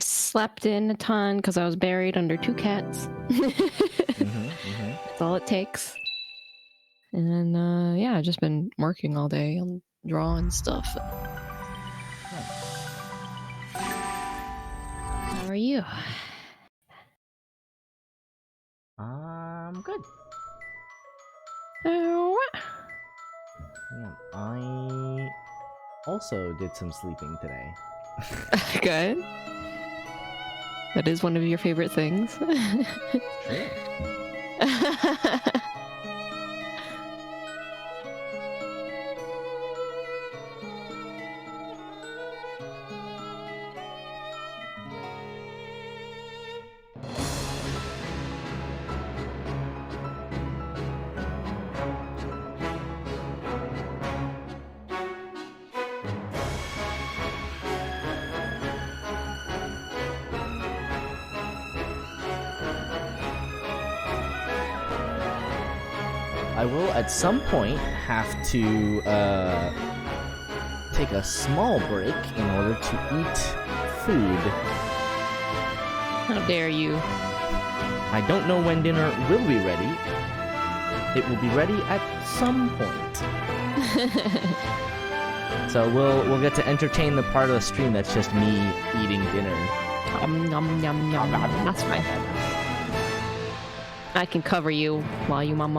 Slept in a ton because I was buried under 2 cats. That's all it takes. And then, yeah, I've just been working all day on drawing stuff. How are you? I'm good. Oh. Yeah, I also did some sleeping today. Good. That is one of your favorite things. True. I will at some point have to take a small break in order to eat food. How dare you? I don't know when dinner will be ready. It will be ready at some point. So we'll get to entertain the part of the stream that's just me eating dinner. Yum, yum, yum, yum. That's fine. I can cover you while you mom.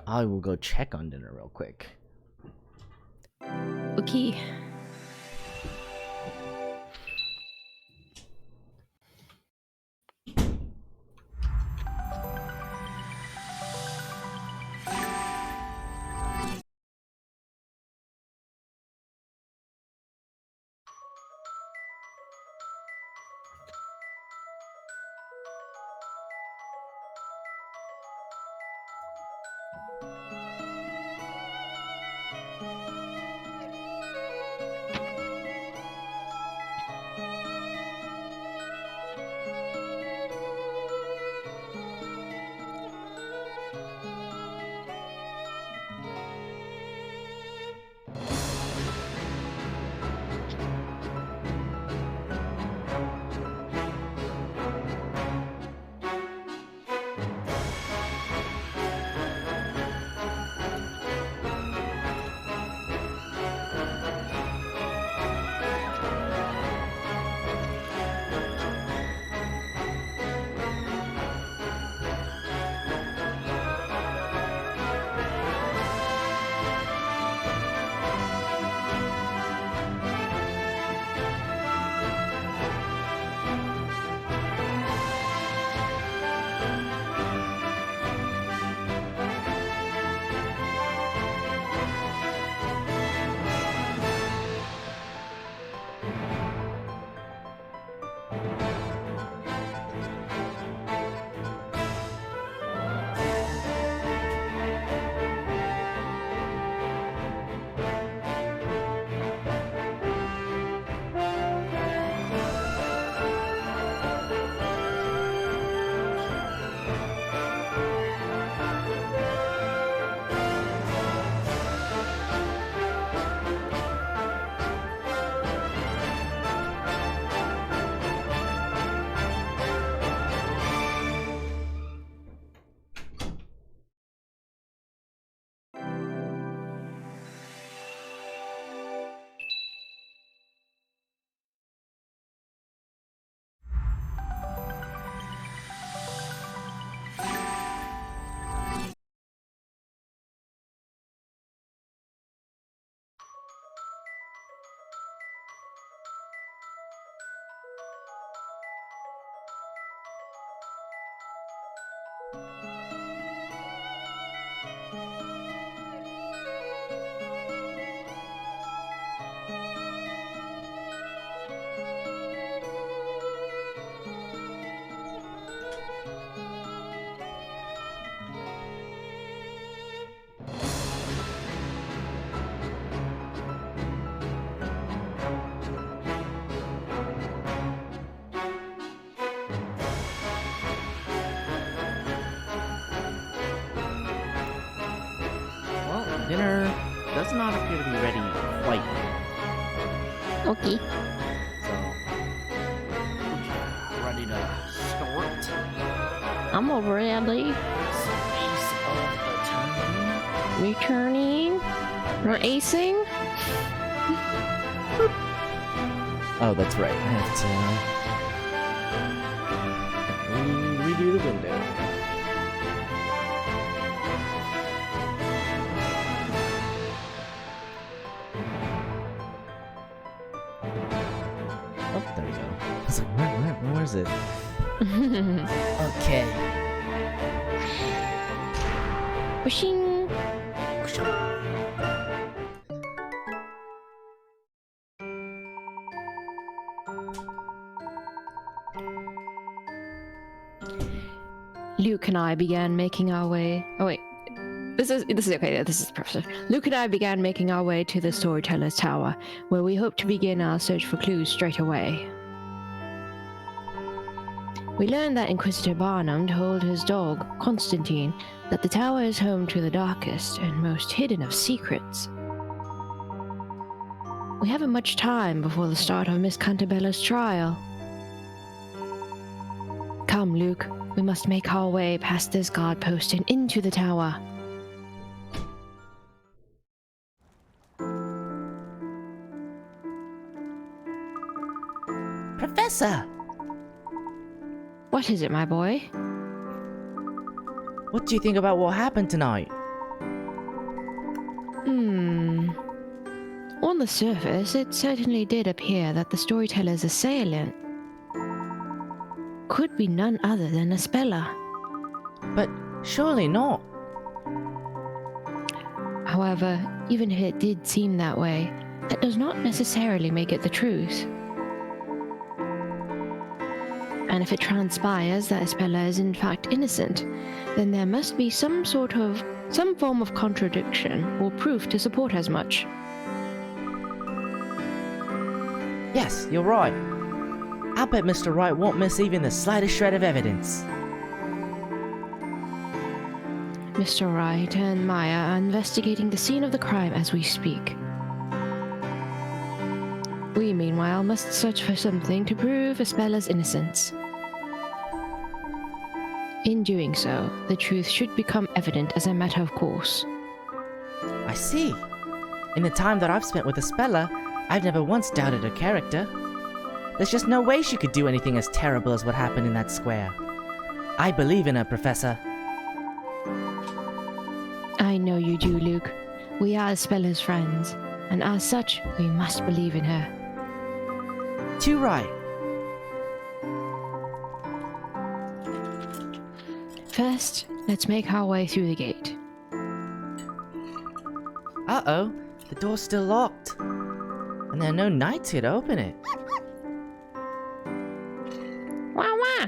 I will go check on dinner real quick. Okay. Well, dinner does not appear to be ready quite yet. Okay. So, ready to start? I'm ready. Space of Returning. We're acing. Oh, that's right. I have to redo the window. Oh, there we go. I was like, where is it? Okay. Pushing. Luke and I began making our way. Oh wait, this is okay. Yeah, this is the professor. Luke and I began making our way to the Storyteller's Tower, where we hope to begin our search for clues straight away. We learned that Inquisitor Barnum told his dog, Constantine, that the tower is home to the darkest and most hidden of secrets. We haven't much time before the start of Miss Cantabella's trial. Come, Luke. We must make our way past this guard post and into the tower. Professor! What is it, my boy? What do you think about what happened tonight? On the surface, it certainly did appear that the storyteller's assailant could be none other than a speller. But surely not. However, even if it did seem that way, that does not necessarily make it the truth. And if it transpires that Espella is in fact innocent, then there must be some form of contradiction or proof to support as much. Yes, you're right. I bet Mr. Wright won't miss even the slightest shred of evidence. Mr. Wright and Maya are investigating the scene of the crime as we speak. We, meanwhile, must search for something to prove Espella's innocence. In doing so, the truth should become evident as a matter of course. I see. In the time that I've spent with Espella, I've never once doubted her character. There's just no way she could do anything as terrible as what happened in that square. I believe in her, Professor. I know you do, Luke. We are Espella's friends, and as such, we must believe in her. Too right. First, let's make our way through the gate. Uh-oh, the door's still locked. And there are no knights here to open it. Wah wah!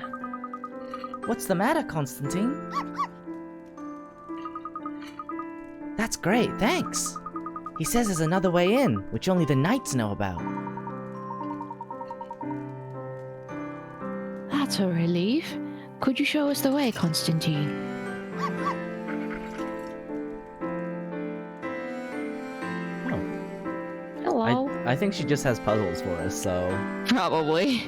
What's the matter, Constantine? That's great, thanks. He says there's another way in, which only the knights know about. That's a relief. Could you show us the way, Constantine? Oh. Hello. I think she just has puzzles for us, so... Probably.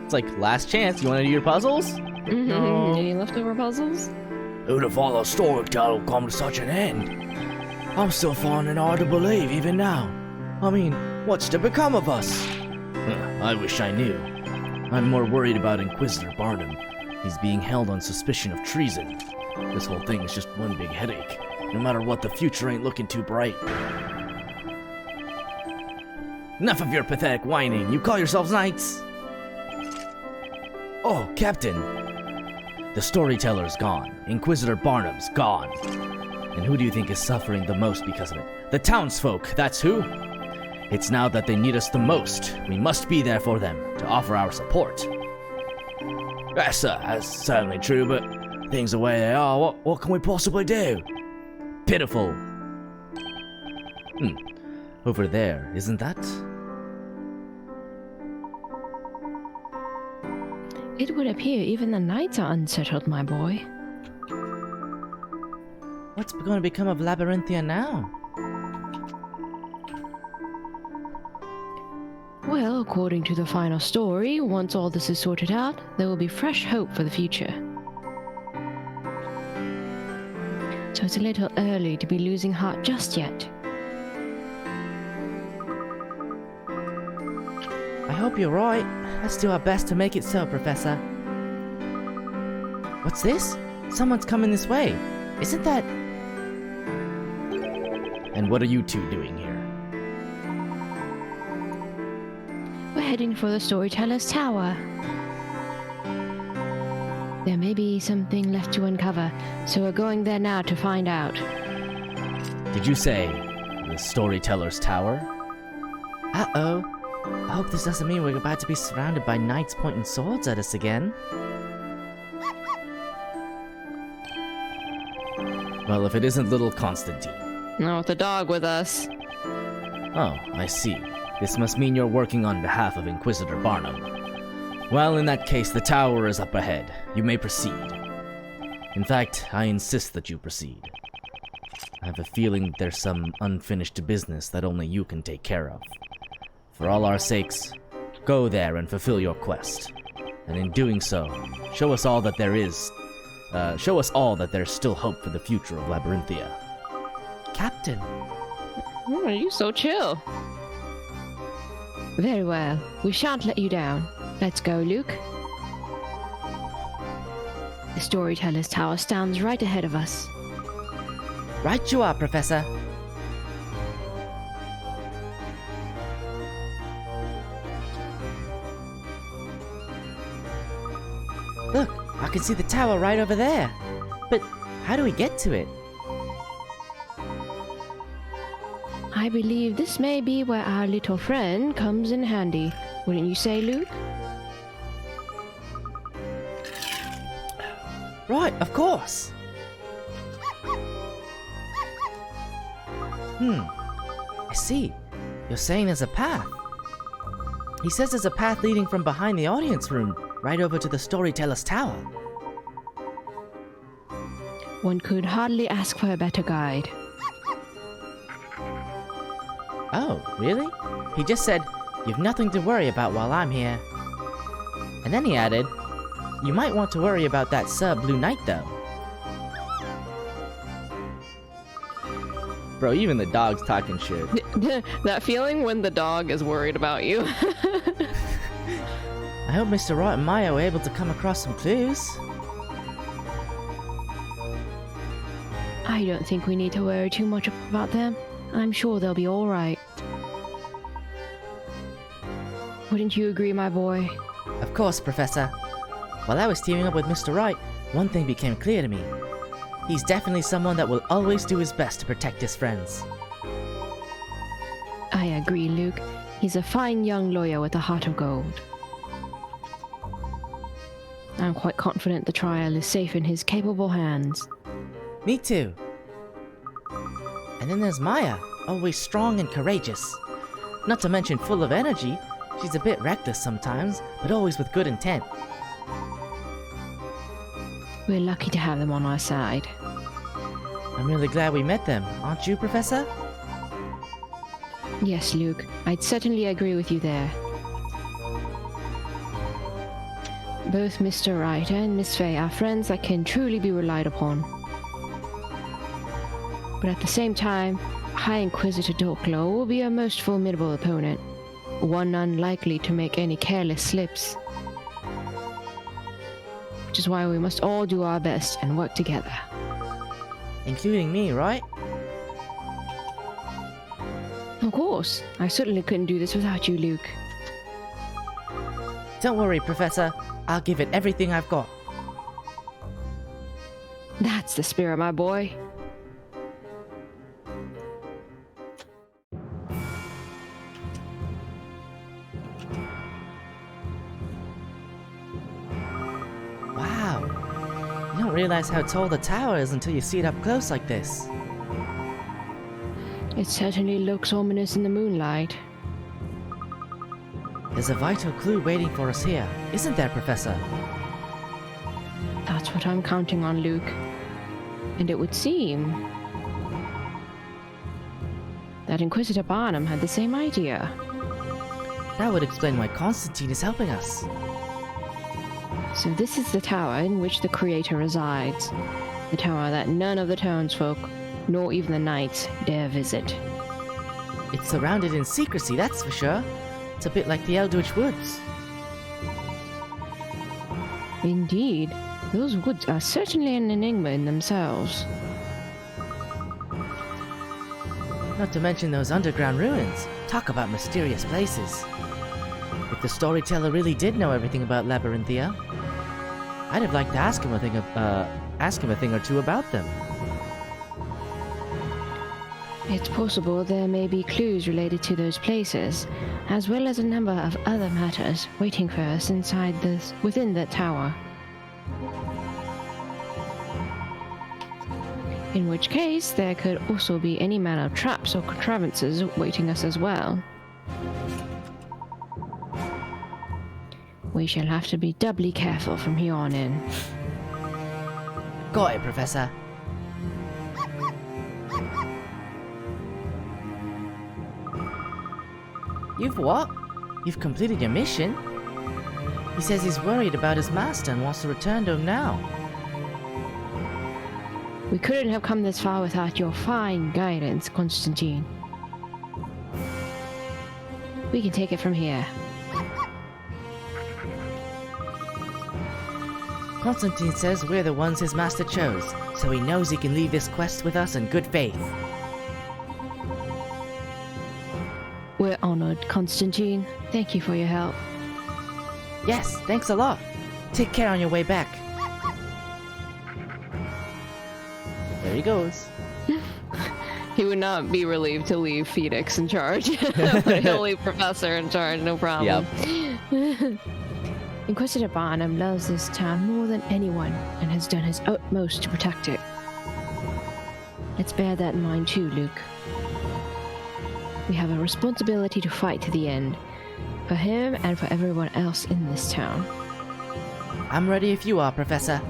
It's like, last chance, you want to do your puzzles? No. Any leftover puzzles? Who'd have thought a storyteller would come to such an end? I'm still finding it hard to believe even now. I mean, what's to become of us? I wish I knew. I'm more worried about Inquisitor Barnum. He's being held on suspicion of treason. This whole thing is just one big headache. No matter what, the future ain't looking too bright. Enough of your pathetic whining. You call yourselves knights? Oh, Captain. The storyteller's gone. Inquisitor Barnum's gone. And who do you think is suffering the most because of it? The townsfolk, that's who. It's now that they need us the most. We must be there for them, to offer our support. That's certainly true, but things the way they are, what can we possibly do? Pitiful. Over there, isn't that? It would appear even the knights are unsettled, my boy. What's going to become of Labyrinthia now? Well, according to the final story, once all this is sorted out, there will be fresh hope for the future. So it's a little early to be losing heart just yet. I hope you're right. Let's do our best to make it so, Professor. What's this? Someone's coming this way. Isn't that... And what are you two doing here? We're heading for the Storyteller's Tower. There may be something left to uncover, so we're going there now to find out. Did you say the Storyteller's Tower? Uh-oh. I hope this doesn't mean we're about to be surrounded by knights pointing swords at us again. Well, if it isn't little Constantine. No, with the dog with us. Oh, I see. This must mean you're working on behalf of Inquisitor Barnum. Well, in that case, the tower is up ahead. You may proceed. In fact, I insist that you proceed. I have a feeling there's some unfinished business that only you can take care of. For all our sakes, go there and fulfill your quest. And in doing so, show us all that there is... show us all that there's still hope for the future of Labyrinthia. Captain! Oh, are you so chill? Very well. We shan't let you down. Let's go, Luke. The Storyteller's Tower stands right ahead of us. Right you are, Professor. Look, I can see the tower right over there. But how do we get to it? I believe this may be where our little friend comes in handy. Wouldn't you say, Luke? Right, of course. I see. You're saying there's a path. He says there's a path leading from behind the audience room right over to the Storyteller's Tower. One could hardly ask for a better guide. Oh, really? He just said, "You've nothing to worry about while I'm here." And then he added, "You might want to worry about that Sir Blue Knight, though." Bro, even the dog's talking shit. That feeling when the dog is worried about you. I hope Mr. Wright and Maya were able to come across some clues. I don't think we need to worry too much about them. I'm sure they'll be all right. Wouldn't you agree, my boy? Of course, Professor. While I was teaming up with Mr. Wright, one thing became clear to me. He's definitely someone that will always do his best to protect his friends. I agree, Luke. He's a fine young lawyer with a heart of gold. I'm quite confident the trial is safe in his capable hands. Me too. And then there's Maya, always strong and courageous. Not to mention full of energy. She's a bit reckless sometimes, but always with good intent. We're lucky to have them on our side. I'm really glad we met them, aren't you, Professor? Yes, Luke. I'd certainly agree with you there. Both Mr. Wright and Miss Fay are friends that can truly be relied upon. But at the same time, High Inquisitor Dorklow will be a most formidable opponent, one unlikely to make any careless slips. Which is why we must all do our best and work together. Including me, right? Of course. course. I certainly couldn't do this without you, Luke. Don't worry, Professor. I'll give it everything I've got. That's the spirit, my boy. Wow. You don't realize how tall the tower is until you see it up close like this. It certainly looks ominous in the moonlight. There's a vital clue waiting for us here, isn't there, Professor? That's what I'm counting on, Luke. And it would seem that Inquisitor Barnum had the same idea. That would explain why Constantine is helping us. So this is the tower in which the Creator resides. The tower that none of the townsfolk, nor even the knights, dare visit. It's surrounded in secrecy, that's for sure. It's a bit like the Eldritch Woods. Indeed, those woods are certainly an enigma in themselves. Not to mention those underground ruins. Talk about mysterious places. If the storyteller really did know everything about Labyrinthia, I'd have liked to ask him a thing or two about them. It's possible there may be clues related to those places, as well as a number of other matters waiting for us within the tower. In which case, there could also be any manner of traps or contrivances waiting us as well. We shall have to be doubly careful from here on in. Got it, Professor. You've what? You've completed your mission? He says he's worried about his master and wants to return to him now. We couldn't have come this far without your fine guidance, Constantine. We can take it from here. Constantine says we're the ones his master chose, so he knows he can leave this quest with us in good faith. We're honored, Constantine. Thank you for your help. Yes, thanks a lot. Take care on your way back. There he goes. He would not be relieved to leave Phoenix in charge. He'll leave Professor in charge, no problem. Yep. Inquisitor Barnum loves this town more than anyone and has done his utmost to protect it. Let's bear that in mind too, Luke. We have a responsibility to fight to the end, for him and for everyone else in this town. I'm ready if you are, Professor.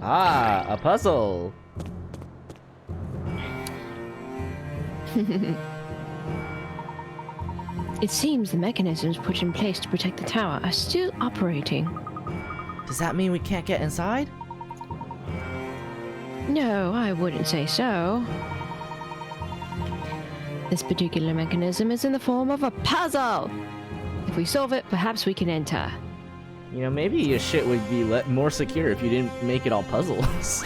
Ah, a puzzle! It seems the mechanisms put in place to protect the tower are still operating. Does that mean we can't get inside? No, I wouldn't say so. This particular mechanism is in the form of a puzzle! If we solve it, perhaps we can enter. You know, maybe your shit would be more secure if you didn't make it all puzzles.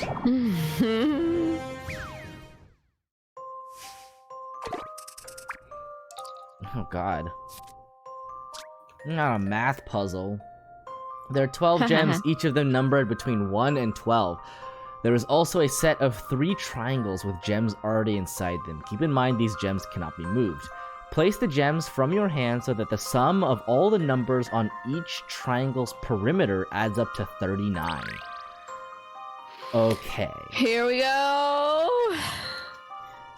Oh god. Not a math puzzle. There are 12 gems, each of them numbered between 1 and 12. There is also a set of 3 triangles with gems already inside them. Keep in mind these gems cannot be moved. Place the gems from your hand so that the sum of all the numbers on each triangle's perimeter adds up to 39. Okay. Here we go!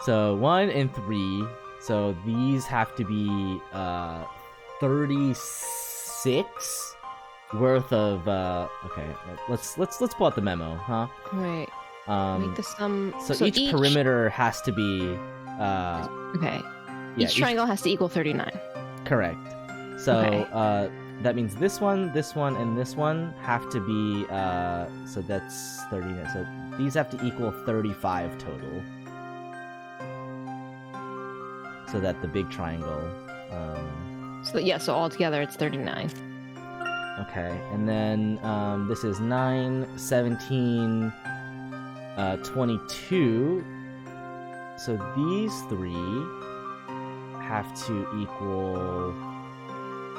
So 1 and 3. So these have to be 36 worth of okay, let's pull out the memo, huh? Right. Make the sum. So each perimeter has to be okay. Yeah, each triangle has to equal 39. Correct. So okay. that means this one, and this one have to be so that's 39. So these have to equal 35 total. So that the big triangle. So all together it's 39. Okay, and then this is 9, 17, 22. So these three have to equal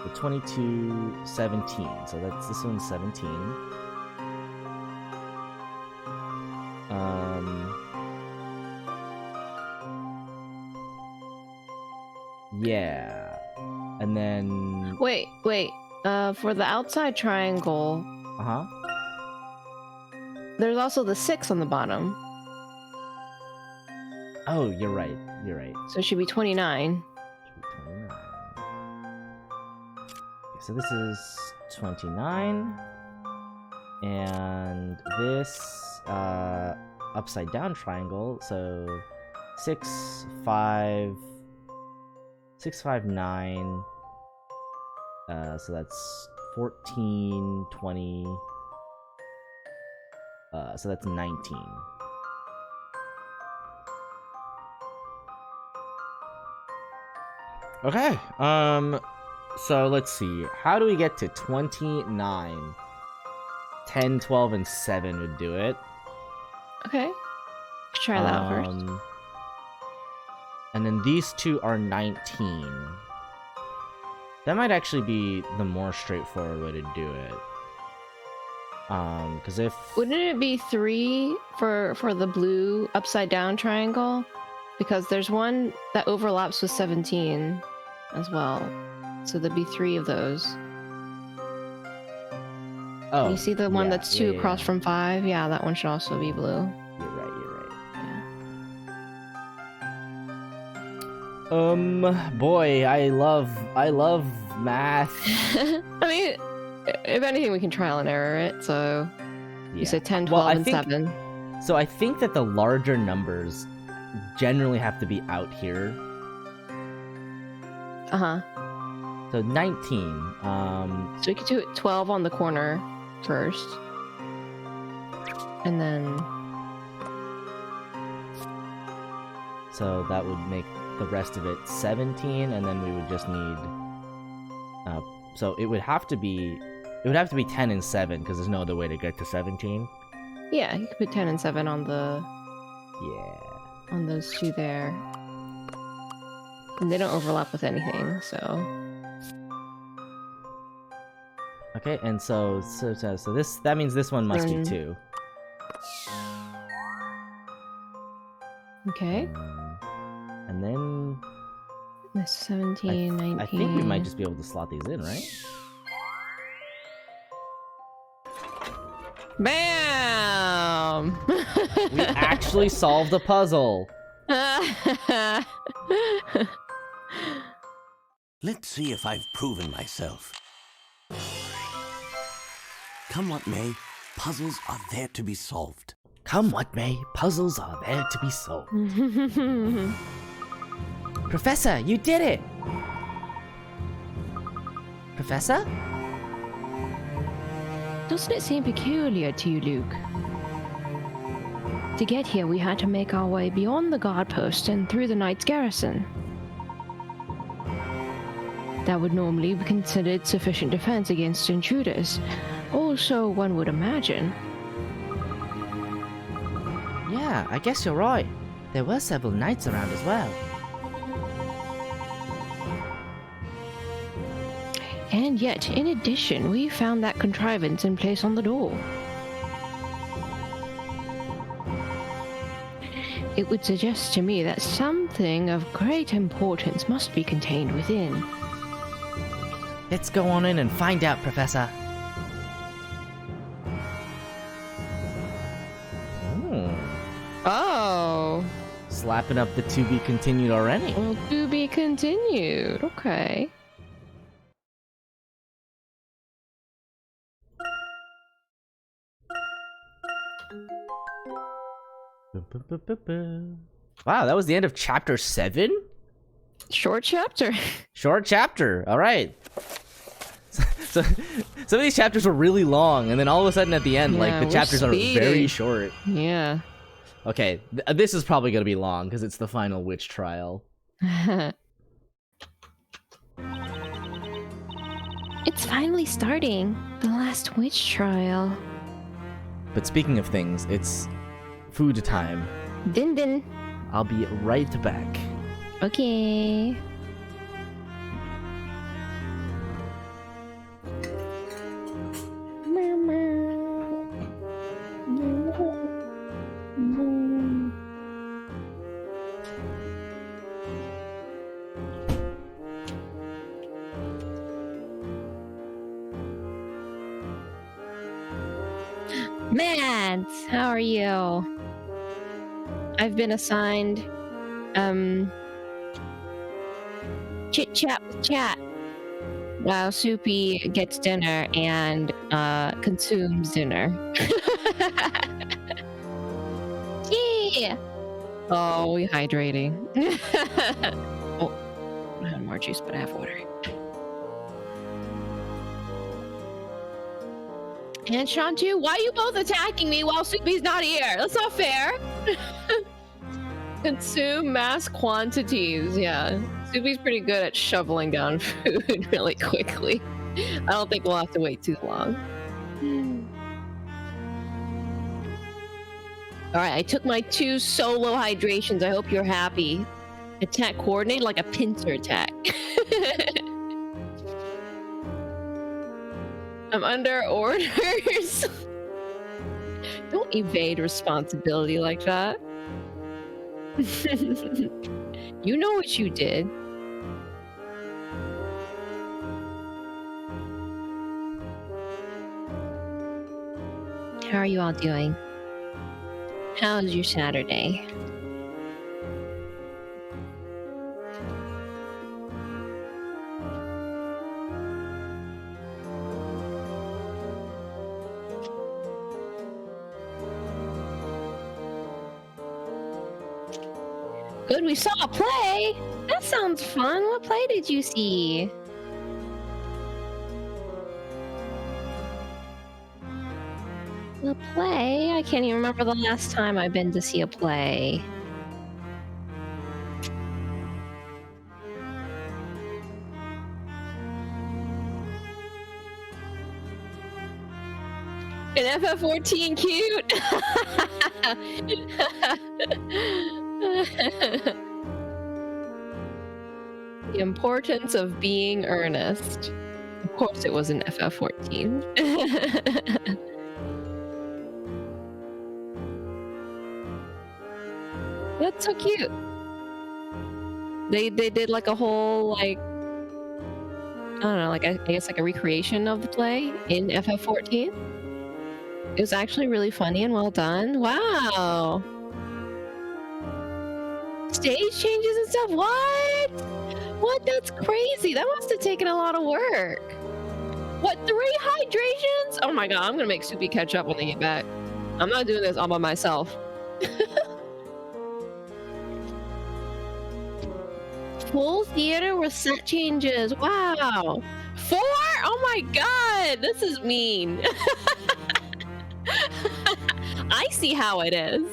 the 22, 17. So that's this one's 17. Yeah. And then Wait. For the outside triangle, there's also the 6 on the bottom. Oh, you're right. So it should be 29. Okay, so this is 29. And this upside down triangle, so 6, 5, 6, 5, 9. So that's 14, 20. So that's 19. Okay. So let's see. How do we get to 29? 10, 12, and 7 would do it. Okay. Let's try that out first. And then these two are 19. That might actually be the more straightforward way to do it. Because if... Wouldn't it be 3 for the blue upside down triangle? Because there's one that overlaps with 17 as well. So there'd be 3 of those. Oh, you see the one that's 2 across from 5? Yeah, that one should also be blue. You're right. Yeah. Boy, I love math. I mean, if anything, we can trial and error it. So you said 10, 12, and 7. So I think that the larger numbers generally have to be out here. So 19. So we could do it 12 on the corner first, and then. So that would make the rest of it 17, and then we would just need. So it would have to be 10 and 7 because there's no other way to get to 17. Yeah, you could put 10 and 7 on the. Yeah. On those 2 there. And they don't overlap with anything, so. Okay, and so this, that means this one must be 2. Okay. And then... That's 17, 19... I think we might just be able to slot these in, right? BAM! We actually solved the puzzle! Let's see if I've proven myself. Come what may, puzzles are there to be solved. Come what may, puzzles are there to be solved. Professor, you did it! Professor? Doesn't it seem peculiar to you, Luke? To get here, we had to make our way beyond the guard post and through the knight's garrison. That would normally be considered sufficient defense against intruders. Also, one would imagine. Yeah, I guess you're right. There were several knights around as well. And yet, in addition, we found that contrivance in place on the door. It would suggest to me that something of great importance must be contained within. Let's go on in and find out, Professor. Oh. Slapping up the to be continued already. Well, to be continued. Okay. Wow, that was the end of chapter 7? Short chapter. Short chapter. All right. So some of these chapters were really long, and then all of a sudden at the end, like, the chapters are very short. Yeah. Okay, this is probably going to be long, because it's the final witch trial. It's finally starting. The last witch trial. But speaking of things, it's food time. Din din. I'll be right back. Okay. Mads, how are you? I've been assigned chit chat with chat while Soupy gets dinner and consumes dinner. Yeah. Oh, we hydrating. Oh, I have more juice, but I have water. And Shantu, why are you both attacking me while Soupy's not here? That's not fair. Consume mass quantities. Yeah, Soupy's pretty good at shoveling down food really quickly. I don't think we'll have to wait too long. All right, I took my 2 solo hydrations. I hope you're happy. Attack coordinate like a pincer attack. I'm under orders. Don't evade responsibility like that. You know what you did. How are you all doing? How's your Saturday? Good, we saw a play! That sounds fun. What play did you see? The play? I can't even remember the last time I've been to see a play. An FF14 cute! The importance of being earnest. Of course it was an FF14. That's so cute. They did like a whole like I don't know, like I guess like a recreation of the play in FF14. It was actually really funny and well done. Wow. Stage changes and stuff. What? What? That's crazy. That must have taken a lot of work. What, 3 hydrations? Oh my god, I'm gonna make Soupy catch up when they get back. I'm not doing this all by myself. Full theater with set changes. Wow. 4? Oh my god, this is mean. I see how it is.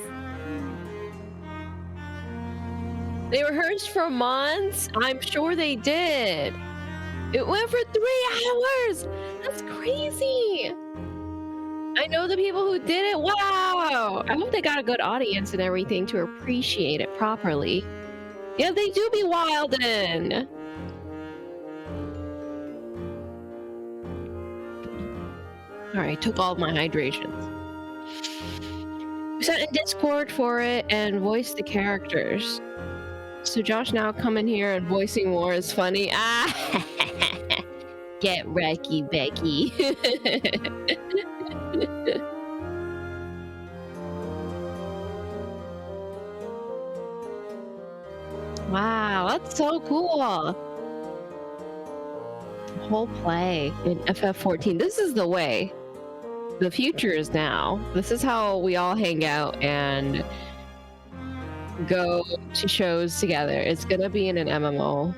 They rehearsed for months. I'm sure they did. It went for 3 hours. That's crazy. I know the people who did it. Wow. I hope they got a good audience and everything to appreciate it properly. Yeah, they do be wildin'. Alright, took all of my hydrations. We sat in Discord for it and voiced the characters. So Josh now coming here and voicing more is funny. Ah, get wrecky, Becky. Wow, that's so cool. Whole play in FF14. This is the way. The future is now. This is how we all hang out and go to shows together. It's gonna be in an MMO.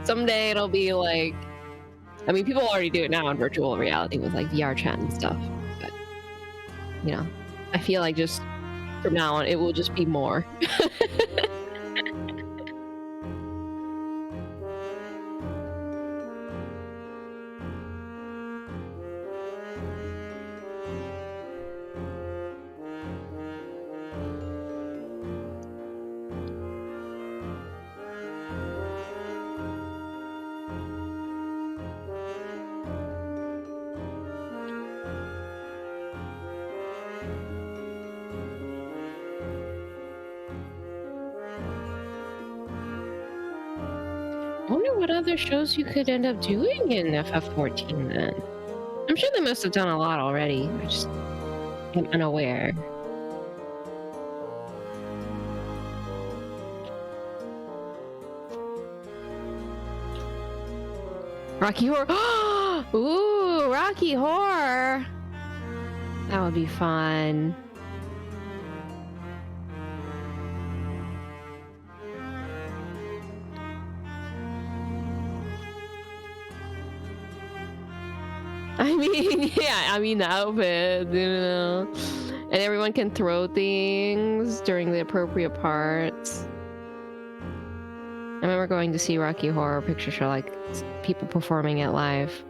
Someday it'll be like, I mean, people already do it now in virtual reality with like VR chat and stuff. But, you know, I feel like just from now on, it will just be more. wondering what other shows you could end up doing in FF14 then. I'm sure they must have done a lot already. I just am unaware. Rocky Horror. Ooh, Rocky Horror. That would be fun. I mean, yeah, I mean the outfit, you know. And everyone can throw things during the appropriate parts. I remember going to see Rocky Horror Picture Show, like people performing it live.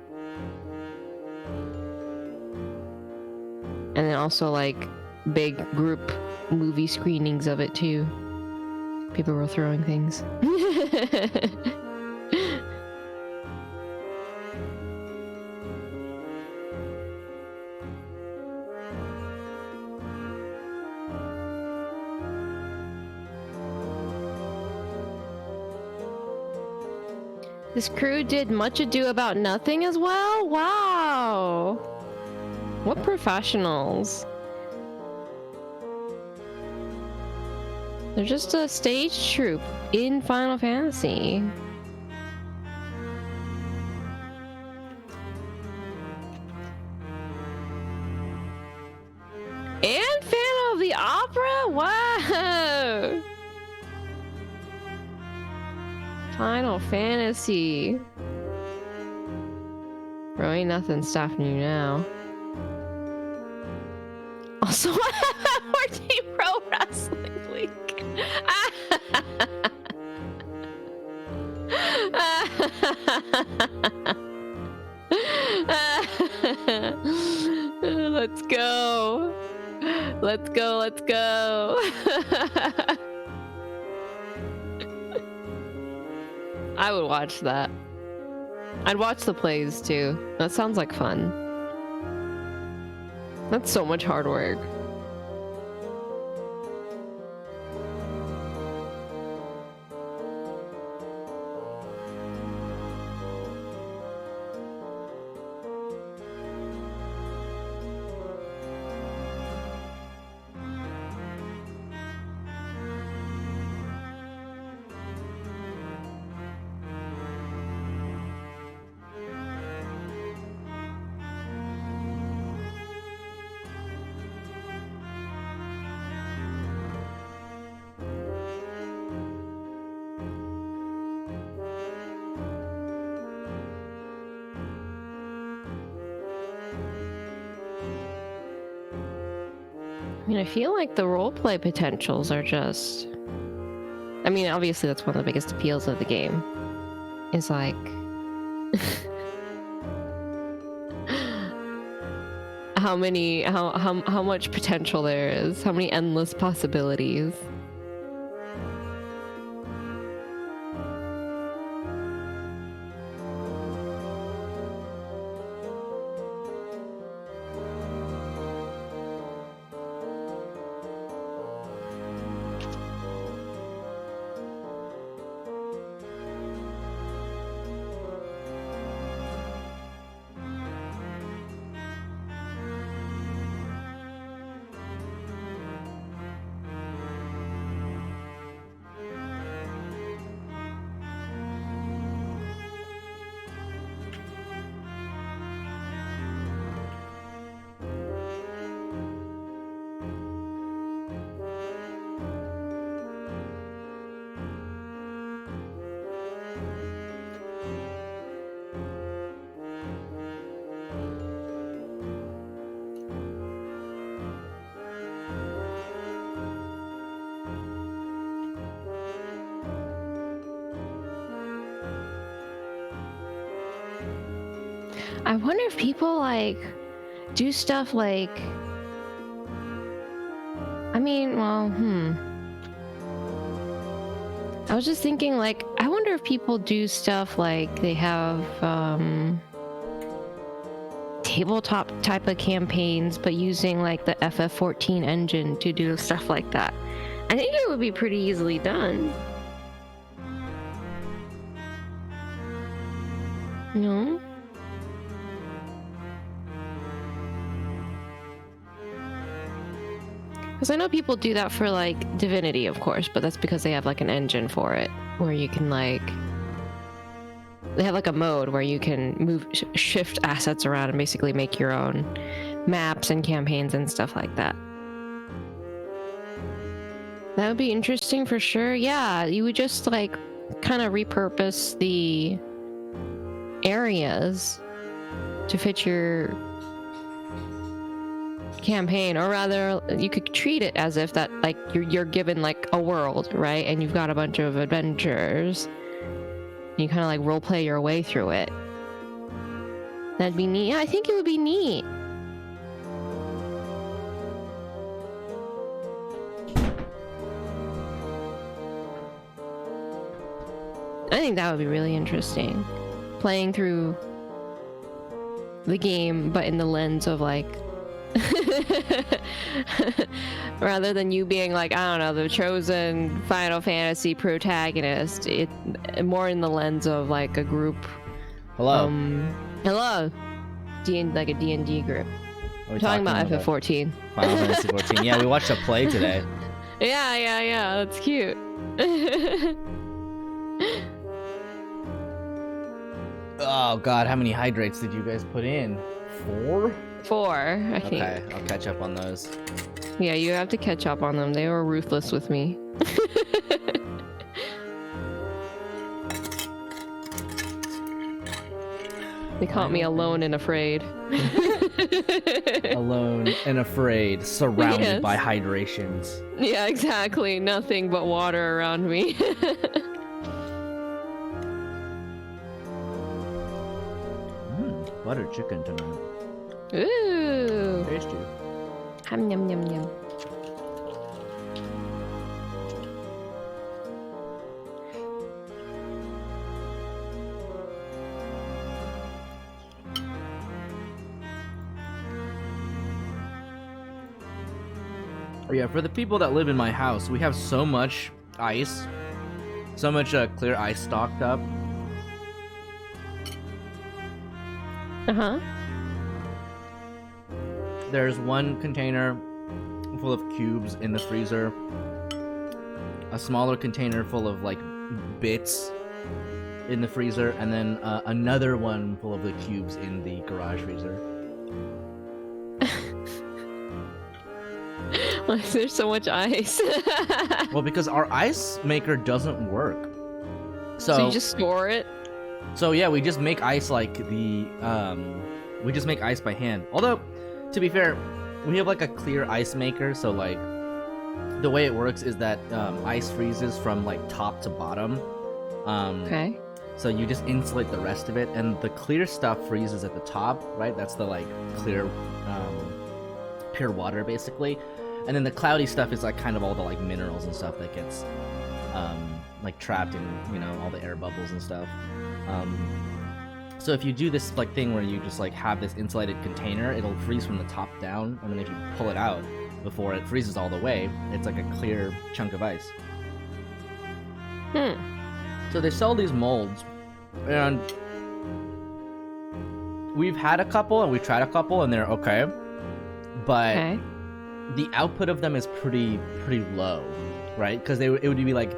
And then also like big group movie screenings of it too. People were throwing things. This crew did Much Ado About Nothing as well? Wow! What professionals. They're just a stage troupe in Final Fantasy. And Phantom of the Opera? Wow! Final Fantasy. Bro, ain't nothing stopping you now. Also, our Team Pro Wrestling League. Let's go. Let's go, let's go. I would watch that. I'd watch the plays too. That sounds like fun. That's so much hard work. I mean, I feel like the roleplay potentials are just... I mean, obviously that's one of the biggest appeals of the game. Is like... how much potential there is. How many endless possibilities. I wonder if people like do stuff like, I mean, well, I was just thinking like, I wonder if people do stuff like they have tabletop type of campaigns, but using like the FF14 engine to do stuff like that. I think it would be pretty easily done. No. Because I know people do that for like Divinity, of course, but that's because they have like an engine for it where you can like. They have like a mode where you can move, shift assets around and basically make your own maps and campaigns and stuff like that. That would be interesting for sure. Yeah, you would just like kind of repurpose the areas to fit your campaign, or rather you could treat it as if that like you're given like a world, right? And you've got a bunch of adventures. You kind of like role play your way through it. That'd be neat. Yeah, I think it would be neat. I think that would be really interesting. Playing through the game, but in the lens of like rather than you being like, I don't know, the chosen Final Fantasy protagonist, it more in the lens of like a group. Hello. Hello. Like a D&D group. We're talking about FF14. Final Fantasy 14. Yeah, we watched a play today. Yeah. That's cute. Oh god, how many hydrates did you guys put in? 4? 4, I think. Okay, I'll catch up on those. Yeah, you have to catch up on them. They were ruthless with me. They caught me alone and afraid. Alone and afraid, surrounded Yes. by hydrations. Yeah, exactly. Nothing but water around me. Butter chicken tonight. Ooh. Tasty. Yum, yum, yum, yum. Yeah, for the people that live in my house, we have so much ice. So much clear ice stocked up. Uh-huh. There's one container full of cubes in the freezer. A smaller container full of, like, bits in the freezer. And then another one full of the cubes in the garage freezer. Why is there so much ice? Well, because our ice maker doesn't work. So you just store it? So yeah, we just make ice like the we just make ice by hand. Although, to be fair, we have like a clear ice maker, so like the way it works is that ice freezes from like top to bottom. Okay. So you just insulate the rest of it, and the clear stuff freezes at the top, right? That's the like clear pure water basically. And then the cloudy stuff is like kind of all the like minerals and stuff that gets like trapped in, you know, all the air bubbles and stuff. So if you do this like thing where you just like have this insulated container, it'll freeze from the top down, and then if you pull it out before it freezes all the way, it's like a clear chunk of ice. So they sell these molds, and we've had a couple and we've tried a couple and they're okay, but the output of them is pretty low, right? Because it would be like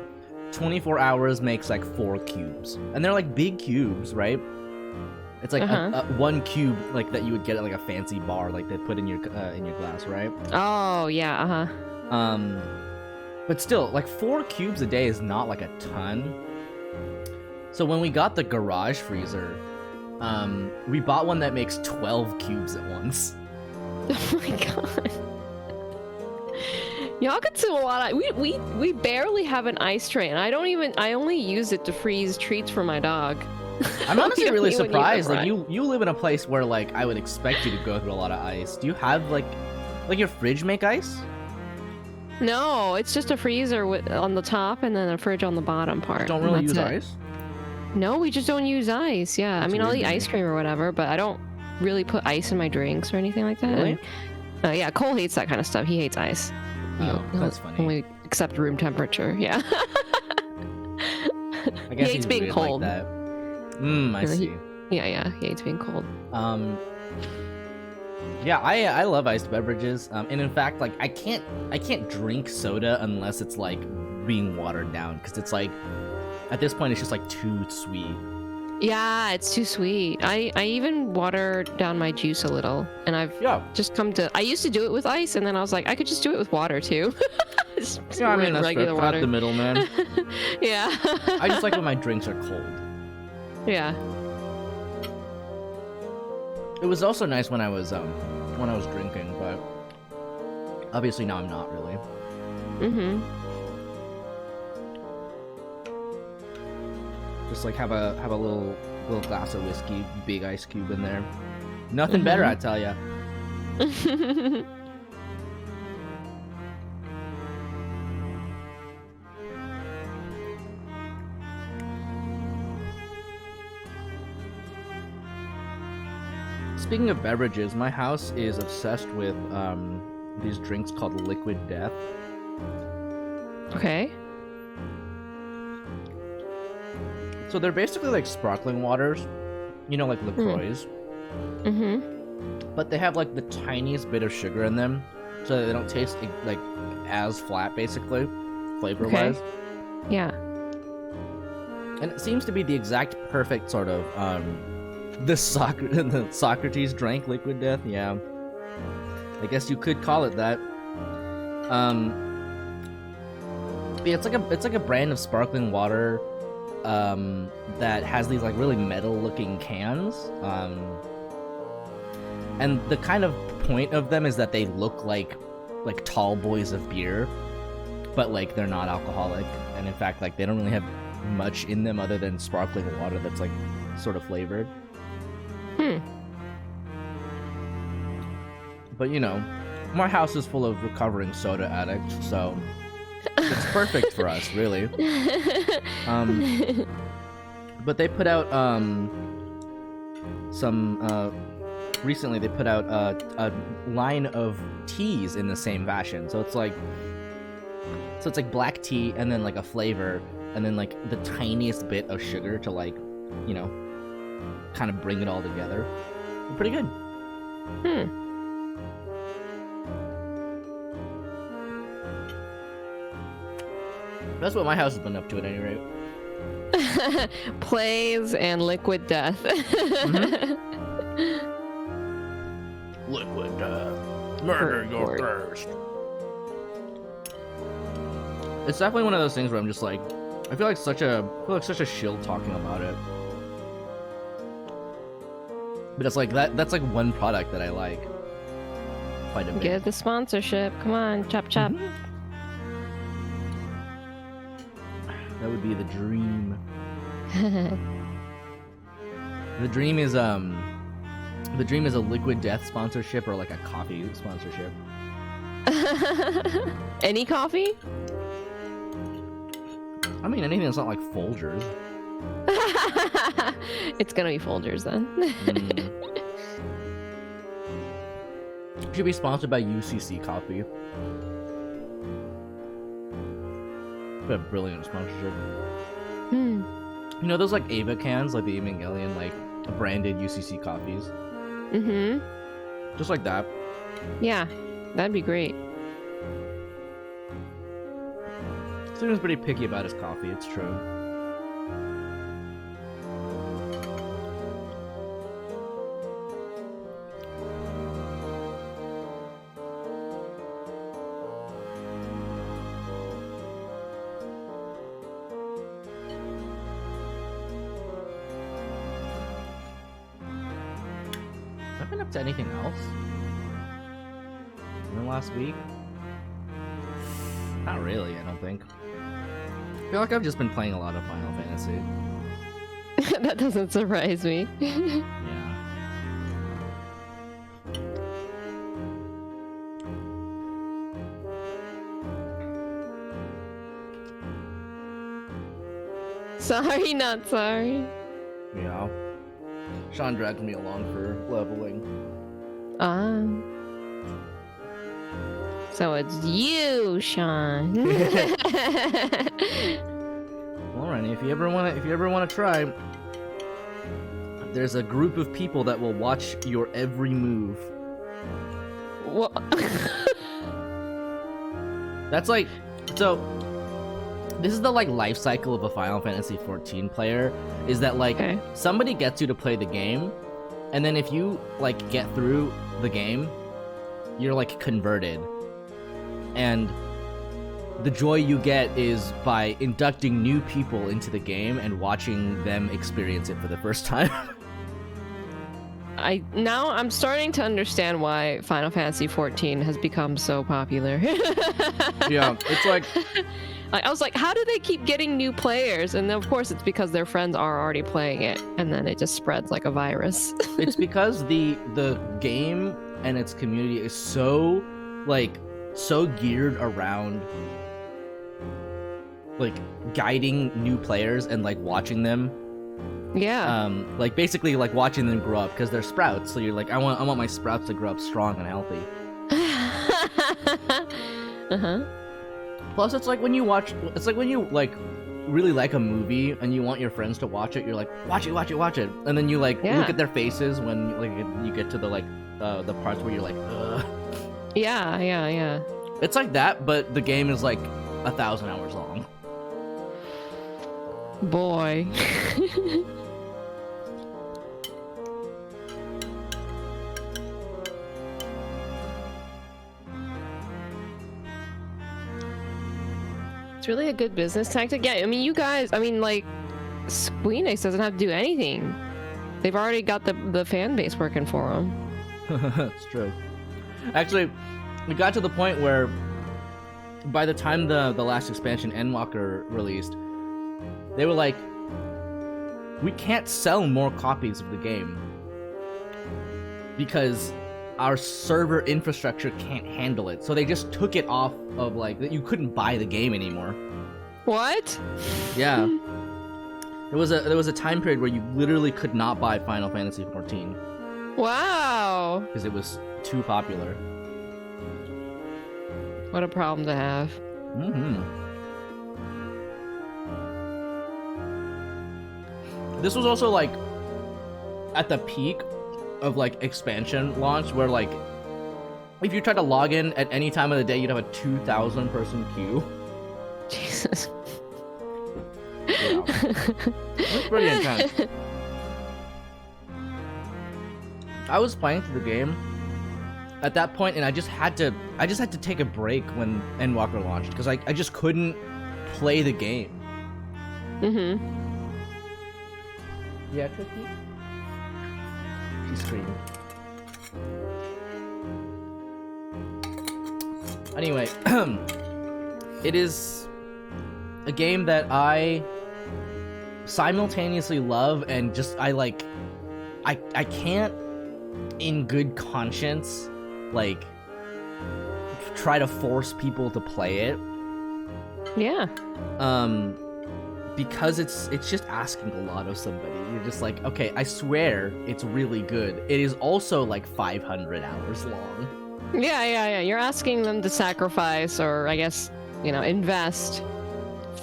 24 hours makes like 4 cubes, and they're like big cubes, right? It's like one cube like that you would get at like a fancy bar, like they put in your glass, right? Oh yeah, But still, like 4 cubes a day is not like a ton. So when we got the garage freezer, we bought one that makes 12 cubes at once. Oh my god. Y'all could do a lot of we barely have an ice tray, and I only use it to freeze treats for my dog. I'm honestly really surprised. Like right? you live in a place where like I would expect you to go through a lot of ice. Do you have like your fridge make ice? No, it's just a freezer on the top and then a fridge on the bottom part. Don't really use ice? No, we just don't use ice. Yeah, That's I mean, I'll eat weird. ice cream or whatever, but I don't really put ice in my drinks or anything like that. Really? And, yeah, Cole hates that kind of stuff. He hates ice. Oh, He'll that's funny. Only accept room temperature. Yeah. I guess hates he's being weird cold. like that. I see. Yeah, he hates being cold. Yeah, I love iced beverages. And in fact, like I can't drink soda unless it's like being watered down, because it's like at this point it's just like too sweet. Yeah, it's too sweet. I even water down my juice a little, and I've just come to. I used to do it with ice, and then I was like, I could just do it with water too. Yeah, I mean that's regular water. Not the middle, man. Yeah. I just like when my drinks are cold. Yeah. It was also nice when I was drinking, but obviously now I'm not really. Mm-hmm. Just like have a little glass of whiskey, big ice cube in there. Nothing better, I tell ya. Speaking of beverages, my house is obsessed with these drinks called Liquid Death. Okay. So they're basically like sparkling waters, you know, like LaCroix. Mm-hmm. But they have like the tiniest bit of sugar in them, so that they don't taste like as flat, basically, flavor-wise. Okay. Yeah. And it seems to be the exact perfect sort of the Socrates drank Liquid Death. Yeah, I guess you could call it that. Yeah, it's like a brand of sparkling water. That has these like really metal looking cans, and the kind of point of them is that they look like tall boys of beer, but like they're not alcoholic, and in fact like they don't really have much in them other than sparkling water that's like sort of flavored. But you know, my house is full of recovering soda addicts, so it's perfect for us, really. But they put out recently they put out a line of teas in the same fashion. So it's like black tea and then like a flavor and then like the tiniest bit of sugar to like, you know, kind of bring it all together. Pretty good. That's what my house has been up to at any rate. Plays and Liquid Death. Liquid Death. Murder your thirst. It's definitely one of those things where I'm just like, I feel like such a shill talking about it. But it's like that's like one product that I like quite a bit. Get the sponsorship. Come on, chop chop. That would be the dream. The dream is a Liquid Death sponsorship or like a coffee sponsorship. Any coffee? I mean, anything that's not like Folgers. It's gonna be Folgers then. Should be sponsored by UCC Coffee. What a brilliant sponsorship. You know those like Ava cans, like the Evangelion, like branded UCC coffees? Just like that. Yeah, that'd be great. Steven's pretty picky about his coffee, it's true. To anything else in the last week? Not really, I don't think. I feel like I've just been playing a lot of Final Fantasy. That doesn't surprise me. Yeah. Sorry, not sorry. Yeah. Sean dragged me along for leveling. So it's you, Sean. Well, Rennie, if you ever wanna try, there's a group of people that will watch your every move. What? That's like, so this is the like life cycle of a Final Fantasy 14 player, is that like somebody gets you to play the game, and then if you like get through the game, you're like converted. And the joy you get is by inducting new people into the game and watching them experience it for the first time. I'm starting to understand why Final Fantasy 14 has become so popular. Yeah, it's like I was like, how do they keep getting new players? And then of course it's because their friends are already playing it, and then it just spreads like a virus. It's because the game and its community is so geared around like guiding new players and like watching them. Yeah. Like basically like watching them grow up, because they're sprouts. So you're like, I want my sprouts to grow up strong and healthy. Uh-huh. Plus, it's like when you like really like a movie and you want your friends to watch it. You're like, watch it, and then you like look at their faces when like you get to the like the parts where you're like, ugh. Yeah. It's like that, but the game is like 1,000 hours long. Boy. It's really a good business tactic. Yeah, I mean, you guys, like, Square Enix doesn't have to do anything. They've already got the fan base working for them. It's true. Actually, we got to the point where by the time the last expansion, Endwalker, released, they were like, we can't sell more copies of the game because our server infrastructure can't handle it. So they just took it off of like, you couldn't buy the game anymore. What? Yeah. There was a time period where you literally could not buy Final Fantasy 14. Wow. Because it was too popular. What a problem to have. Mm-hmm. This was also like at the peak of like expansion launch, where like if you tried to log in at any time of the day, you'd have a 2,000 person queue. Jesus. Yeah. It's pretty intense. I was playing through the game at that point, and I just had to take a break when Endwalker launched, because I just couldn't play the game. Mm-hmm. Yeah, Cookie? She's screaming. Anyway, it is a game that I simultaneously love and just, I can't in good conscience, like, try to force people to play it. Yeah. Because it's just asking a lot of somebody. You're just like, okay, I swear it's really good. It is also like 500 hours long. Yeah. You're asking them to sacrifice, or I guess, invest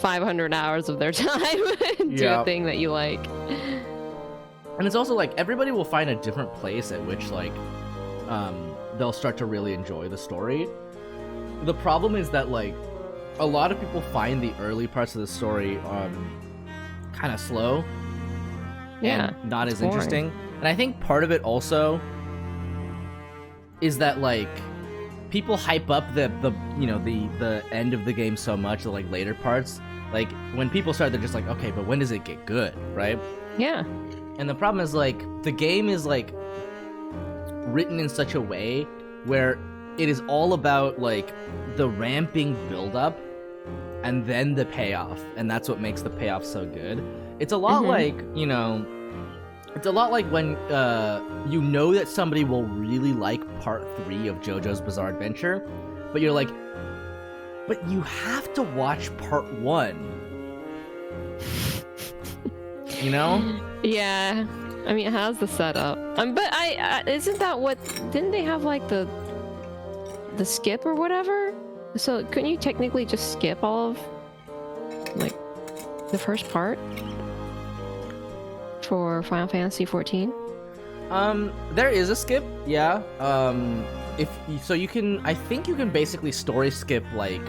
500 hours of their time into a thing that you like. And it's also like, everybody will find a different place at which like they'll start to really enjoy the story. The problem is that like a lot of people find the early parts of the story kind of slow. Yeah. And not as interesting. And I think part of it also is that like people hype up the end of the game so much, the like later parts. Like when people start, they're just like, okay, but when does it get good, right? Yeah. And the problem is like the game is like written in such a way where it is all about like the ramping build-up and then the payoff, and that's what makes the payoff so good. It's a lot like, it's a lot like when that somebody will really like part 3 of JoJo's Bizarre Adventure, but you're like, but you have to watch part 1. Yeah. I mean, it has the setup. But isn't that what, didn't they have like the skip or whatever? So couldn't you technically just skip all of like the first part for Final Fantasy 14? There is a skip, yeah. So you can, I think you can basically story skip like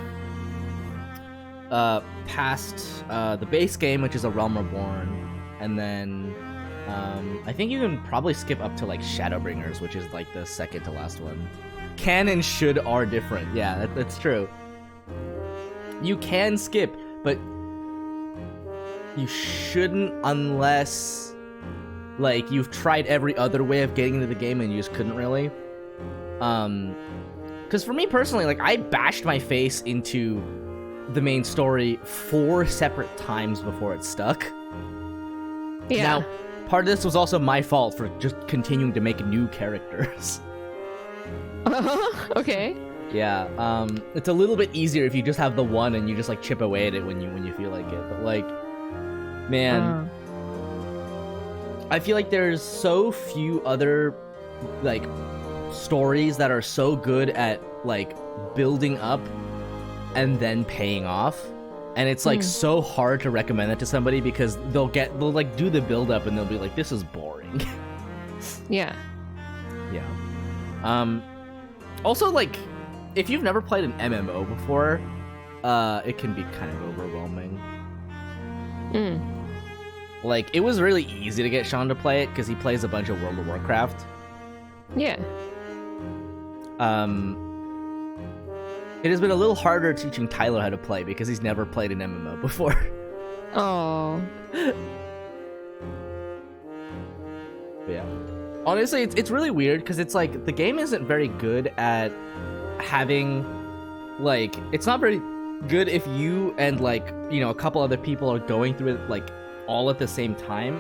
past the base game, which is A Realm Reborn, and then I think you can probably skip up to like Shadowbringers, which is like the second to last one. Can and should are different. Yeah, that's true. You can skip, but you shouldn't unless like you've tried every other way of getting into the game and you just couldn't really. Because for me personally, like I bashed my face into the main story 4 separate times before it stuck. Yeah. Now, part of this was also my fault for just continuing to make new characters. Okay. Yeah, it's a little bit easier if you just have the one and you just like chip away at it when you feel like it. But like, man, I feel like there's so few other like stories that are so good at like building up and then paying off, and it's like so hard to recommend that to somebody because they'll like do the build up and they'll be like, this is boring. Yeah. Yeah. Also, like, if you've never played an MMO before, it can be kind of overwhelming. Like, it was really easy to get Sean to play it because he plays a bunch of World of Warcraft. Yeah. It has been a little harder teaching Tyler how to play because he's never played an MMO before. Oh. Yeah. Honestly, it's really weird because it's like the game isn't very good at having, like, it's not very good if you and like, you know, a couple other people are going through it like all at the same time.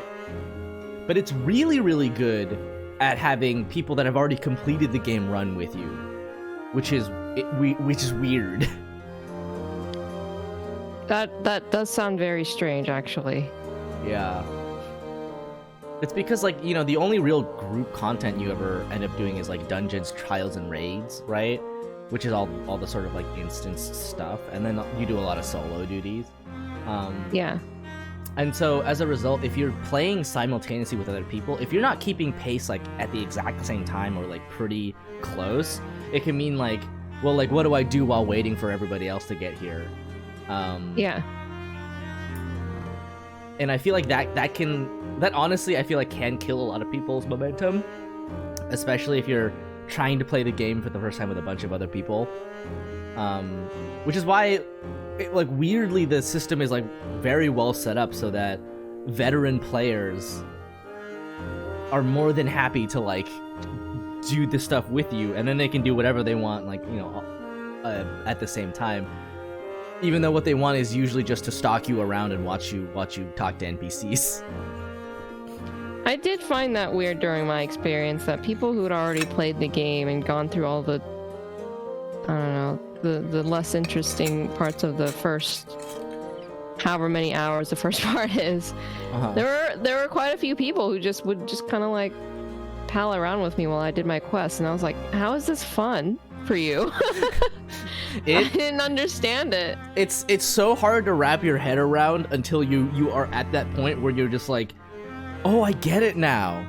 But it's really, really good at having people that have already completed the game run with you, which is weird. That does sound very strange, actually. Yeah. It's because, like, you know, the only real group content you ever end up doing is, like, dungeons, trials, and raids, right? Which is all the sort of, like, instance stuff. And then you do a lot of solo duties. Yeah. And so, as a result, if you're playing simultaneously with other people, if you're not keeping pace, like, at the exact same time or, like, pretty close, it can mean, like, well, like, what do I do while waiting for everybody else to get here? Yeah. And I feel like that honestly, I feel like can kill a lot of people's momentum, especially if you're trying to play the game for the first time with a bunch of other people. Which is why, like, weirdly, the system is like very well set up so that veteran players are more than happy to like do this stuff with you, and then they can do whatever they want, like, you know, at the same time. Even though what they want is usually just to stalk you around and watch you talk to NPCs. I did find that weird during my experience, that people who had already played the game and gone through all the, I don't know, the less interesting parts of the first however many hours the first part is, there were quite a few people who would just kind of like pal around with me while I did my quest, and I was like, how is this fun for you? I didn't understand it. It's so hard to wrap your head around until you are at that point where you're just like, oh, I get it now.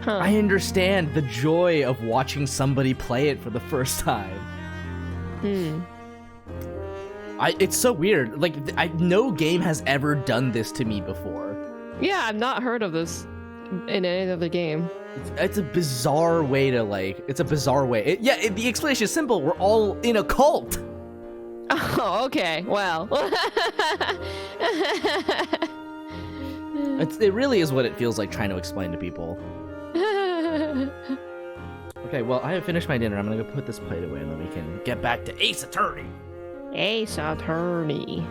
I understand the joy of watching somebody play it for the first time. It's so weird. Like, no game has ever done this to me before. Yeah, I've not heard of this in any other game. It's a bizarre way to, like, it's a bizarre way. The explanation is simple. We're all in a cult. Oh, okay. Well. It really is what it feels like trying to explain to people. Okay, well, I have finished my dinner. I'm gonna go put this plate away and then we can get back to Ace Attorney. Ace Attorney.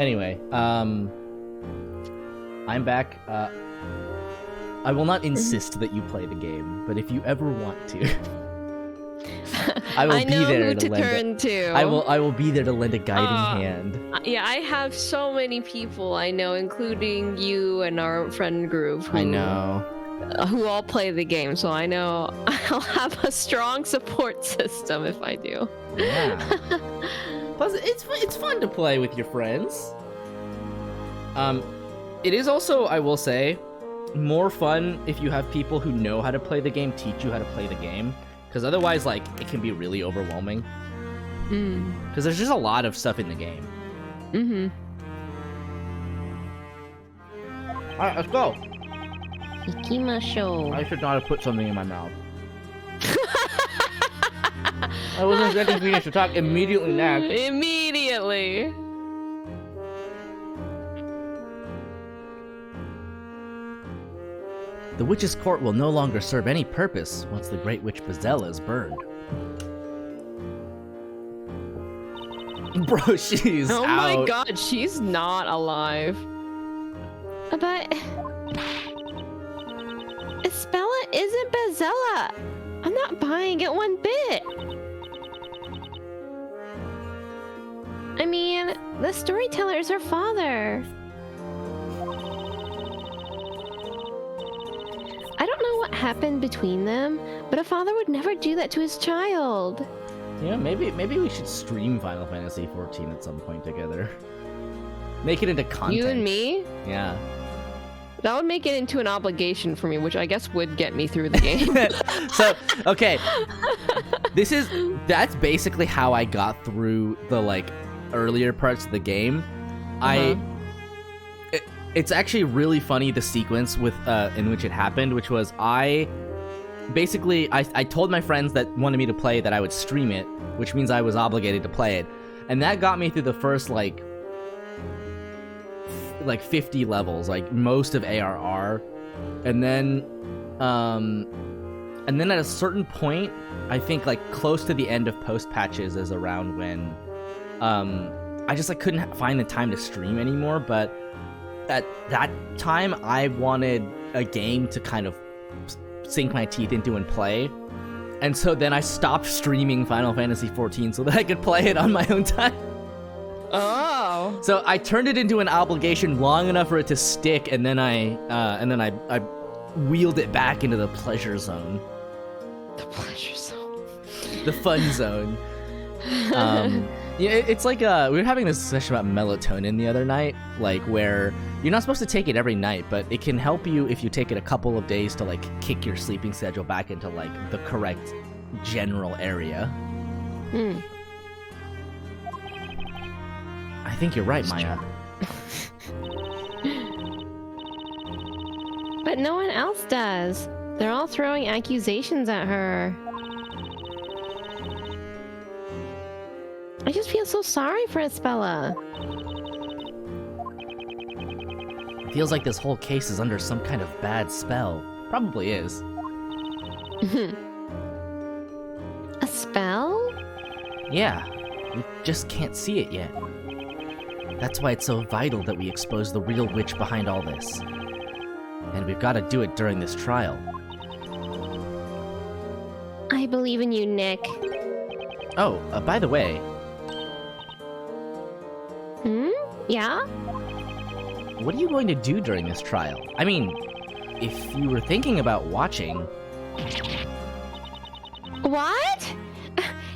Anyway, I'm back. I will not insist that you play the game, but if you ever want to, I will be there to lend I will be there to lend a guiding hand. Yeah, I have so many people I know, including you and our friend group. I know. Who all play the game, so I know I'll have a strong support system if I do. Yeah. Plus, it's fun to play with your friends. It is also, I will say, more fun if you have people who know how to play the game teach you how to play the game, because otherwise, like, it can be really overwhelming. Because there's just a lot of stuff in the game. All right, let's go. Ikimashou. I should not have put something in my mouth. I wasn't expecting Phoenix to talk immediately next. Immediately. The witch's court will no longer serve any purpose once the great witch PLvsPWAA is burned. Bro, she's out. Oh my god, she's not alive. But PLvsPWAA isn't PLvsPWAA. I'm not buying it one bit. I mean, the storyteller is her father. I don't know what happened between them, but a father would never do that to his child. Yeah, maybe we should stream Final Fantasy XIV at some point together. Make it into content. You and me? Yeah. That would make it into an obligation for me, which I guess would get me through the game. So, okay. That's basically how I got through the, like, earlier parts of the game. It's actually really funny, the sequence with in which it happened, which was I told my friends that wanted me to play that I would stream it, which means I was obligated to play it. And that got me through the first, like 50 levels, like most of ARR. And then at a certain point, I think like close to the end of post patches is around when I just like couldn't find the time to stream anymore. But at that time, I wanted a game to kind of sink my teeth into and play. And so then I stopped streaming Final Fantasy XIV so that I could play it on my own time. Oh. So I turned it into an obligation long enough for it to stick, and then I wheeled it back into the pleasure zone. The pleasure zone. The fun zone. Yeah, it's like we were having this discussion about melatonin the other night, like where you're not supposed to take it every night, but it can help you if you take it a couple of days to like kick your sleeping schedule back into like the correct general area. I think you're right, Maya. But no one else does. They're all throwing accusations at her. I just feel so sorry for PLvsPWAA. Feels like this whole case is under some kind of bad spell. Probably is. A spell? Yeah, we just can't see it yet. That's why it's so vital that we expose the real witch behind all this. And we've got to do it during this trial. I believe in you, Nick. Oh, by the way... Yeah? What are you going to do during this trial? I mean, if you were thinking about watching... What?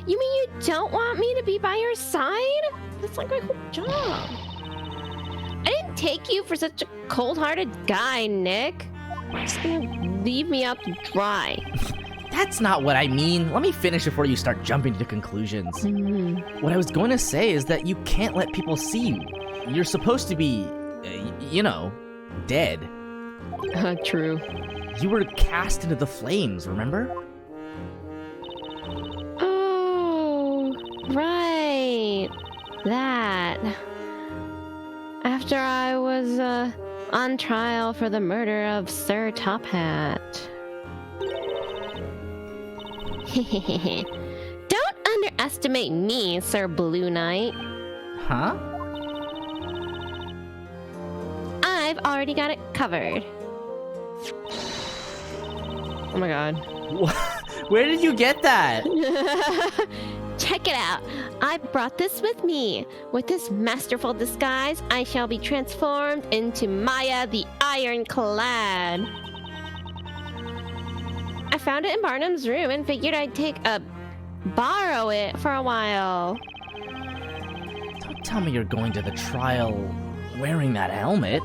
You mean you don't want me to be by your side? That's like my whole job. I didn't take you for such a cold-hearted guy, Nick. You're just gonna leave me out to dry. That's not what I mean. Let me finish before you start jumping to conclusions. What I was going to say is that you can't let people see you. You're supposed to be, you know, dead. True. You were cast into the flames, remember? Oh, right. That. After I was, on trial for the murder of Sir Top Hat. Don't underestimate me, Sir Blue Knight. Huh? already got it covered. Oh my god. Where did you get that? Check it out. I brought this with me. With this masterful disguise, I shall be transformed into Maya the Ironclad. I found it in Barnum's room and figured I'd borrow it for a while. Don't tell me you're going to the trial wearing that helmet.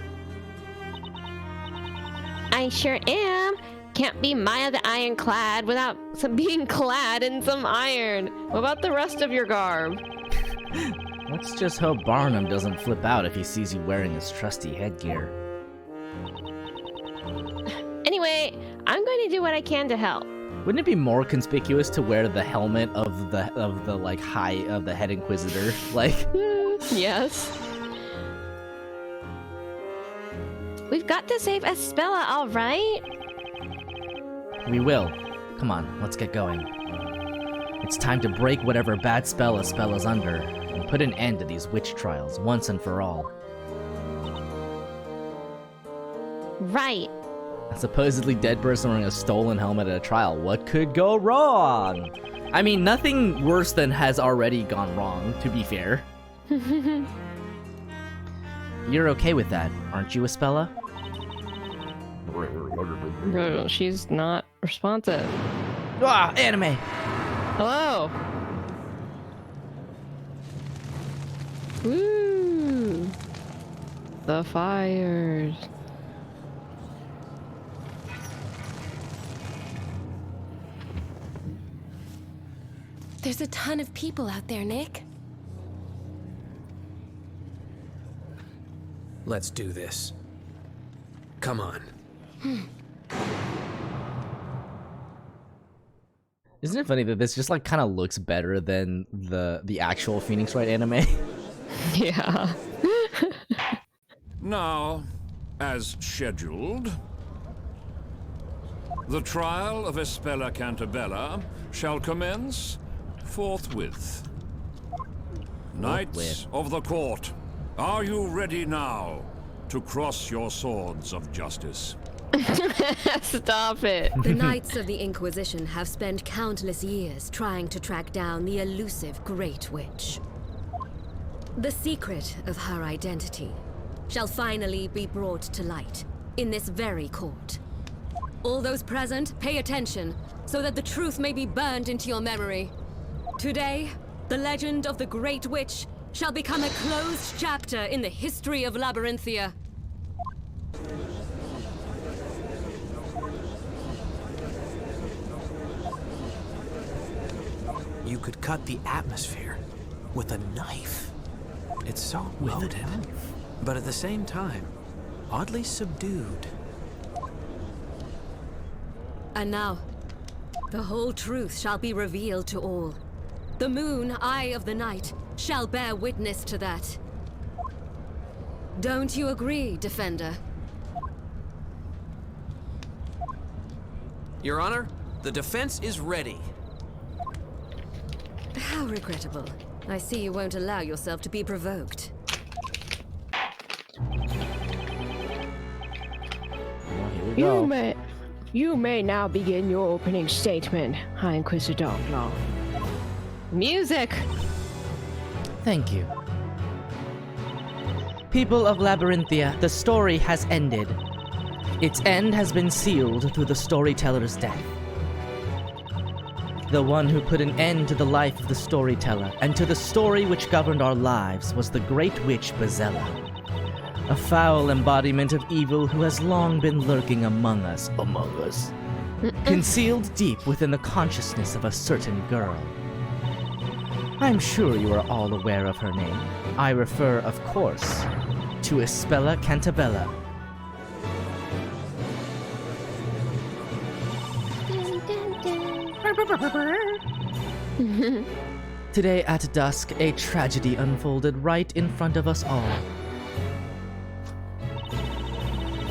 I sure am. Can't be Maya the Ironclad without being clad in some iron. What about the rest of your garb? Let's just hope Barnum doesn't flip out if he sees you wearing his trusty headgear. Anyway, I'm going to do what I can to help. Wouldn't it be more conspicuous to wear the helmet of the head inquisitor? Like, yes. We've got to save Espella, all right? we will. Come on, let's get going. It's time to break whatever bad spell Espella's under and put an end to these witch trials once and for all. Right. A supposedly dead person wearing a stolen helmet at a trial. What could go wrong? I mean, nothing worse than has already gone wrong, to be fair. You're okay with that, aren't you, Espella? She's not responsive. Ah, anime! Hello. Woo! The fires. There's a ton of people out there, Nick. Let's do this. Come on. Isn't it funny that this just like kind of looks better than the actual Phoenix Wright anime? Yeah. Now, as scheduled, the trial of Espella Cantabella shall commence forthwith. Knights of the court, are you ready now to cross your swords of justice? Stop it. The Knights of the Inquisition have spent countless years trying to track down the elusive Great Witch. The secret of her identity shall finally be brought to light in this very court. All those present, pay attention so that the truth may be burned into your memory. Today, the legend of the Great Witch shall become a closed chapter in the history of Labyrinthia. You could cut the atmosphere with a knife. It's so loaded, but at the same time, oddly subdued. And now, the whole truth shall be revealed to all. The moon, eye of the night, shall bear witness to that. Don't you agree, Defender? Your Honor, the defense is ready. How regrettable. I see you won't allow yourself to be provoked. Well, here we go. You may now begin your opening statement, High Inquisitor Darklaw. Music! Thank you. People of Labyrinthia, the story has ended. Its end has been sealed through the storyteller's death. The one who put an end to the life of the storyteller and to the story which governed our lives was the Great Witch Bezella, a foul embodiment of evil who has long been lurking among us, concealed deep within the consciousness of a certain girl. I'm sure you are all aware of her name. I refer, of course, to Espella Cantabella. Today at dusk, a tragedy unfolded right in front of us all.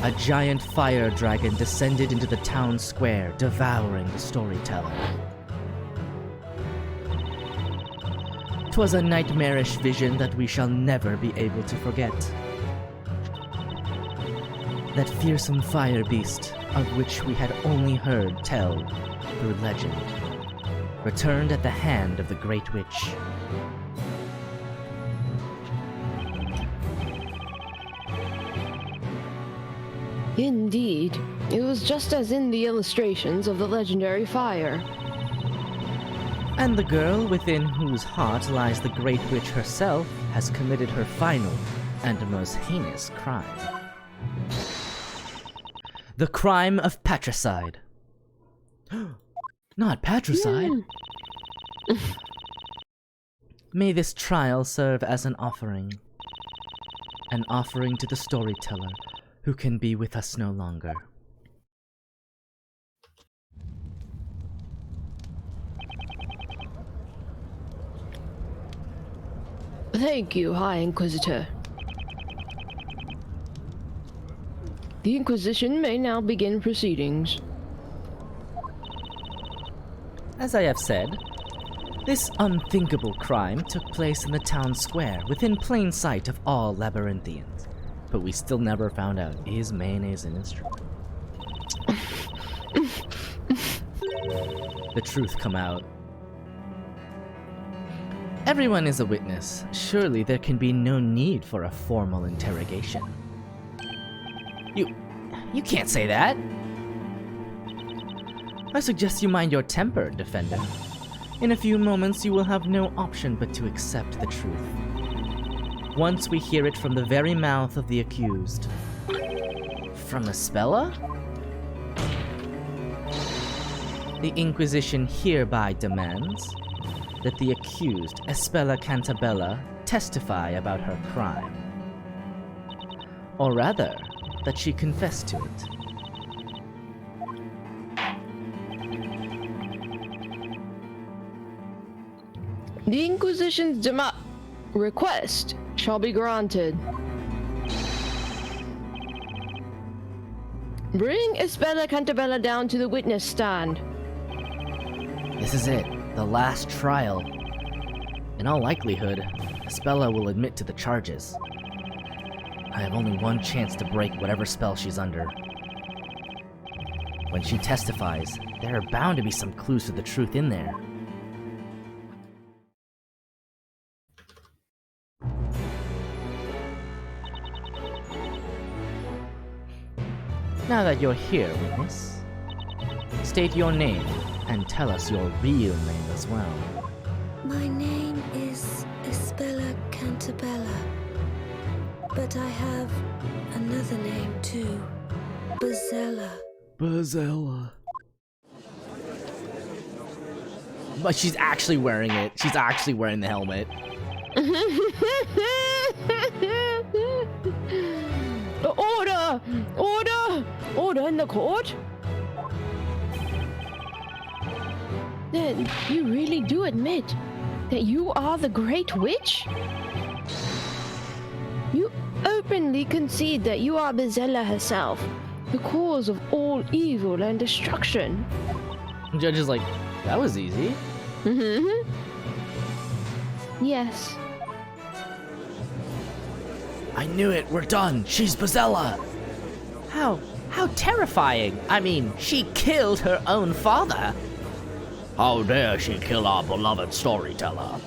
A giant fire dragon descended into the town square, devouring the storyteller. 'Twas a nightmarish vision that we shall never be able to forget. That fearsome fire beast, of which we had only heard tell through legend, returned at the hand of the Great Witch. Indeed. It was just as in the illustrations of the legendary fire. And the girl within whose heart lies the Great Witch herself has committed her final and most heinous crime. The crime of patricide. Not patricide. May this trial serve as an offering to the storyteller who can be with us no longer. Thank you, High Inquisitor. The Inquisition may now begin proceedings. As I have said, this unthinkable crime took place in the town square within plain sight of all labyrinthians, but we still never found out, is mayonnaise an instrument? The truth come out. Everyone is a witness. Surely there can be no need for a formal interrogation. You can't say that! I suggest you mind your temper, Defender. In a few moments you will have no option but to accept the truth. Once we hear it from the very mouth of the accused. From Espella? The Inquisition hereby demands that the accused, Espella Cantabella, testify about her crime. Or rather, that she confessed to it. The Inquisition's request shall be granted. Bring Espella Cantabella down to the witness stand. This is it, the last trial. In all likelihood, Espella will admit to the charges. I have only one chance to break whatever spell she's under. When she testifies, there are bound to be some clues to the truth in there. Now that you're here, witness, state your name and tell us your real name as well. My name is Espella Cantabella, but I have another name too. Bazella. Bazella. But she's actually wearing it. She's actually wearing the helmet. Order! Order! Order in the court? Then you really do admit that you are the Great Witch? You openly concede that you are Bazella herself, the cause of all evil and destruction. The judge is like, that was easy. Mm-hmm. Yes. I knew it, we're done. She's Bazella. How terrifying. I mean, she killed her own father. How dare she kill our beloved storyteller?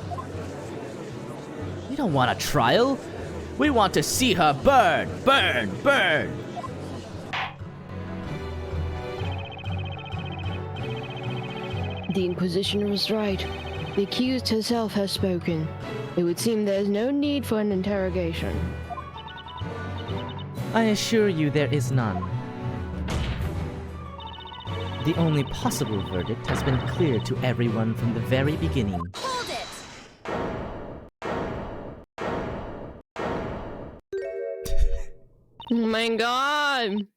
We don't want a trial. We want to see her burn, burn, burn. The Inquisition was right. The accused herself has spoken. It would seem there is no need for an interrogation. I assure you there is none. The only possible verdict has been clear to everyone from the very beginning. Hold it! Oh my god!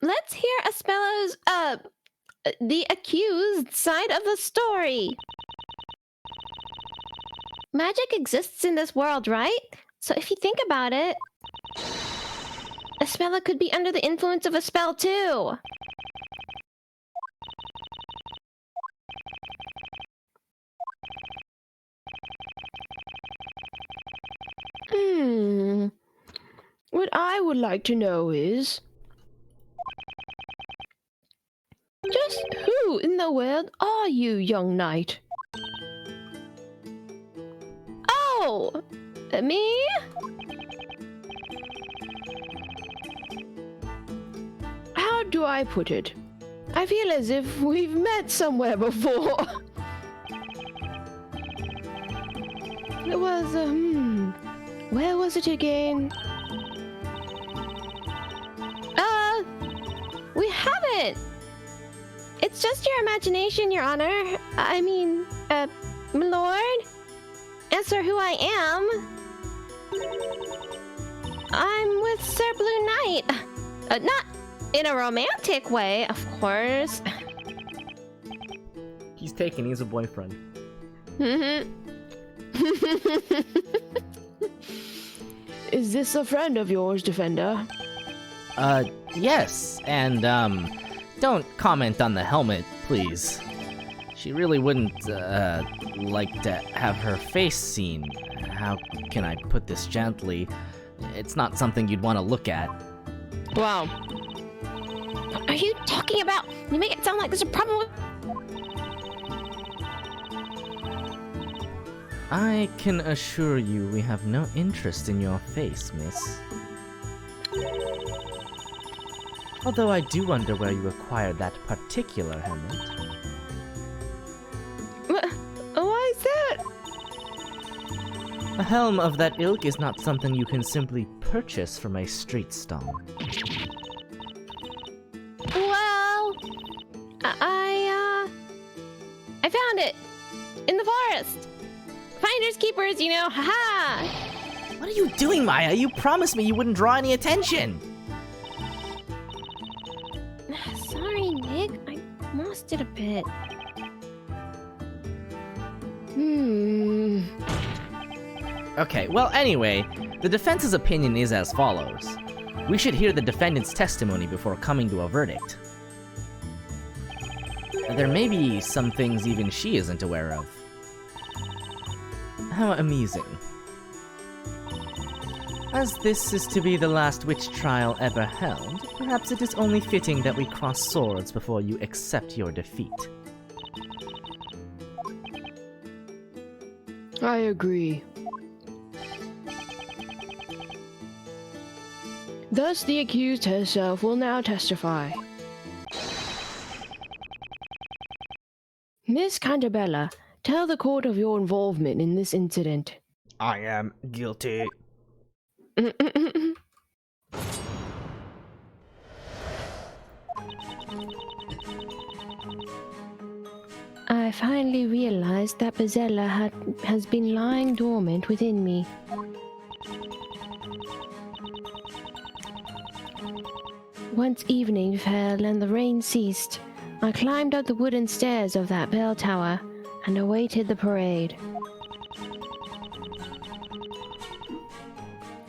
Let's hear Espella's, the accused side of the story. Magic exists in this world, right? So if you think about it, Espella could be under the influence of a spell too. I would like to know is... just who in the world are you, young knight? Oh! Me? How do I put it? I feel as if we've met somewhere before. It was, where was it again? We haven't! It's just your imagination, Your Honor. I mean, my lord? Answer who I am. I'm with Sir Blue Knight. Not in a romantic way, of course. He's taken, he's a boyfriend. Is this a friend of yours, Defender? Yes, and, don't comment on the helmet, please. She really wouldn't, like to have her face seen. How can I put this gently? It's not something you'd want to look at. Wow. What are you talking about? You make it sound like there's a problem with... I can assure you we have no interest in your face, miss. Although I do wonder where you acquired that particular helmet. Why is that? A helm of that ilk is not something you can simply purchase from a street stall. Well, I found it in the forest. Finders keepers, you know, haha. What are you doing, Maya? You promised me you wouldn't draw any attention. Sorry, Nick. I lost it a bit. Okay, well, anyway, the defense's opinion is as follows. We should hear the defendant's testimony before coming to a verdict. There may be some things even she isn't aware of. How amusing. As this is to be the last witch trial ever held, perhaps it is only fitting that we cross swords before you accept your defeat. I agree. Thus, the accused herself will now testify. Miss Cantabella, tell the court of your involvement in this incident. I am guilty. I finally realized that PLvsPWAA has been lying dormant within me. Once evening fell and the rain ceased, I climbed up the wooden stairs of that bell tower and awaited the parade.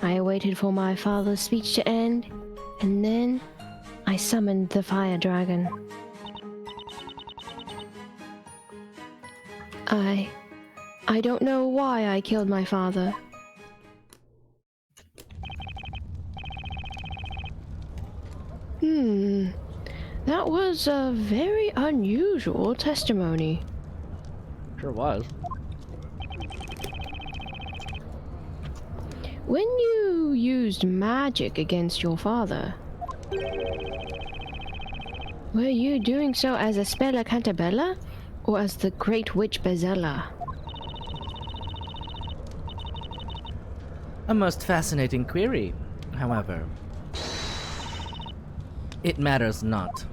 I awaited for my father's speech to end, and then I summoned the fire dragon. I don't know why I killed my father. That was a very unusual testimony. Sure was. When you used magic against your father, were you doing so as a Spella Cantabella or as the Great Witch Bezella? A most fascinating query, however. It matters not.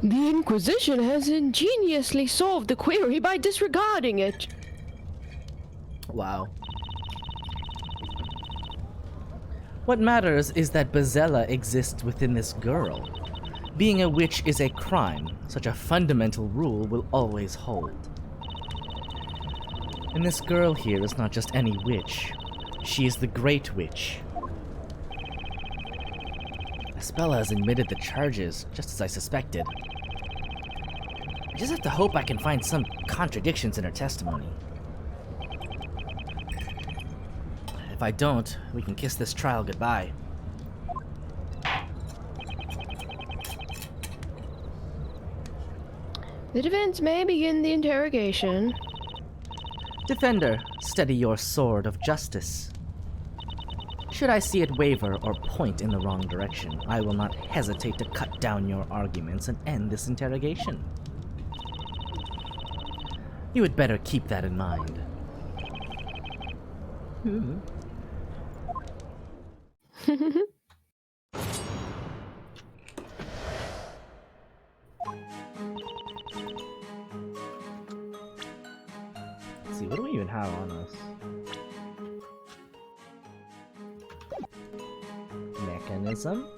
The Inquisition has ingeniously solved the query by disregarding it. Wow. What matters is that Bezella exists within this girl. Being a witch is a crime. Such a fundamental rule will always hold. And this girl here is not just any witch. She is the Great Witch. Spella has admitted the charges, just as I suspected. I just have to hope I can find some contradictions in her testimony. if I don't, we can kiss this trial goodbye. The defense may begin the interrogation. Defender, steady your sword of justice. Should I see it waver or point in the wrong direction, I will not hesitate to cut down your arguments and end this interrogation. You had better keep that in mind. Let's see, what do we even have on us? Mechanism?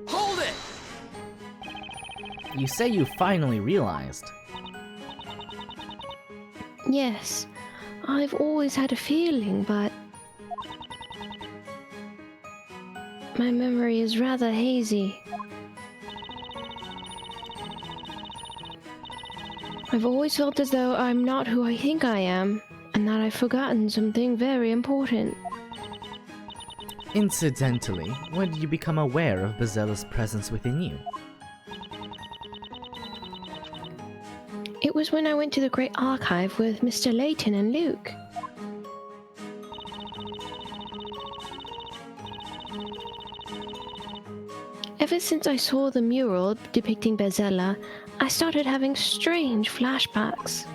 Hold it! You say you finally realized. Yes, I've always had a feeling, but my memory is rather hazy. I've always felt as though I'm not who I think I am, and that I've forgotten something very important. Incidentally, when did you become aware of Bezella's presence within you? It was when I went to the Great Archive with Mr. Layton and Luke. Ever since I saw the mural depicting Bezella, I started having strange flashbacks.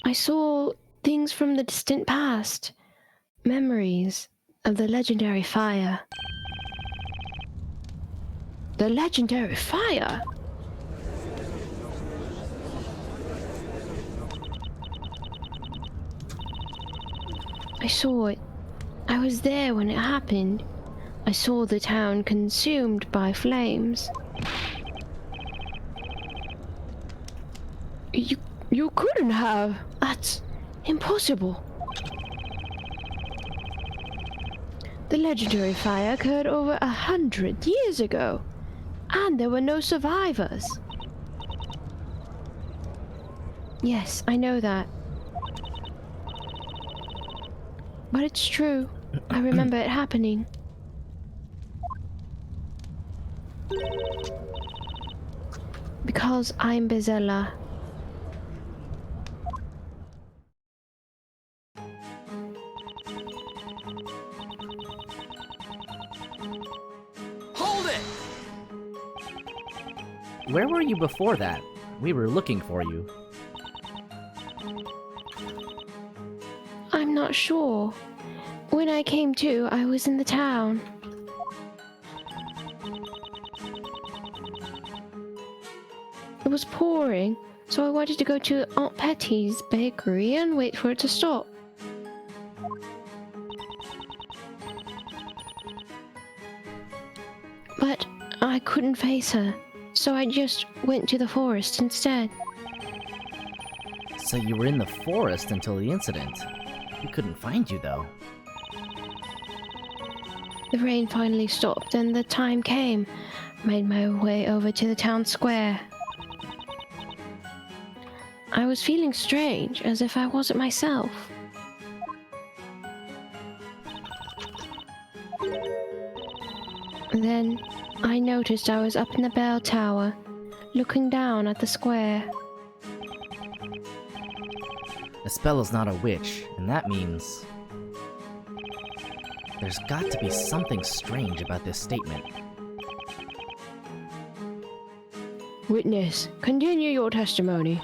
I saw things from the distant past, memories of the legendary fire. The legendary fire? I saw it. I was there when it happened. I saw the town consumed by flames. You couldn't have. That's impossible. The legendary fire occurred over 100 years ago, and there were no survivors. Yes, I know that. But it's true. I remember it happening. Because I'm Bezella. Hold it! Where were you before that? We were looking for you. I'm not sure. When I came to, I was in the town. It was pouring, so I wanted to go to Aunt Petty's bakery and wait for it to stop. But I couldn't face her, so I just went to the forest instead. So you were in the forest until the incident. We couldn't find you, though. The rain finally stopped and the time came. Made my way over to the town square. I was feeling strange, as if I wasn't myself. Then I noticed I was up in the bell tower, looking down at the square. Espella's not a witch, and that means... there's got to be something strange about this statement. Witness, continue your testimony.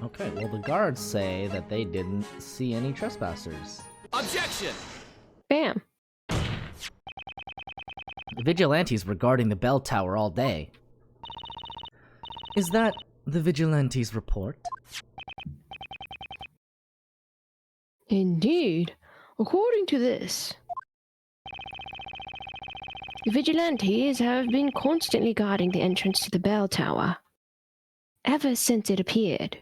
Okay, well the guards say that they didn't see any trespassers. Objection! Bam. The vigilantes were guarding the bell tower all day. Is that the vigilantes' report? Indeed. According to this, the vigilantes have been constantly guarding the entrance to the bell tower, ever since it appeared.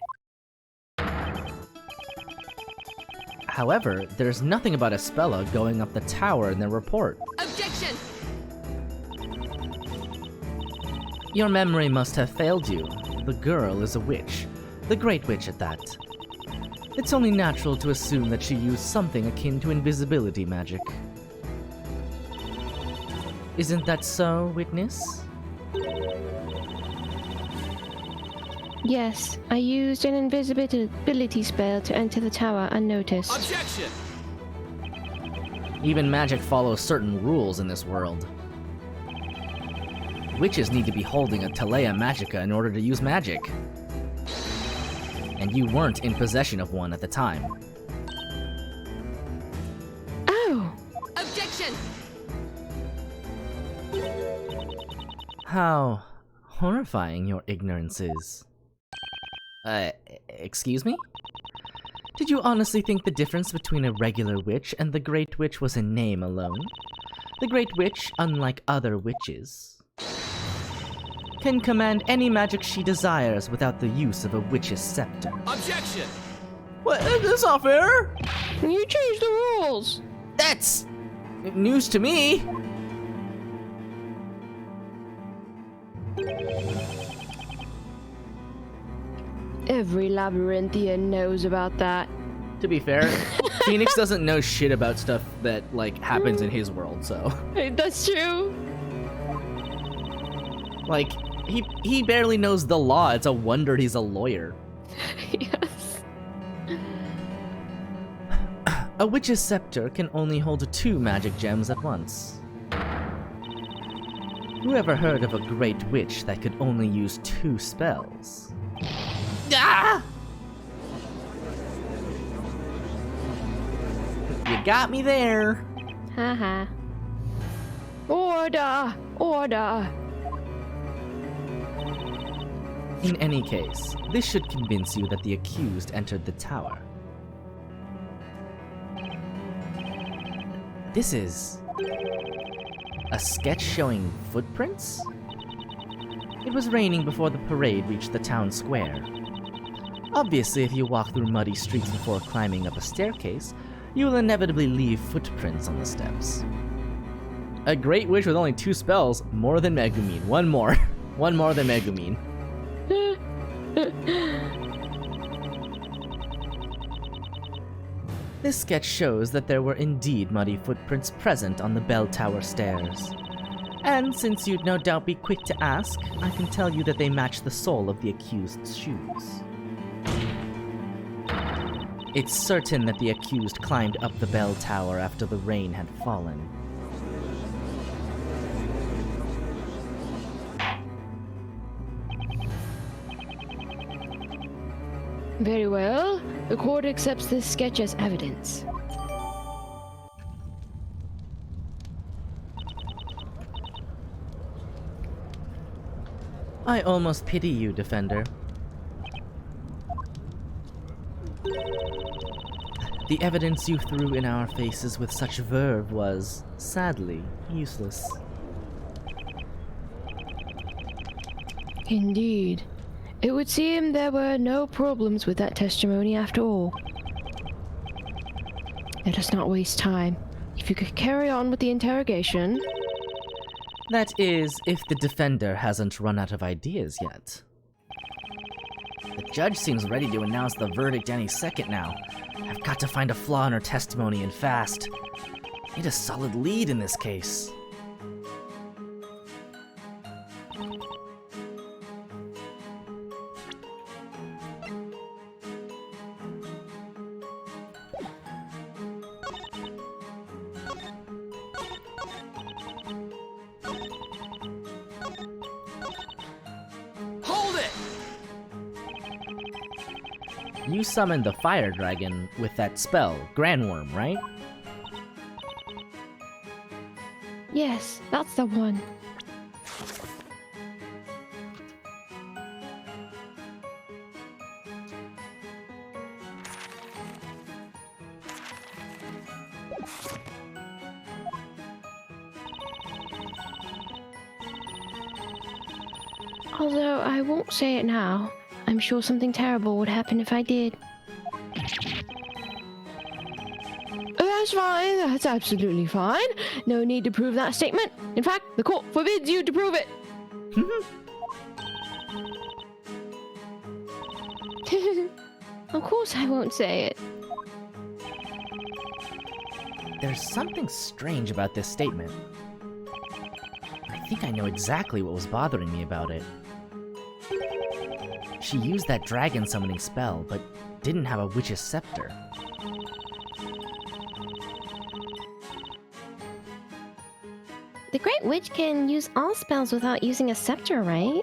However, there's nothing about Espella going up the tower in their report. Objection! Your memory must have failed you. The girl is a witch. The Great Witch at that. It's only natural to assume that she used something akin to invisibility magic. Isn't that so, witness? Yes, I used an invisibility spell to enter the tower unnoticed. Objection! Even magic follows certain rules in this world. Witches need to be holding a Telea Magica in order to use magic. And you weren't in possession of one at the time. Oh! Objection! How horrifying your ignorance is. Excuse me? Did you honestly think the difference between a regular witch and the Great Witch was in name alone? The Great Witch, unlike other witches, can command any magic she desires without the use of a witch's scepter. Objection! What? That's not fair! You changed the rules! That's news to me! Every labyrinthian knows about that. To be fair, Phoenix doesn't know shit about stuff that, like, happens in his world, so... That's true. Like, he barely knows the law. It's a wonder he's a lawyer. Yes. A witch's scepter can only hold 2 magic gems at once. Who ever heard of a great witch that could only use 2 spells? Ah! You got me there. Haha. Order! Order! In any case, this should convince you that the accused entered the tower. This is... a sketch showing footprints? It was raining before the parade reached the town square. Obviously, if you walk through muddy streets before climbing up a staircase, you will inevitably leave footprints on the steps. A great witch with only 2 spells, more than Megumin. One more. One more than Megumin. This sketch shows that there were indeed muddy footprints present on the bell tower stairs. And since you'd no doubt be quick to ask, I can tell you that they match the sole of the accused's shoes. It's certain that the accused climbed up the bell tower after the rain had fallen. Very well. The court accepts this sketch as evidence. I almost pity you, Defender. The evidence you threw in our faces with such verve was, sadly, useless. Indeed. It would seem there were no problems with that testimony after all. Let us not waste time. If you could carry on with the interrogation... That is, if the Defender hasn't run out of ideas yet. The judge seems ready to announce the verdict any second now. I've got to find a flaw in her testimony and fast. Need a solid lead in this case. Hold it! You summoned the fire dragon with that spell, Grandworm, right? Yes, that's the one. Although I won't say it now. I'm sure something terrible would happen if I did. That's fine. That's absolutely fine. No need to prove that statement. In fact, the court forbids you to prove it. Of course I won't say it. There's something strange about this statement. I think I know exactly what was bothering me about it. She used that dragon summoning spell, but didn't have a witch's scepter. The Great Witch can use all spells without using a scepter, right?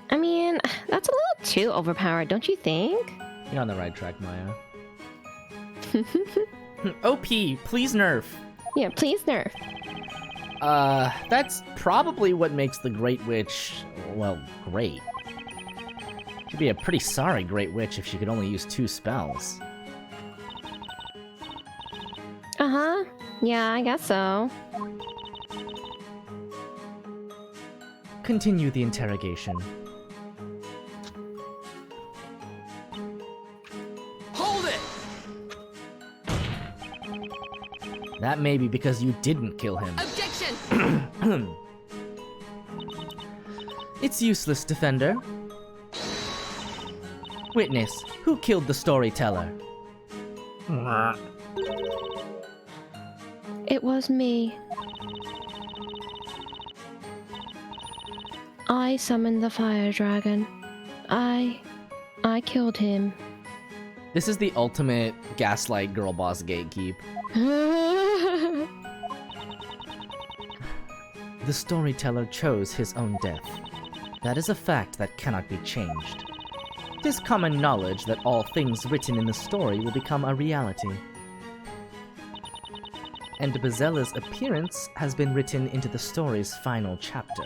I mean, that's a little too overpowered, don't you think? You're on the right track, Maya. OP, please nerf. Yeah, please nerf. That's probably what makes the Great Witch, well, great. She'd be a pretty sorry Great Witch if she could only use 2 spells. Uh-huh. Yeah, I guess so. Continue the interrogation. Hold it! That may be because you didn't kill him. Objection! It's useless, Defender. Witness, who killed the storyteller? It was me. I summoned the fire dragon. I killed him. This is the ultimate gaslight girl boss gatekeep. The storyteller chose his own death. That is a fact that cannot be changed. It is common knowledge that all things written in the story will become a reality. And Bazella's appearance has been written into the story's final chapter.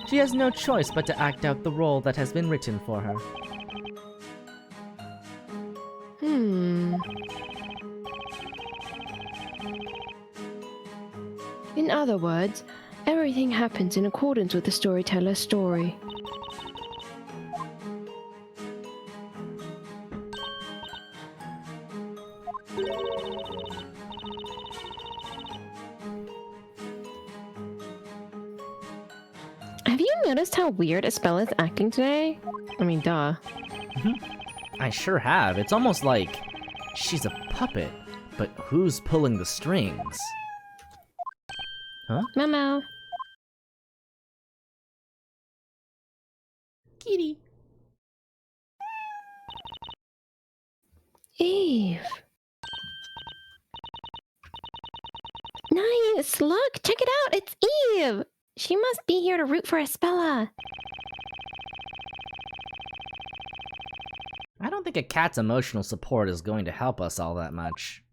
She has no choice but to act out the role that has been written for her. In other words, everything happens in accordance with the storyteller's story. Have you noticed how weird Espella is acting today? I mean, duh. I sure have. It's almost like she's a puppet, but who's pulling the strings? Huh? Memo. Kitty. Eve. Nice! Look! Check it out! It's Eve! She must be here to root for Espella. I don't think a cat's emotional support is going to help us all that much.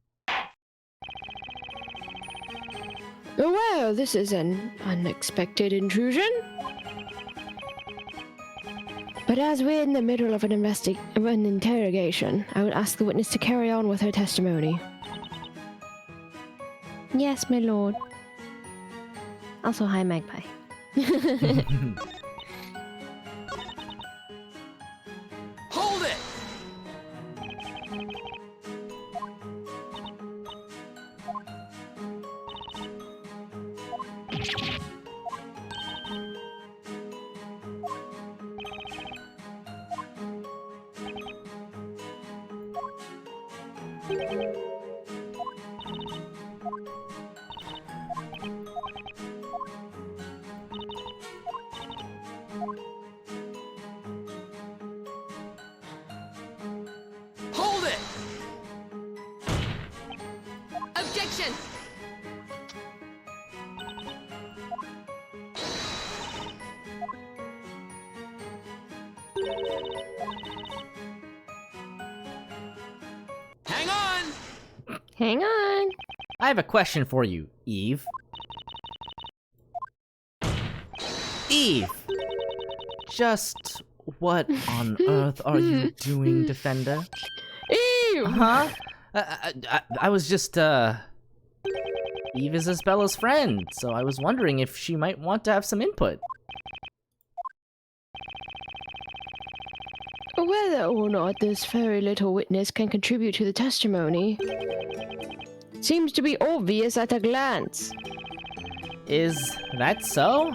Well, this is an unexpected intrusion. But as we're in the middle of an interrogation, I would ask the witness to carry on with her testimony. Yes, my lord. Also, hi, Magpie. Hold it! Hold it! Objection! Hang on! Hang on. I have a question for you, Eve. Eve! Just what on earth are you doing, Defender? you? Huh? I was just, Eve is Isabela's friend, so I was wondering if she might want to have some input. Whether or not this very little witness can contribute to the testimony seems to be obvious at a glance. Is that so?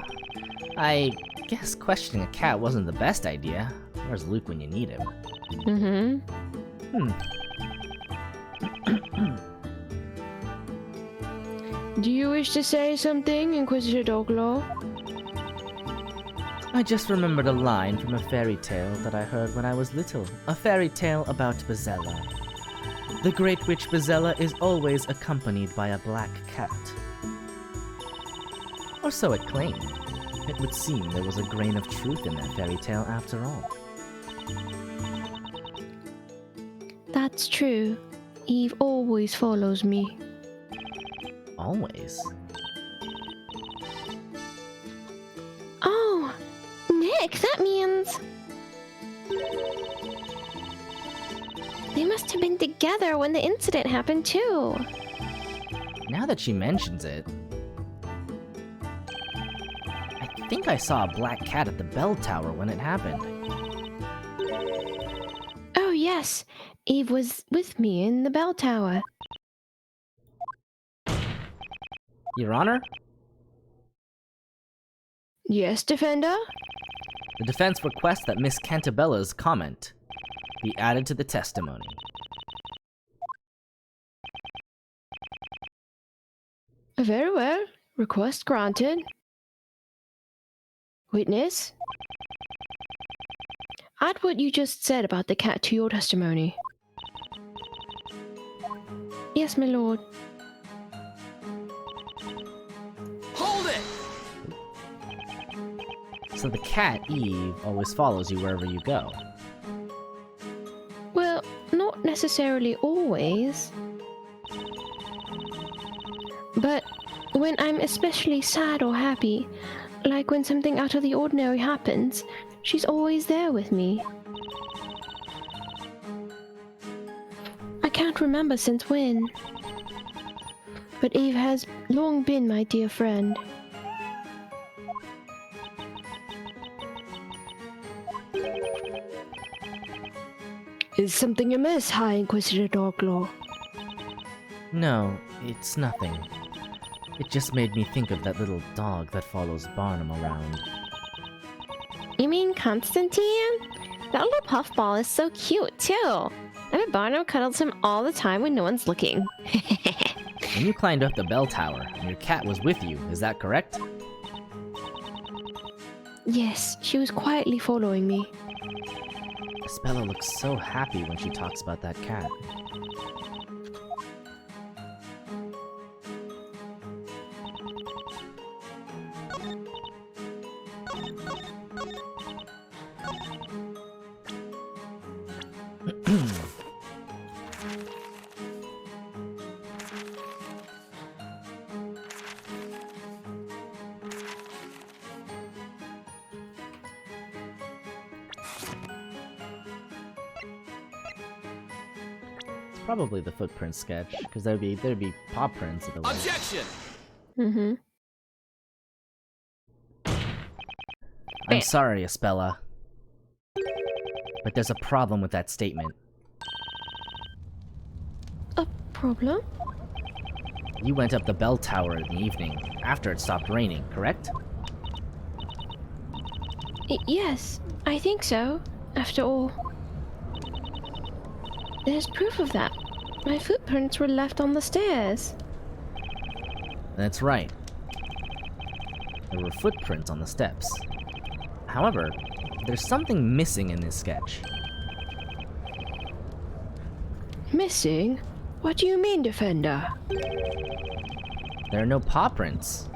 I guess questioning a cat wasn't the best idea. Where's Luke when you need him? Mm-hmm. Do you wish to say something, Inquisitor Doglaw? I just remembered a line from a fairy tale that I heard when I was little. A fairy tale about Bezella. The Great Witch Bezella is always accompanied by a black cat. Or so it claimed. It would seem there was a grain of truth in that fairy tale after all. That's true. Eve always follows me. Always? Oh, Nick, that means... They must have been together when the incident happened, too. Now that she mentions it... I think I saw a black cat at the bell tower when it happened. Oh, yes. Eve was with me in the bell tower. Your Honor? Yes, Defender? The defense requests that Miss Cantabella's comment be added to the testimony. Very well. Request granted. Witness? Add what you just said about the cat to your testimony. Yes, my lord. Hold it! So the cat, Eve, always follows you wherever you go. Well, not necessarily always. But when I'm especially sad or happy, like when something out of the ordinary happens, she's always there with me. I can't remember since when, but Eve has long been my dear friend. Is something amiss, High Inquisitor Doglaw? No, it's nothing. It just made me think of that little dog that follows Barnum around. You mean Constantine? That little puffball is so cute, too. I bet Barnum cuddles him all the time when no one's looking. When you climbed up the bell tower, and your cat was with you, is that correct? Yes, she was quietly following me. Isabella looks so happy when she talks about that cat. Probably the footprint sketch, because there'd be paw prints of the Objection! Mm-hmm. I'm sorry, Isabella, but there's a problem with that statement. A problem? You went up the bell tower in the evening, after it stopped raining, correct? Yes, I think so. After all, there's proof of that. My footprints were left on the stairs. That's right. There were footprints on the steps. However, there's something missing in this sketch. Missing? What do you mean, Defender? There are no paw prints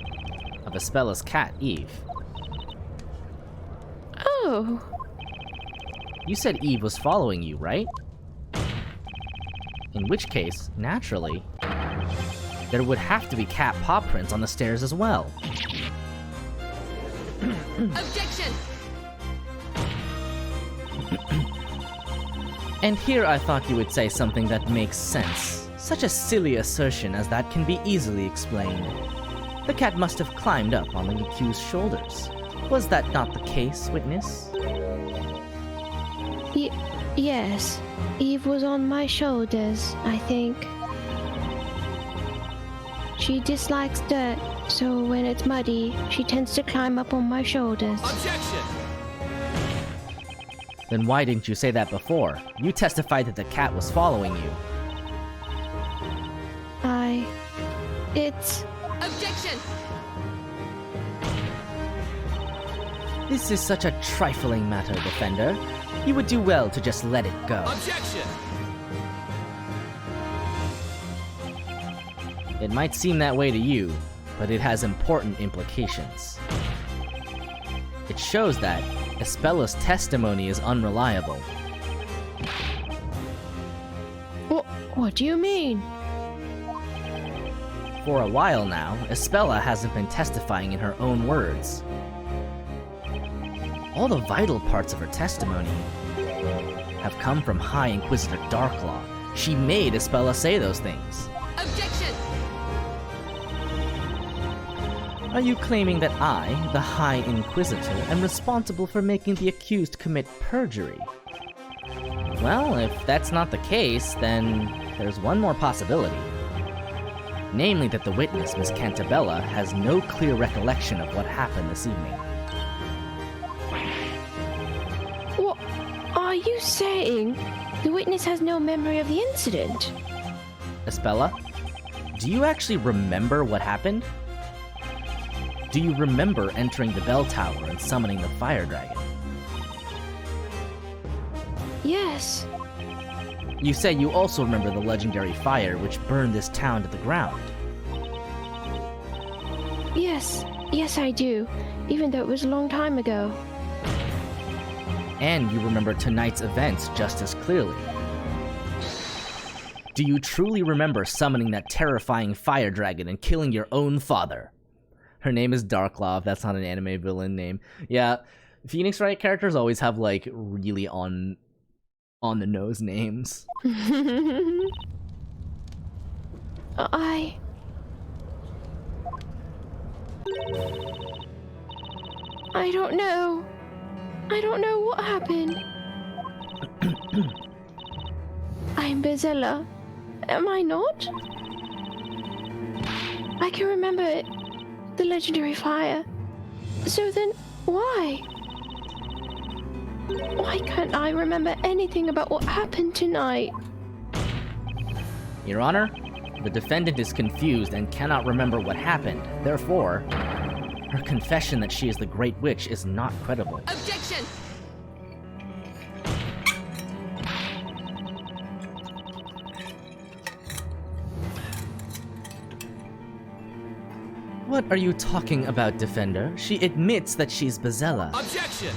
of Isabela's cat, Eve. Oh. You said Eve was following you, right? In which case, naturally, there would have to be cat paw prints on the stairs as well. Objection! And here I thought you would say something that makes sense. Such a silly assertion as that can be easily explained. The cat must have climbed up on the accused's shoulders. Was that not the case, witness? Yes. Eve was on my shoulders, I think. She dislikes dirt, so when it's muddy, she tends to climb up on my shoulders. Objection! Then why didn't you say that before? You testified that the cat was following you. It's... Objection! This is such a trifling matter, Defender. You would do well to just let it go. Objection! It might seem that way to you, but it has important implications. It shows that Espella's testimony is unreliable. What do you mean? For a while now, Espella hasn't been testifying in her own words. All the vital parts of her testimony have come from High Inquisitor Darklaw. She made Espella say those things. Objection! Are you claiming that I, the High Inquisitor, am responsible for making the accused commit perjury? Well, if that's not the case, then there's one more possibility. Namely that the witness, Miss Cantabella, has no clear recollection of what happened this evening. What are you saying? The witness has no memory of the incident. Espella, do you actually remember what happened? Do you remember entering the bell tower and summoning the fire dragon? Yes. You say you also remember the legendary fire which burned this town to the ground. Yes I do, even though it was a long time ago. And you remember tonight's events just as clearly. Do you truly remember summoning that terrifying fire dragon and killing your own father? Her name is Darklaw, if that's not an anime villain name. Yeah, Phoenix Wright characters always have, like, really on-the-nose names. I don't know. I don't know what happened. I'm Bezella. Am I not? I can remember it. The legendary fire. So then, why? Why can't I remember anything about what happened tonight? Your Honor, the defendant is confused and cannot remember what happened. Therefore, her confession that she is the Great Witch is not credible. Objection! What are you talking about, Defender? She admits that she's Bezella. Objection!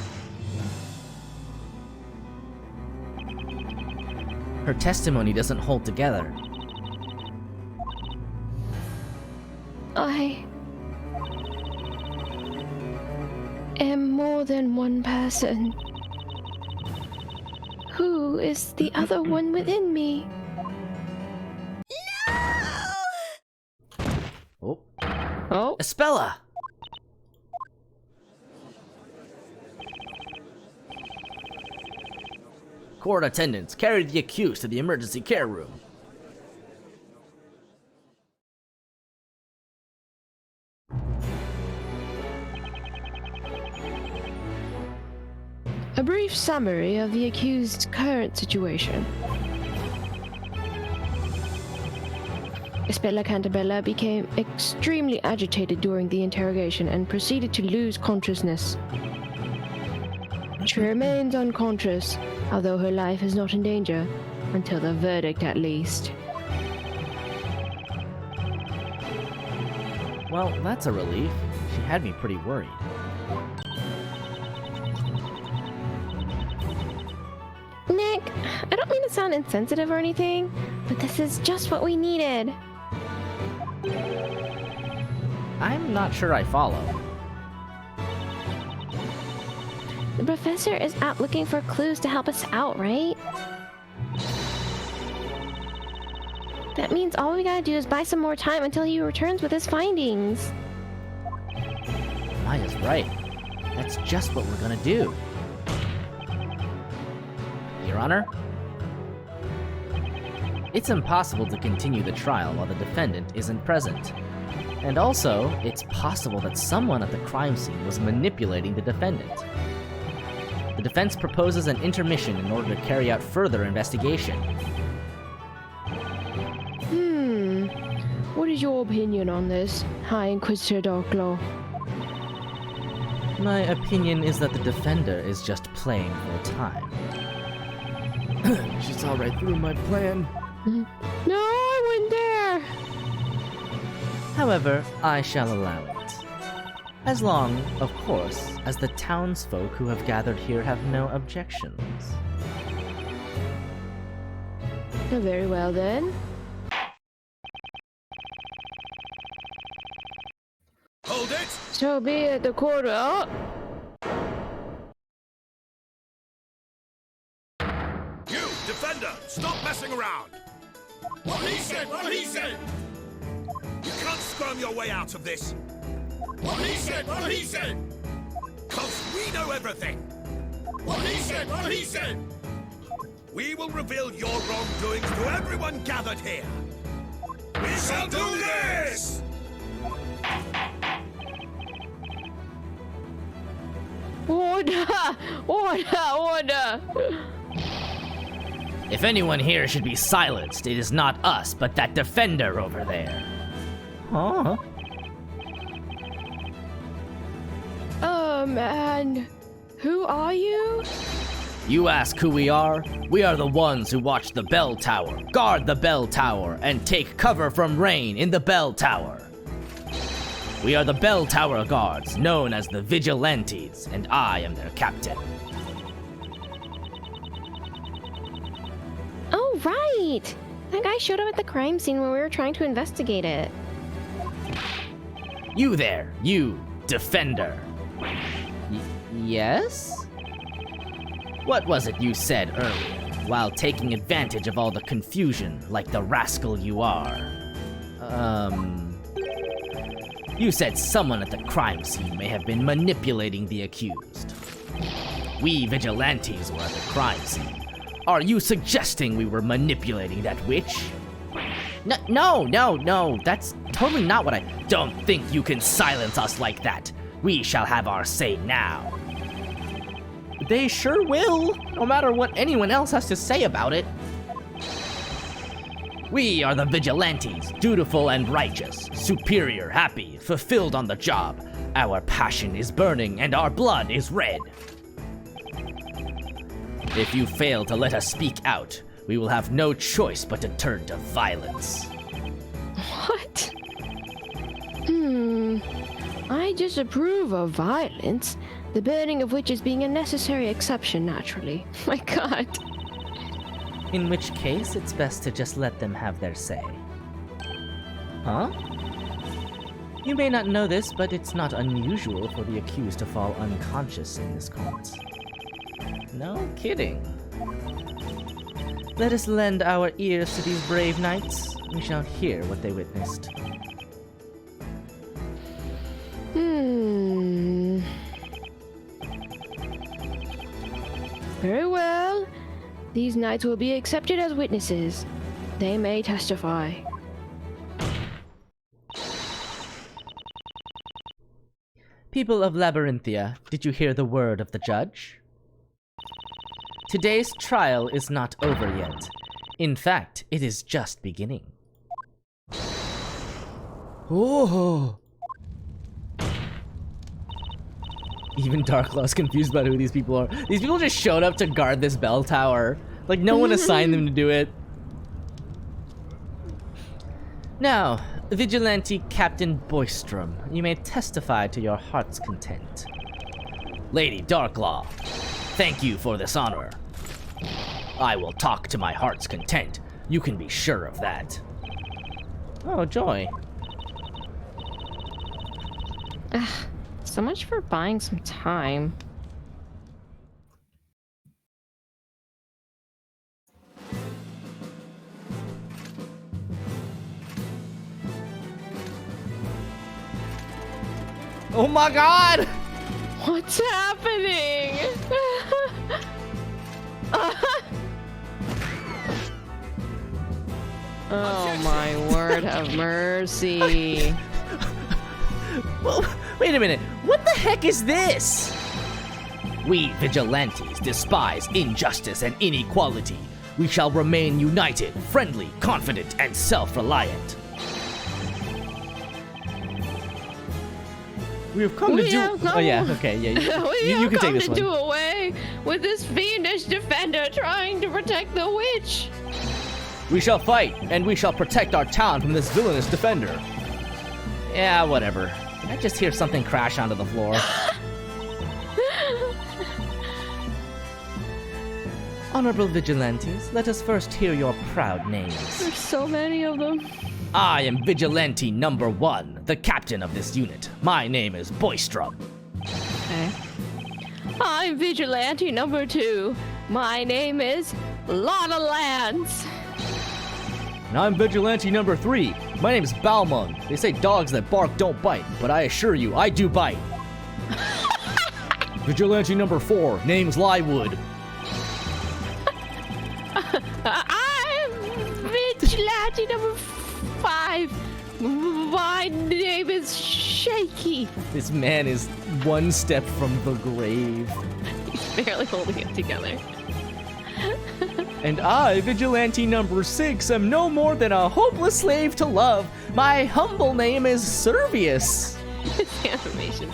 Her testimony doesn't hold together. I am more than one person. Who is the other one within me? Oh. Espella! Court attendants, carry the accused to the emergency care room. A brief summary of the accused's current situation. Espella Cantabella became extremely agitated during the interrogation and proceeded to lose consciousness. She remains unconscious, although her life is not in danger, until the verdict at least. Well, that's a relief. She had me pretty worried. Nick, I don't mean to sound insensitive or anything, but this is just what we needed. I'm not sure I follow. The professor is out looking for clues to help us out, right? That means all we gotta do is buy some more time until he returns with his findings. Maya's right. That's just what we're gonna do. Your Honor? It's impossible to continue the trial while the defendant isn't present. And also, it's possible that someone at the crime scene was manipulating the defendant. The defense proposes an intermission in order to carry out further investigation. What is your opinion on this, High Inquisitor Darklaw? My opinion is that the defender is just playing for time. She saw right through my plan. No, I wouldn't dare! However, I shall allow it. As long, of course, as the townsfolk who have gathered here have no objections. Very well then. Hold it! So be it the quarter. Oh. You, defender, stop messing around! What he said! What he said! You can't squirm your way out of this! What he said! What he said! 'Cause we know everything! What he said! What he said! We will reveal your wrongdoings to everyone gathered here! We shall do this! Order! Order! Order! If anyone here should be silenced, it is not us, but that defender over there. Huh? And who are you? You ask who we are? We are the ones who watch the bell tower, guard the bell tower, and take cover from rain in the bell tower. We are the bell tower guards, known as the Vigilantes, and I am their captain. Oh, right! That guy showed up at the crime scene when we were trying to investigate it. You there, you defender. Yes? What was it you said earlier, while taking advantage of all the confusion, like the rascal you are? You said someone at the crime scene may have been manipulating the accused. We vigilantes were at the crime scene. Are you suggesting we were manipulating that witch? No, that's totally not what I... Don't think you can silence us like that. We shall have our say now. They sure will, no matter what anyone else has to say about it. We are the Vigilantes, dutiful and righteous, superior, happy, fulfilled on the job. Our passion is burning and our blood is red. If you fail to let us speak out, we will have no choice but to turn to violence. What? I disapprove of violence, the burning of which is being a necessary exception, naturally. My god. In which case, it's best to just let them have their say. Huh? You may not know this, but it's not unusual for the accused to fall unconscious in this court. No kidding. Let us lend our ears to these brave knights. We shall hear what they witnessed. Very well. These knights will be accepted as witnesses. They may testify. People of Labyrinthia, did you hear the word of the judge? Today's trial is not over yet. In fact, it is just beginning. Oh! Even Darklaw's confused about who these people are. These people just showed up to guard this bell tower. Like, no one assigned them to do it. Now, Vigilante Captain Boystrom, you may testify to your heart's content. Lady Darklaw, thank you for this honor. I will talk to my heart's content. You can be sure of that. Oh, joy. So much for buying some time. Oh my god! What's happening? Oh my word, have mercy. Well, wait a minute. What the heck is this? We vigilantes despise injustice and inequality. We shall remain united, friendly, confident, and self-reliant. We have come to do... Oh yeah, okay, yeah. You can take this one. We have come to do away with this fiendish defender trying to protect the witch. We shall fight, and we shall protect our town from this villainous defender. Yeah, whatever. I just hear something crash onto the floor. Honorable vigilantes, let us first hear your proud names. There's so many of them. I am Vigilante number 1, the captain of this unit. My name is Boystrom. Okay. I'm Vigilante number 2. My name is Lotta Lance. And I'm Vigilante number 3. My name is Balmung. They say dogs that bark don't bite, but I assure you, I do bite. Vigilante number 4. Name's Lywood. I'm Vigilante number 5. My name is Shaky. This man is one step from the grave. He's barely holding it together. And I, Vigilante number 6, am no more than a hopeless slave to love. My humble name is Servius. It's the animation.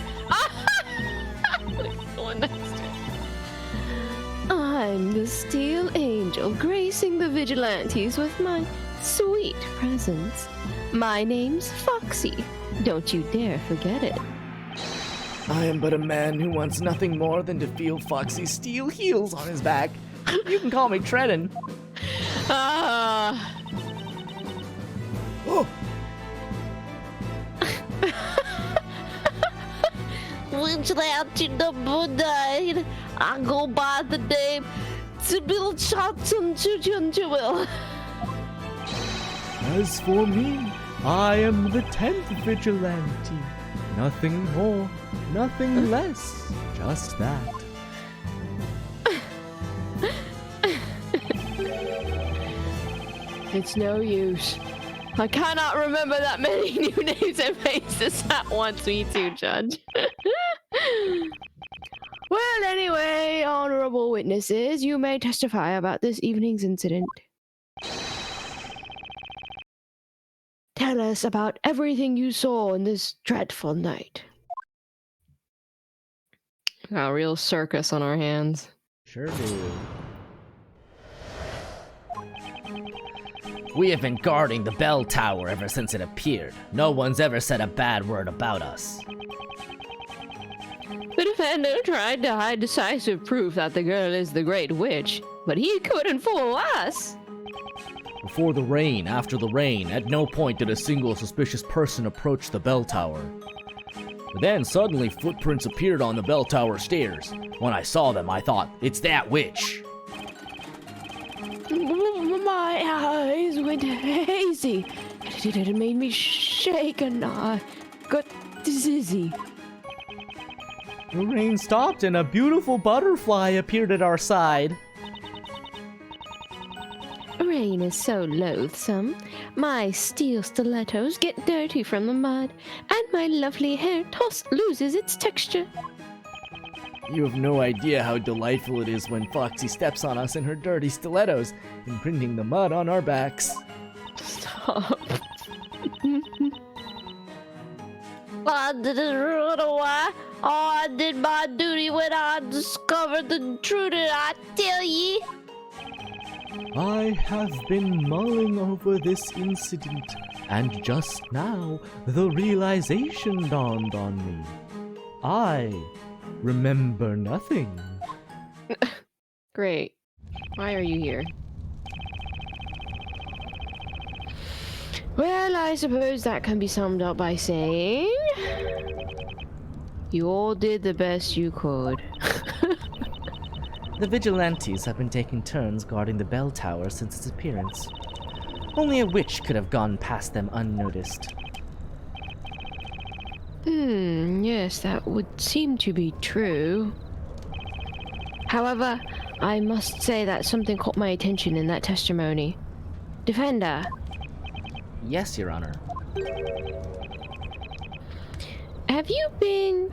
The one next to it. I'm the Steel Angel, gracing the Vigilantes with my sweet presence. My name's Foxy. Don't you dare forget it. I am but a man who wants nothing more than to feel Foxy's steel heels on his back. You can call me Treadin. Oh, Vigilante number 9. I go by the name Sybil Johnson Jewel. As for me, I am the 10th Vigilante. Nothing more, nothing less, just that. It's no use. I cannot remember that many new names and faces at once. Me too, Judge. Well, anyway, honorable witnesses, you may testify about this evening's incident. Tell us about everything you saw in this dreadful night. Got a real circus on our hands. Sure do. We have been guarding the bell tower ever since it appeared. No one's ever said a bad word about us. The defender tried to hide decisive proof that the girl is the Great Witch, but he couldn't fool us. Before the rain, after the rain, at no point did a single suspicious person approach the bell tower. But then suddenly footprints appeared on the bell tower stairs. When I saw them, I thought, it's that witch. My eyes went hazy. It made me shake and I got dizzy. The rain stopped and a beautiful butterfly appeared at our side. Rain is so loathsome. My steel stilettos get dirty from the mud, and my lovely hair loses its texture. You have no idea how delightful it is when Foxy steps on us in her dirty stilettos, imprinting the mud on our backs. Stop. I didn't run away. I did my duty when I discovered the intruder, I tell ye. I have been mulling over this incident, and just now the realization dawned on me. I remember nothing. Great. Why are you here? Well, I suppose that can be summed up by saying you all did the best you could. The vigilantes have been taking turns guarding the bell tower since its appearance. Only a witch could have gone past them unnoticed. Yes, that would seem to be true. However, I must say that something caught my attention in that testimony. Defender, Yes, Your Honor. have you been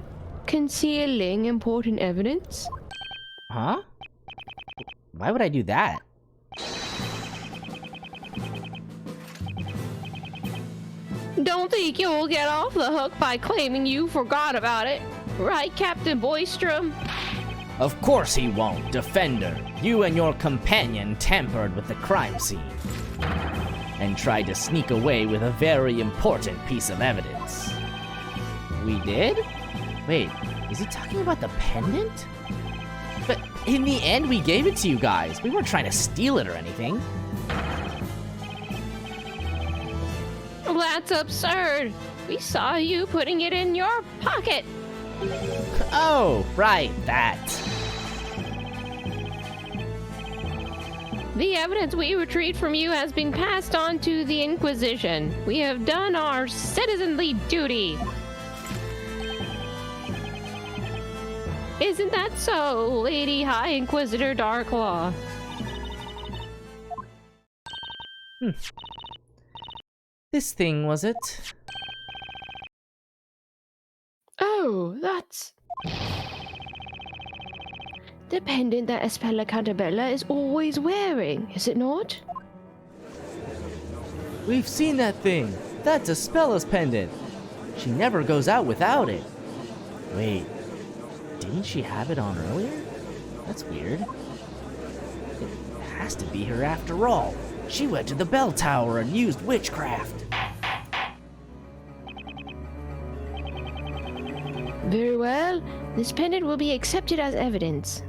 concealing important evidence? Huh? Why would I do that? Don't think you'll get off the hook by claiming you forgot about it. Right, Captain Boystrom? Of course he won't, Defender. You and your companion tampered with the crime scene and tried to sneak away with a very important piece of evidence. We did? Wait, is he talking about the pendant? But in the end, we gave it to you guys. We weren't trying to steal it or anything. That's absurd. We saw you putting it in your pocket. Oh, right, that. The evidence we retrieved from you has been passed on to the Inquisition. We have done our citizenly duty. Isn't that so, Lady High Inquisitor Darklaw? This thing, was it? Oh, that's... the pendant that Espella Cantabella is always wearing, is it not? We've seen that thing. That's Espella's pendant. She never goes out without it. Wait, didn't she have it on earlier? That's weird. It has to be her after all. She went to the bell tower and used witchcraft. Very well. This pendant will be accepted as evidence.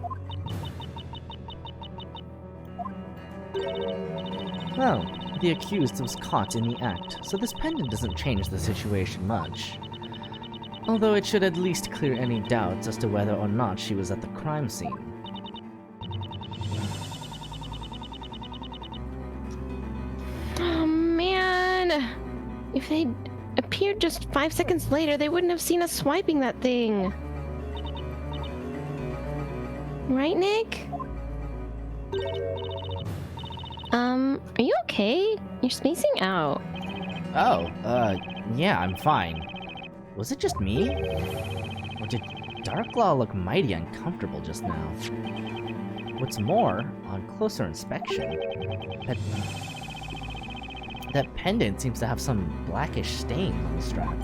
Well, the accused was caught in the act, so this pendant doesn't change the situation much. Although it should at least clear any doubts as to whether or not she was at the crime scene. Oh man! If they'd appeared just 5 seconds later, they wouldn't have seen us swiping that thing. Right, Nick? Are you okay? You're spacing out. Oh, yeah, I'm fine. Was it just me? Or did Darklaw look mighty uncomfortable just now? What's more, on closer inspection, that pendant seems to have some blackish stain on the strap.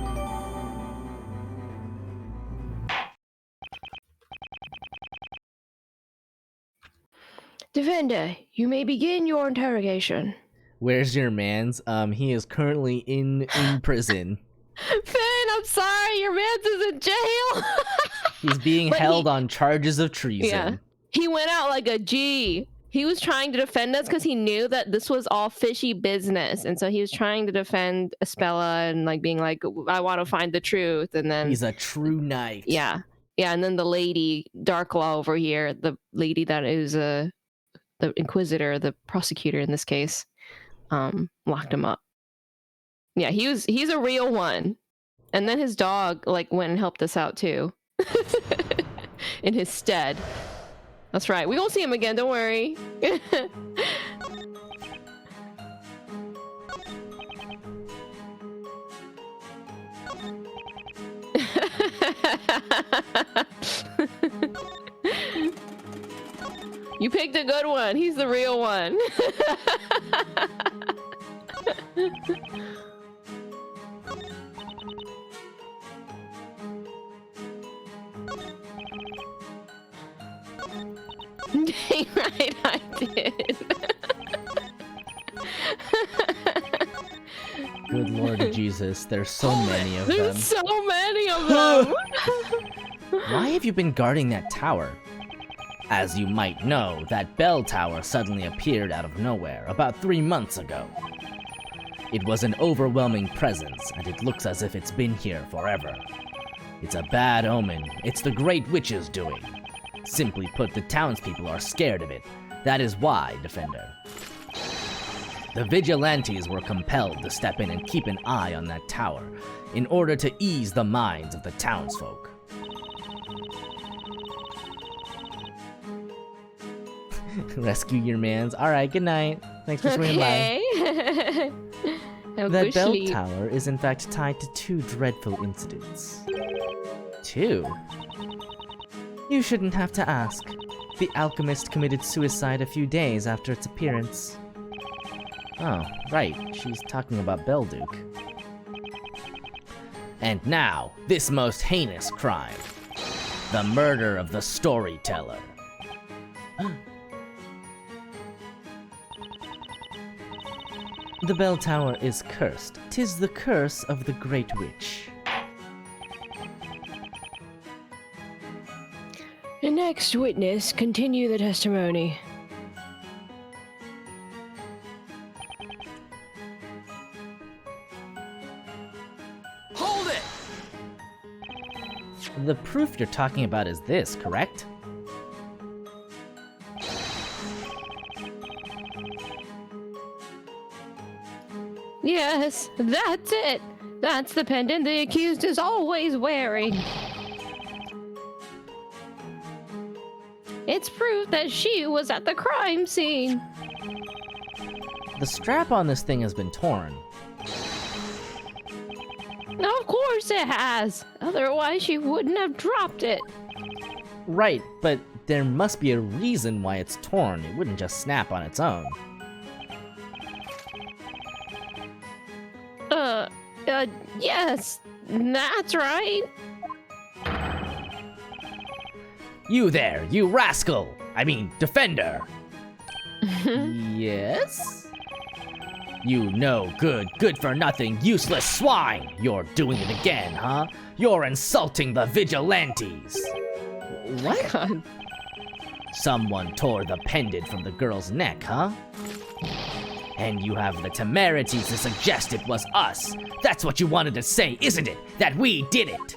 Defender, you may begin your interrogation. Where's your man's? He is currently in prison. Finn, I'm sorry, your man's is in jail. He's being held on charges of treason. Yeah, he went out like a G. He was trying to defend us because he knew that this was all fishy business, and so he was trying to defend Espella and like being like, I want to find the truth, and then He's a true knight. yeah, and then the lady Darklaw over here, the lady that is the Inquisitor, the prosecutor in this case, locked him up. Yeah, he's a real one. And then his dog like went and helped us out too. In his stead. That's right. We won't see him again, don't worry. You picked a good one. He's the real one. Right, I did. Good Lord Jesus, there's so many of them. There's so many of them. Why have you been guarding that tower? As you might know, that bell tower suddenly appeared out of nowhere about 3 months ago. It was an overwhelming presence, and it looks as if it's been here forever. It's a bad omen. It's the Great Witch's doing. Simply put, the townspeople are scared of it. That is why, Defender. The vigilantes were compelled to step in and keep an eye on that tower in order to ease the minds of the townsfolk. Rescue your mans. Alright, good night. Thanks for swinging by. That bell tower is in fact tied to 2 dreadful incidents. 2? You shouldn't have to ask. The alchemist committed suicide a few days after its appearance. Oh, right. She's talking about Belduke. And now, this most heinous crime. The murder of the storyteller. The bell tower is cursed. 'Tis the curse of the Great Witch. The next witness, continue the testimony. Hold it! The proof you're talking about is this, correct? Yes, that's it. That's the pendant the accused is always wearing. It's proof that she was at the crime scene. The strap on this thing has been torn. Of course it has. Otherwise, she wouldn't have dropped it. Right, but there must be a reason why it's torn. It wouldn't just snap on its own. Yes, that's right. You there, you rascal! I mean, defender! Yes? You no good, good-for-nothing, useless swine! You're doing it again, huh? You're insulting the vigilantes! What? God. Someone tore the pendant from the girl's neck, huh? And you have the temerity to suggest it was us. That's what you wanted to say, isn't it? That we did it.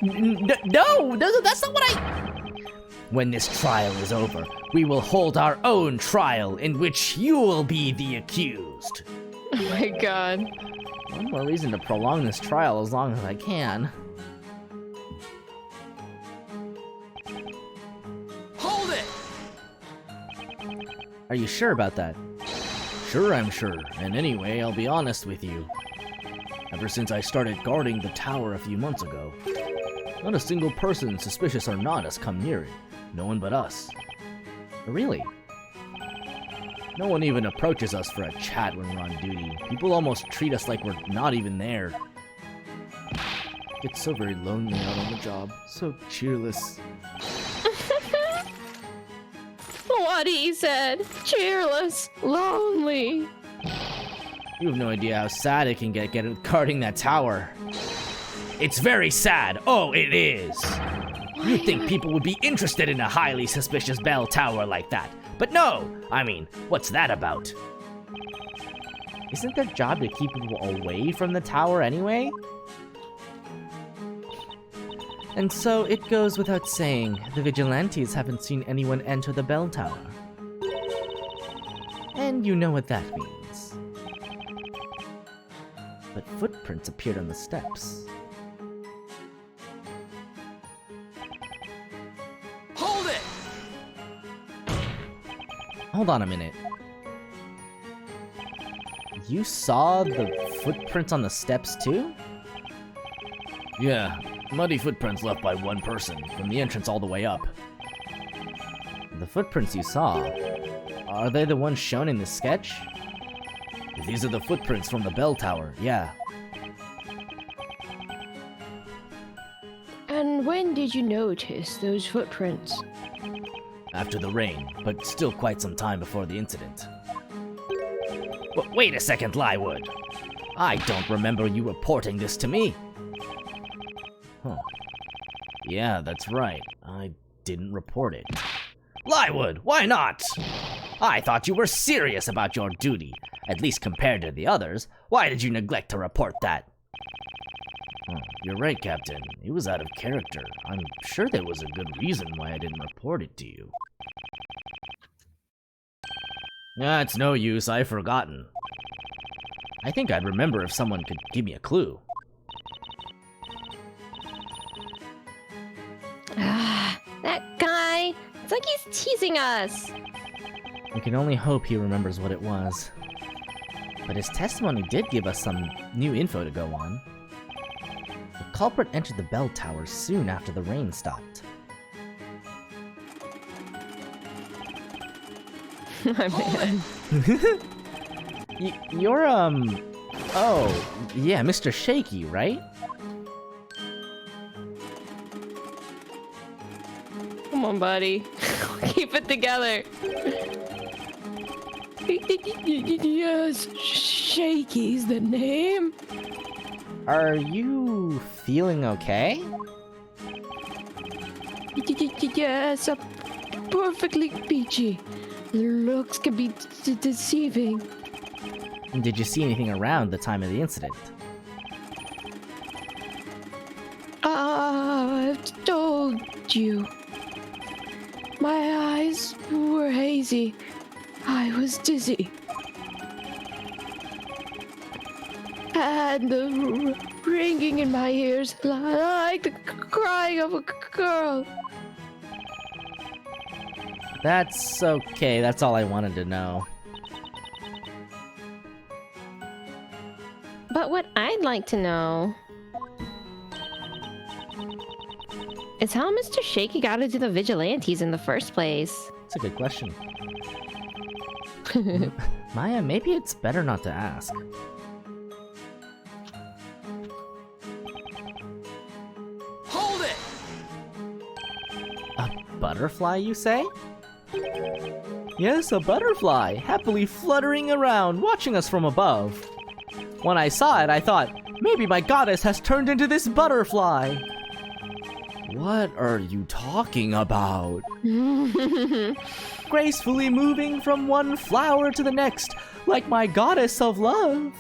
No, that's not what I... When this trial is over, we will hold our own trial in which you will be the accused. Oh my god. One more reason to prolong this trial as long as I can. Hold it! Are you sure about that? Sure, I'm sure. And anyway, I'll be honest with you. Ever since I started guarding the tower a few months ago, not a single person, suspicious or not, has come near it. No one but us. Really? No one even approaches us for a chat when we're on duty. People almost treat us like we're not even there. It's so very lonely out on the job. So cheerless. What he said. Cheerless. Lonely. You have no idea how sad it can get guarding that tower. It's very sad. Oh, it is. You'd think people would be interested in a highly suspicious bell tower like that. But no! I mean, what's that about? Isn't their job to keep people away from the tower anyway? And so it goes without saying, the vigilantes haven't seen anyone enter the bell tower. And you know what that means. But footprints appeared on the steps. Hold it! Hold on a minute. You saw the footprints on the steps too? Yeah, muddy footprints left by one person, from the entrance all the way up. The footprints you saw, are they the ones shown in the sketch? These are the footprints from the bell tower, yeah. And when did you notice those footprints? After the rain, but still quite some time before the incident. Wait a second, Lywood. I don't remember you reporting this to me. Huh. Yeah, that's right. I didn't report it. Lywood, why not? I thought you were serious about your duty, at least compared to the others. Why did you neglect to report that? Oh, you're right, Captain. It was out of character. I'm sure there was a good reason why I didn't report it to you. Ah, it's no use, I've forgotten. I think I'd remember if someone could give me a clue. That guy! It's like he's teasing us! We can only hope he remembers what it was. But his testimony did give us some new info to go on. The culprit entered the bell tower soon after the rain stopped. My man. You're, oh, yeah, Mr. Shaky, right? Come on, buddy. Keep it together. Yes, Shaky's the name. Are you feeling okay? Yes, perfectly peachy. Looks can be deceiving. Did you see anything around the time of the incident? I've told you. My eyes were hazy. I was dizzy. And the ringing in my ears like the crying of a girl. That's okay, that's all I wanted to know. But what I'd like to know is how Mr. Shaky got into the vigilantes in the first place. It's a good question. Maya, maybe it's better not to ask. Hold it! A butterfly, you say? Yes, a butterfly, happily fluttering around, watching us from above. When I saw it, I thought, maybe my goddess has turned into this butterfly. What are you talking about? Gracefully moving from one flower to the next, like my goddess of love,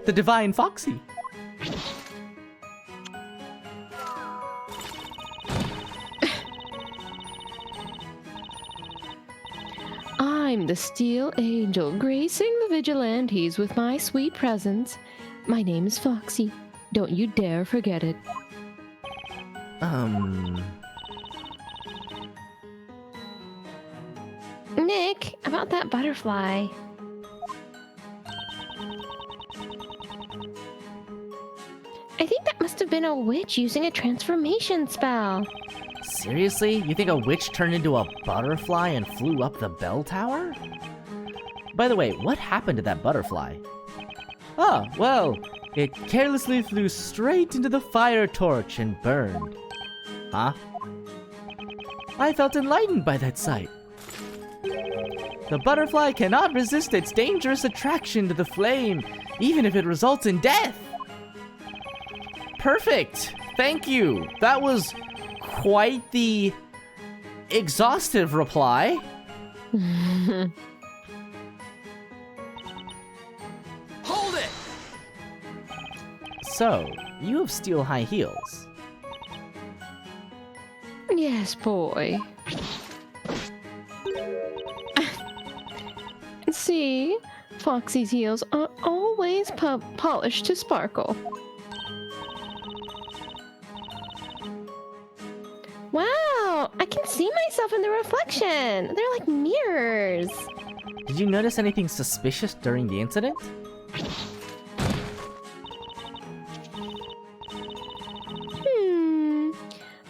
the divine Foxy. I'm the Steel Angel, gracing the vigilantes with my sweet presence. My name is Foxy. Don't you dare forget it. Nick, about that butterfly. I think that must have been a witch using a transformation spell. Seriously? You think a witch turned into a butterfly and flew up the bell tower? By the way, what happened to that butterfly? Oh, well, it carelessly flew straight into the fire torch and burned. Huh? I felt enlightened by that sight. The butterfly cannot resist its dangerous attraction to the flame, even if it results in death. Perfect! Thank you! That was quite the exhaustive reply. Hold it! So, you have steel high heels. Yes, boy. See, Foxy's heels are always polished to sparkle. Wow, I can see myself in the reflection. They're like mirrors. Did you notice anything suspicious during the incident?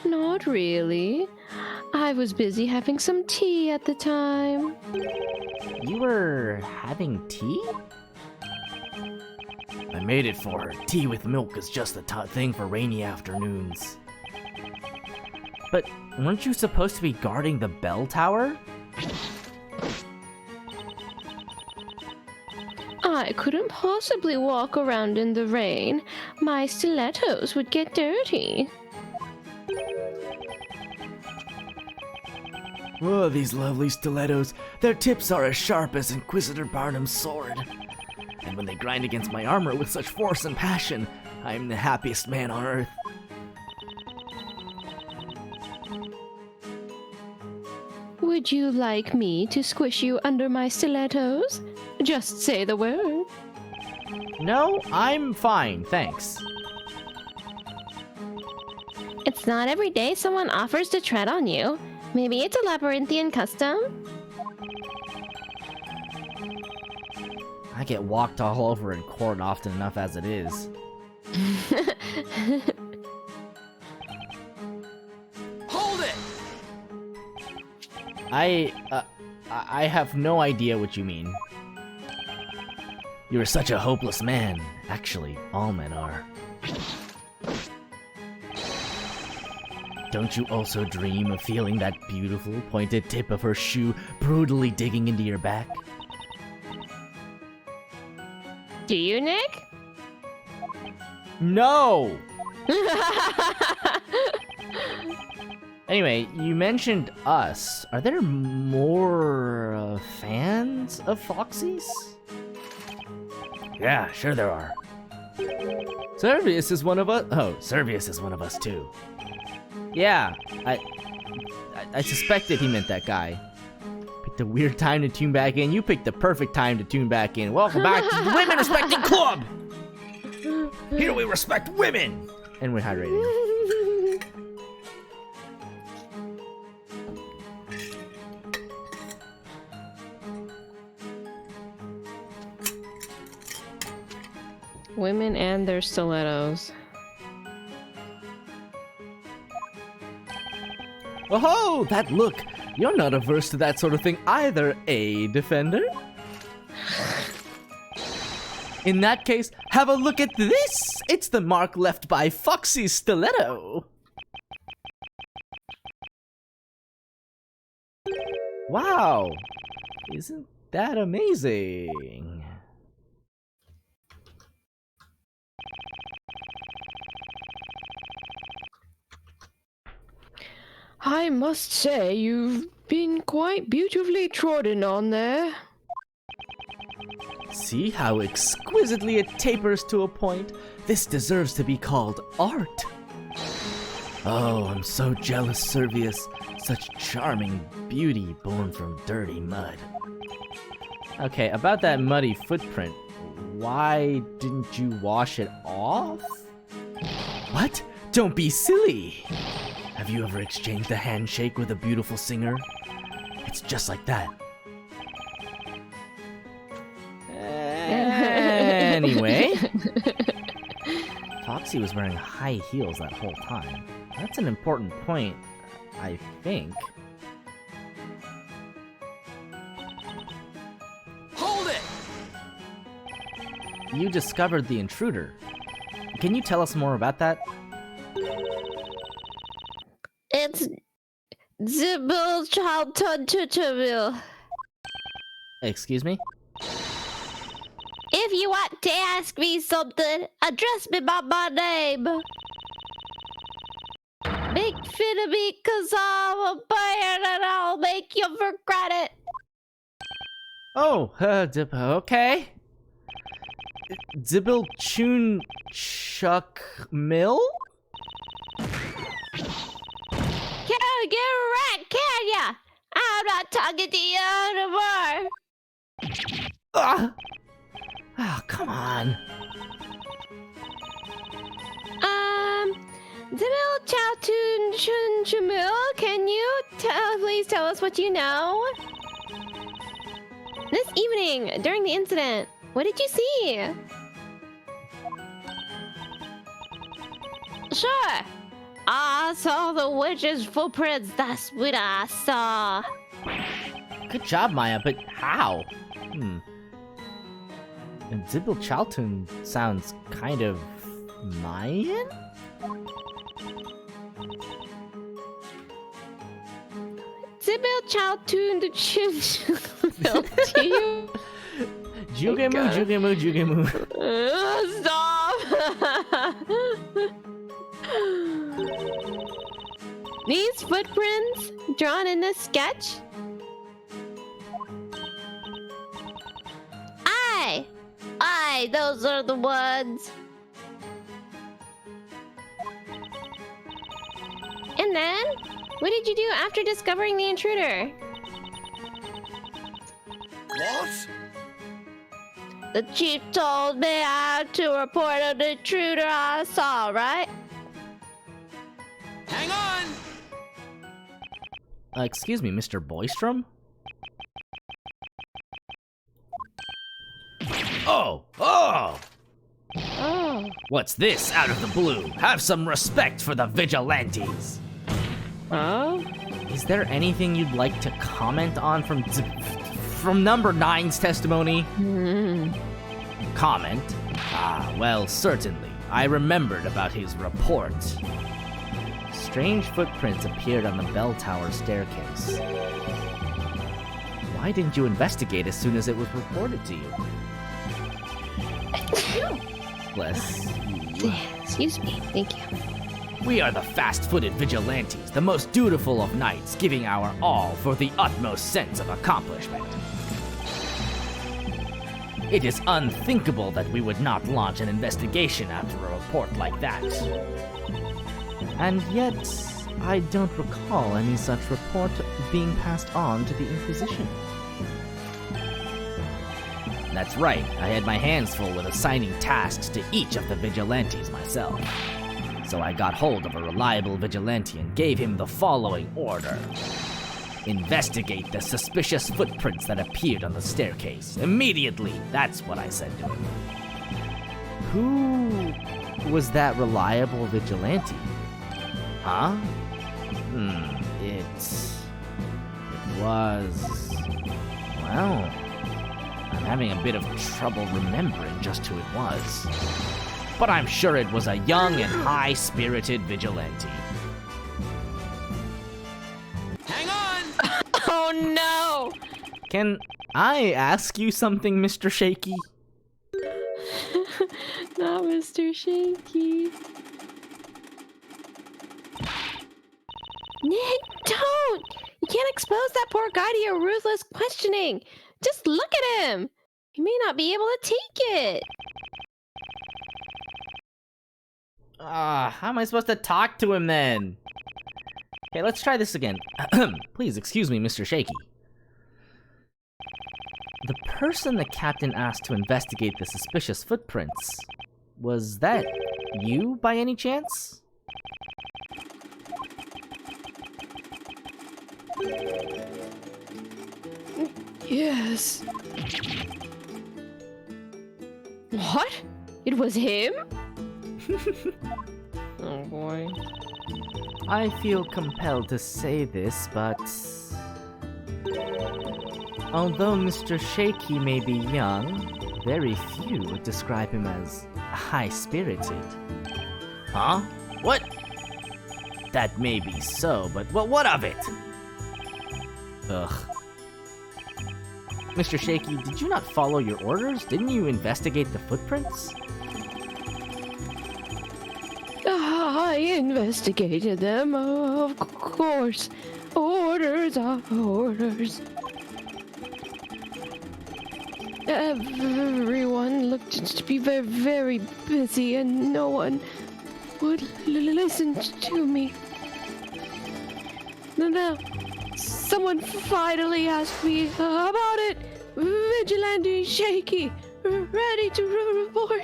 Not really. I was busy having some tea at the time. You were having tea? I made it for her. Tea with milk is just the thing for rainy afternoons. But weren't you supposed to be guarding the bell tower? I couldn't possibly walk around in the rain. My stilettos would get dirty. Oh, these lovely stilettos. Their tips are as sharp as Inquisitor Barnum's sword. And when they grind against my armor with such force and passion, I am the happiest man on earth. Would Would you like me to squish you under my stilettos? Just say the word. No, I'm fine, thanks. It's not every day someone offers to tread on you. Maybe it's a labyrinthian custom? I get walked all over in court often enough as it is. Hold it! I have no idea what you mean. You are such a hopeless man. Actually, all men are. Don't you also dream of feeling that beautiful, pointed tip of her shoe brutally digging into your back? Do you, Nick? No! Anyway, you mentioned us. Are there more fans of Foxy's? Yeah, sure there are. Servius is one of us. Oh, Servius is one of us too. yeah. I suspected he meant that guy. Picked a weird time to tune back in. You picked the perfect time to tune back in. Welcome back to the Women Respecting Club! Here we respect women! And we're hydrating. Women and their stilettos. Oh, that look! You're not averse to that sort of thing either, eh, Defender? In that case, have a look at this! It's the mark left by Foxy's stiletto! Wow! Isn't that amazing? I must say, you've been quite beautifully trodden on there. See how exquisitely it tapers to a point? This deserves to be called art. Oh, I'm so jealous, Servius. Such charming beauty born from dirty mud. Okay, about that muddy footprint. Why didn't you wash it off? What? Don't be silly! Have you ever exchanged a handshake with a beautiful singer? It's just like that. Anyway. Foxy was wearing high heels that whole time. That's an important point, I think. Hold it! You discovered the intruder. Can you tell us more about that? It's Zibil Childhood Tutorial. Excuse me? If you want to ask me something, address me by my name. Make fun of me cause I'm a bear and I'll make you regret it. Oh, okay. Zibil Chun Chuck Mill? Can't get right, can ya? I'm not talking to you anymore. Oh, come on. Zibil Chowtun Chun Chumil, can you please tell us what you know? This evening, during the incident, what did you see? Sure. I saw the witch's footprints, that's what I saw. Good job, Maya, but how? And Zibil Chowtun sounds kind of Mayan? Zibil Chowtun the Chun to you. Jugemu, Jugemu, Jugemu. Stop! These footprints drawn in this sketch? Aye, those are the ones. And then, what did you do after discovering the intruder? What? The chief told me I had to report an intruder I saw, right? Hang on! Excuse me, Mr. Boystrom? Oh! Oh! Oh. What's this out of the blue? Have some respect for the vigilantes! Oh? Is there anything you'd like to comment on from number 9's testimony? Comment? Ah, well, certainly. I remembered about his report. Strange footprints appeared on the bell tower staircase. Why didn't you investigate as soon as it was reported to you? Bless. Excuse me, thank you. We are the fast-footed vigilantes, the most dutiful of knights, giving our all for the utmost sense of accomplishment. It is unthinkable that we would not launch an investigation after a report like that. And yet, I don't recall any such report being passed on to the Inquisition. That's right, I had my hands full with assigning tasks to each of the vigilantes myself. So I got hold of a reliable vigilante and gave him the following order. Investigate the suspicious footprints that appeared on the staircase. Immediately, that's what I said to him. Who was that reliable vigilante? Huh? It was... Well, I'm having a bit of trouble remembering just who it was. But I'm sure it was a young and high-spirited vigilante. Hang on! Oh no! Can I ask you something, Mr. Shaky? Not Mr. Shaky. Nick, don't! You can't expose that poor guy to your ruthless questioning. Just look at him. He may not be able to take it. How am I supposed to talk to him then? Okay, let's try this again. Please excuse me, Mr. Shaky. The person the captain asked to investigate the suspicious footprints, was that you by any chance? Yes. What? It was him? Oh boy. I feel compelled to say this, but... although Mr. Shaky may be young, very few would describe him as high-spirited. Huh? What? That may be so, but what of it? Ugh. Mr. Shaky, did you not follow your orders? Didn't you investigate the footprints? I investigated them, of course. Orders are orders. Everyone looked to be very, very busy and no one would listen to me. Now, someone finally asked me about it. Vigilante Shaky, ready to report.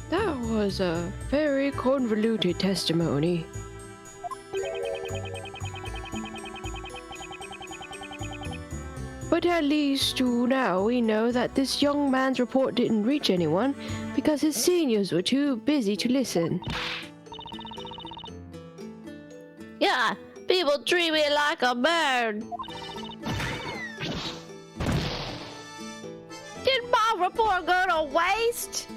That was a very convoluted testimony. But at least now we know that this young man's report didn't reach anyone because his seniors were too busy to listen. Yeah, people treat me like a bird. Did my report go to waste?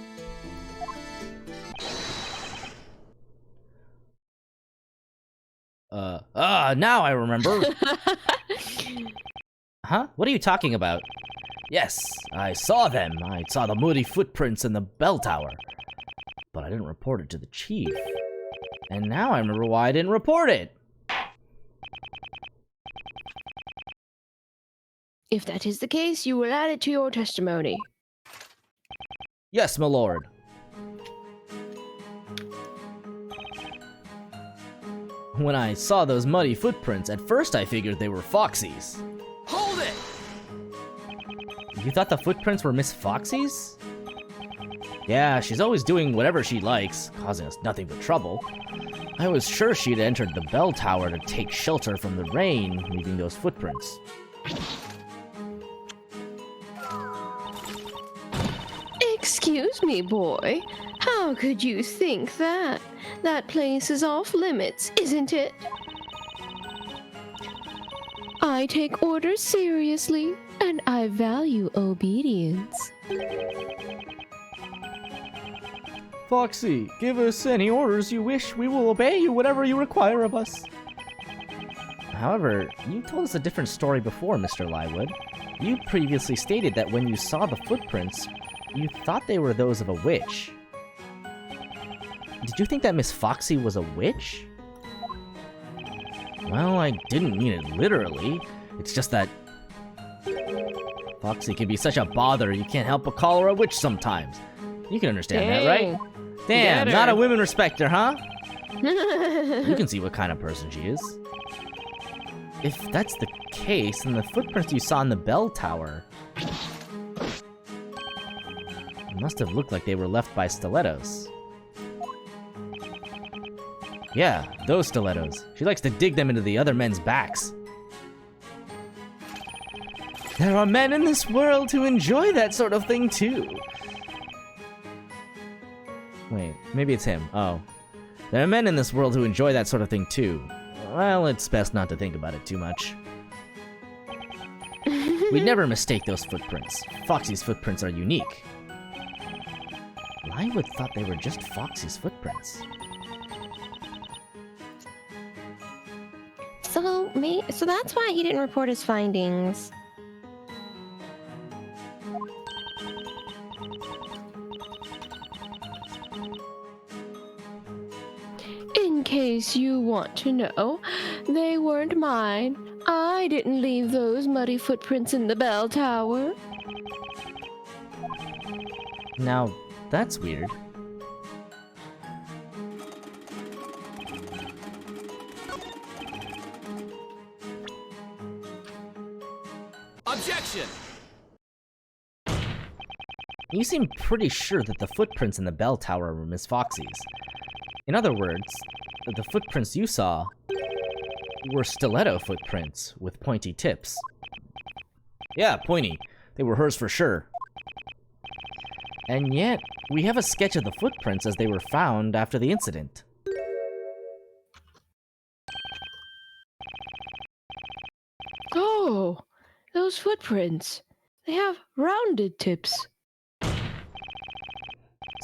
Now I remember. Huh? What are you talking about? Yes, I saw them. I saw the muddy footprints in the bell tower. But I didn't report it to the chief. And now I remember why I didn't report it. If that is the case, you will add it to your testimony. Yes, my lord. When I saw those muddy footprints, at first I figured they were Foxy's. Hold it! You thought the footprints were Miss Foxy's? Yeah, she's always doing whatever she likes, causing us nothing but trouble. I was sure she'd entered the bell tower to take shelter from the rain, leaving those footprints. Excuse me, boy. How could you think that? That place is off limits, isn't it? I take orders seriously, and I value obedience. Foxy, give us any orders you wish. We will obey you whatever you require of us. However, you told us a different story before, Mr. Lywood. You previously stated that when you saw the footprints, you thought they were those of a witch. Did you think that Miss Foxy was a witch? Well, I didn't mean it literally. It's just that Foxy can be such a bother, you can't help but call her a witch sometimes. You can understand that, right? Damn, not a women respecter, huh? You can see what kind of person she is. If that's the case, then the footprints you saw in the bell tower must have looked like they were left by stilettos. Yeah, those stilettos. She likes to dig them into the other men's backs. There are men in this world who enjoy that sort of thing too. Wait, maybe it's him. Oh. There are men in this world who enjoy that sort of thing too. Well, it's best not to think about it too much. We'd never mistake those footprints. Foxy's footprints are unique. Lywood thought they were just Foxy's footprints. So that's why he didn't report his findings. In case you want to know, they weren't mine. I didn't leave those muddy footprints in the bell tower. Now, that's weird. Objection! You seem pretty sure that the footprints in the bell tower were Miss Foxy's. In other words, the footprints you saw were stiletto footprints with pointy tips. Yeah, pointy. They were hers for sure. And yet, we have a sketch of the footprints as they were found after the incident. Oh, those footprints. They have rounded tips.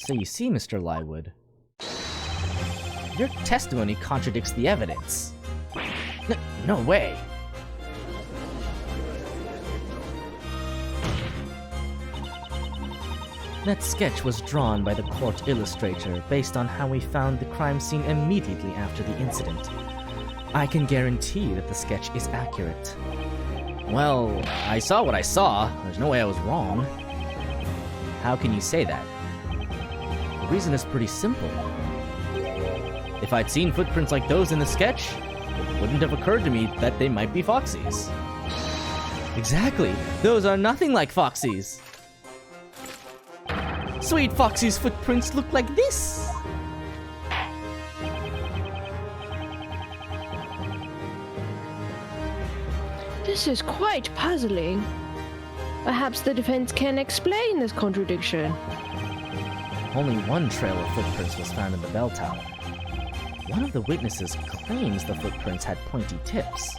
So you see, Mr. Lywood, your testimony contradicts the evidence. No way. That sketch was drawn by the court illustrator based on how we found the crime scene immediately after the incident. I can guarantee that the sketch is accurate. Well, I saw what I saw. There's no way I was wrong. How can you say that? The reason is pretty simple. If I'd seen footprints like those in the sketch, it wouldn't have occurred to me that they might be Foxy's. Exactly. Those are nothing like Foxy's. Sweet Foxy's footprints look like this. This is quite puzzling. Perhaps the defense can explain this contradiction. Only one trail of footprints was found in the bell tower. One of the witnesses claims the footprints had pointy tips,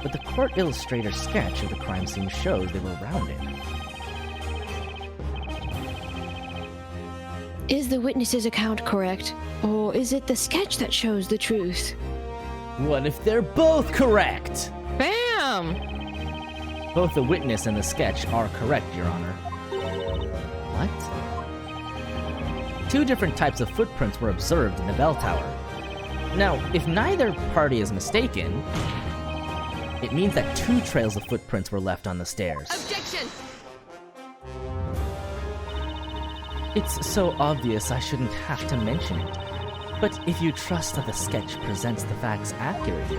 but the court illustrator's sketch of the crime scene shows they were rounded. Is the witness's account correct? Or is it the sketch that shows the truth? What if they're both correct? Bam! Both the witness and the sketch are correct, Your Honor. What? Two different types of footprints were observed in the bell tower. Now, if neither party is mistaken, it means that two trails of footprints were left on the stairs. Objection! It's so obvious I shouldn't have to mention it. But if you trust that the sketch presents the facts accurately,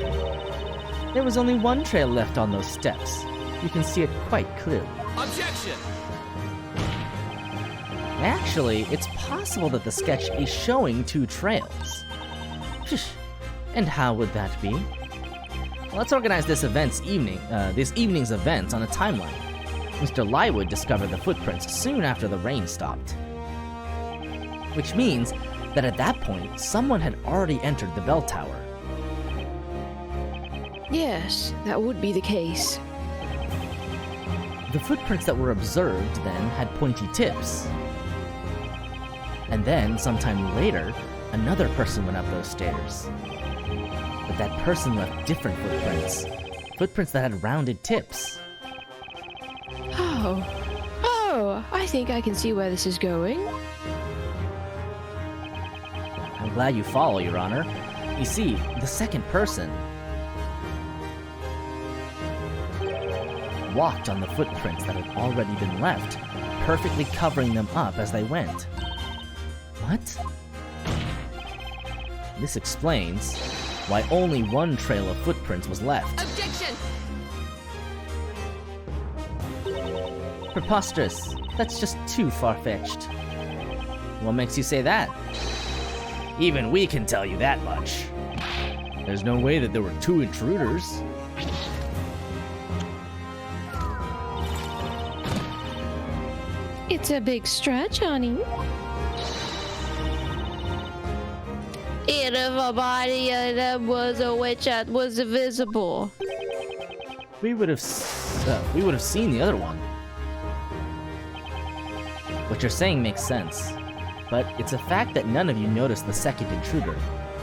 there was only one trail left on those steps. You can see it quite clearly. Objection! Actually, it's possible that the sketch is showing 2 trails. And how would that be? Let's organize this evening's events on a timeline. Mr. Lywood discovered the footprints soon after the rain stopped. Which means that at that point, someone had already entered the bell tower. Yes, that would be the case. The footprints that were observed then had pointy tips. And then, sometime later, another person went up those stairs. But that person left different footprints. Footprints that had rounded tips. Oh, I think I can see where this is going. I'm glad you follow, Your Honor. You see, the second person walked on the footprints that had already been left, perfectly covering them up as they went. What? This explains why only one trail of footprints was left. Objection! Preposterous. That's just too far-fetched. What makes you say that? Even we can tell you that much. There's no way that there were 2 intruders. It's a big stretch, honey. And if a body of them was a witch that was invisible. We would have seen the other one. What you're saying makes sense, but it's a fact that none of you noticed the second intruder.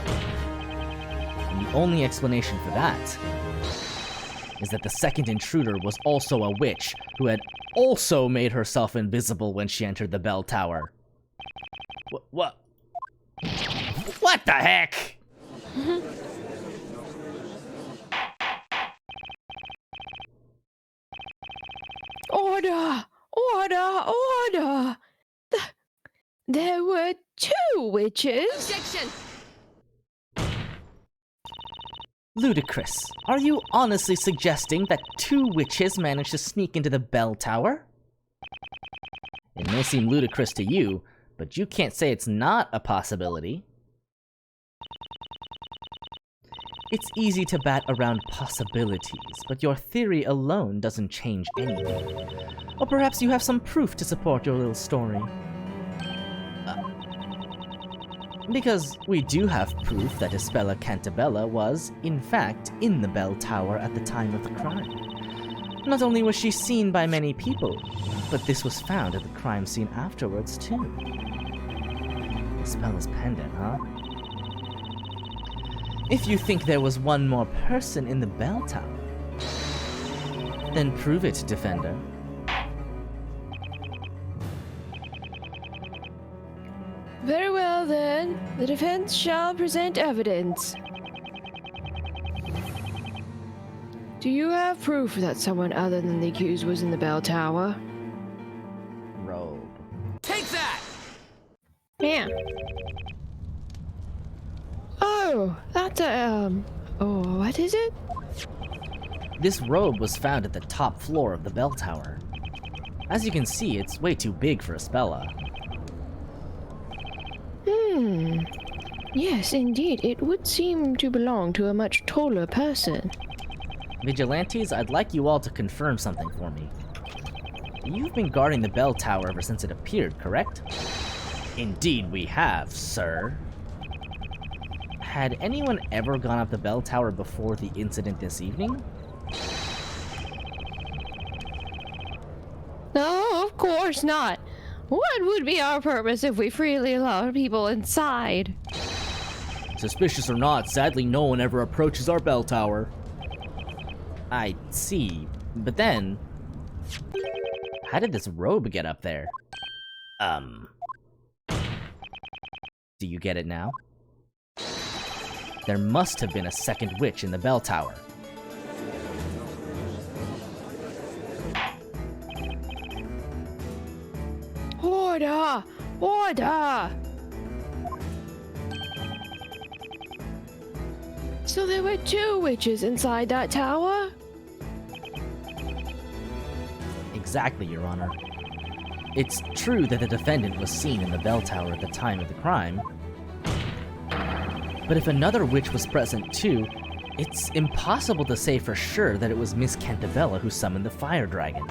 And the only explanation for that is that the second intruder was also a witch who had also made herself invisible when she entered the bell tower. What the heck? Order! Order! Order! There were 2 witches. Objection! Ludicrous. Are you honestly suggesting that 2 witches managed to sneak into the bell tower? It may seem ludicrous to you, but you can't say it's not a possibility. It's easy to bat around possibilities, but your theory alone doesn't change anything. Or perhaps you have some proof to support your little story. Because we do have proof that Ispella Cantabella was, in fact, in the bell tower at the time of the crime. Not only was she seen by many people, but this was found at the crime scene afterwards, too. Ispella's pendant, huh? If you think there was one more person in the bell tower, then prove it, Defender. Very well then. The defense shall present evidence. Do you have proof that someone other than the accused was in the bell tower? Robe. Take that! Yeah. Oh, that's a, oh, what is it? This robe was found at the top floor of the bell tower. As you can see, it's way too big for Ispella. Yes, indeed. It would seem to belong to a much taller person. Vigilantes, I'd like you all to confirm something for me. You've been guarding the bell tower ever since it appeared, correct? Indeed we have, sir. Had anyone ever gone up the bell tower before the incident this evening? No, of course not. What would be our purpose if we freely allowed people inside? Suspicious or not, sadly no one ever approaches our bell tower. I see, but then... how did this robe get up there? Do you get it now? There must have been a second witch in the bell tower. Order! Order! So there were 2 witches inside that tower? Exactly, Your Honor. It's true that the defendant was seen in the bell tower at the time of the crime. But if another witch was present too, it's impossible to say for sure that it was Miss Cantabella who summoned the fire dragon.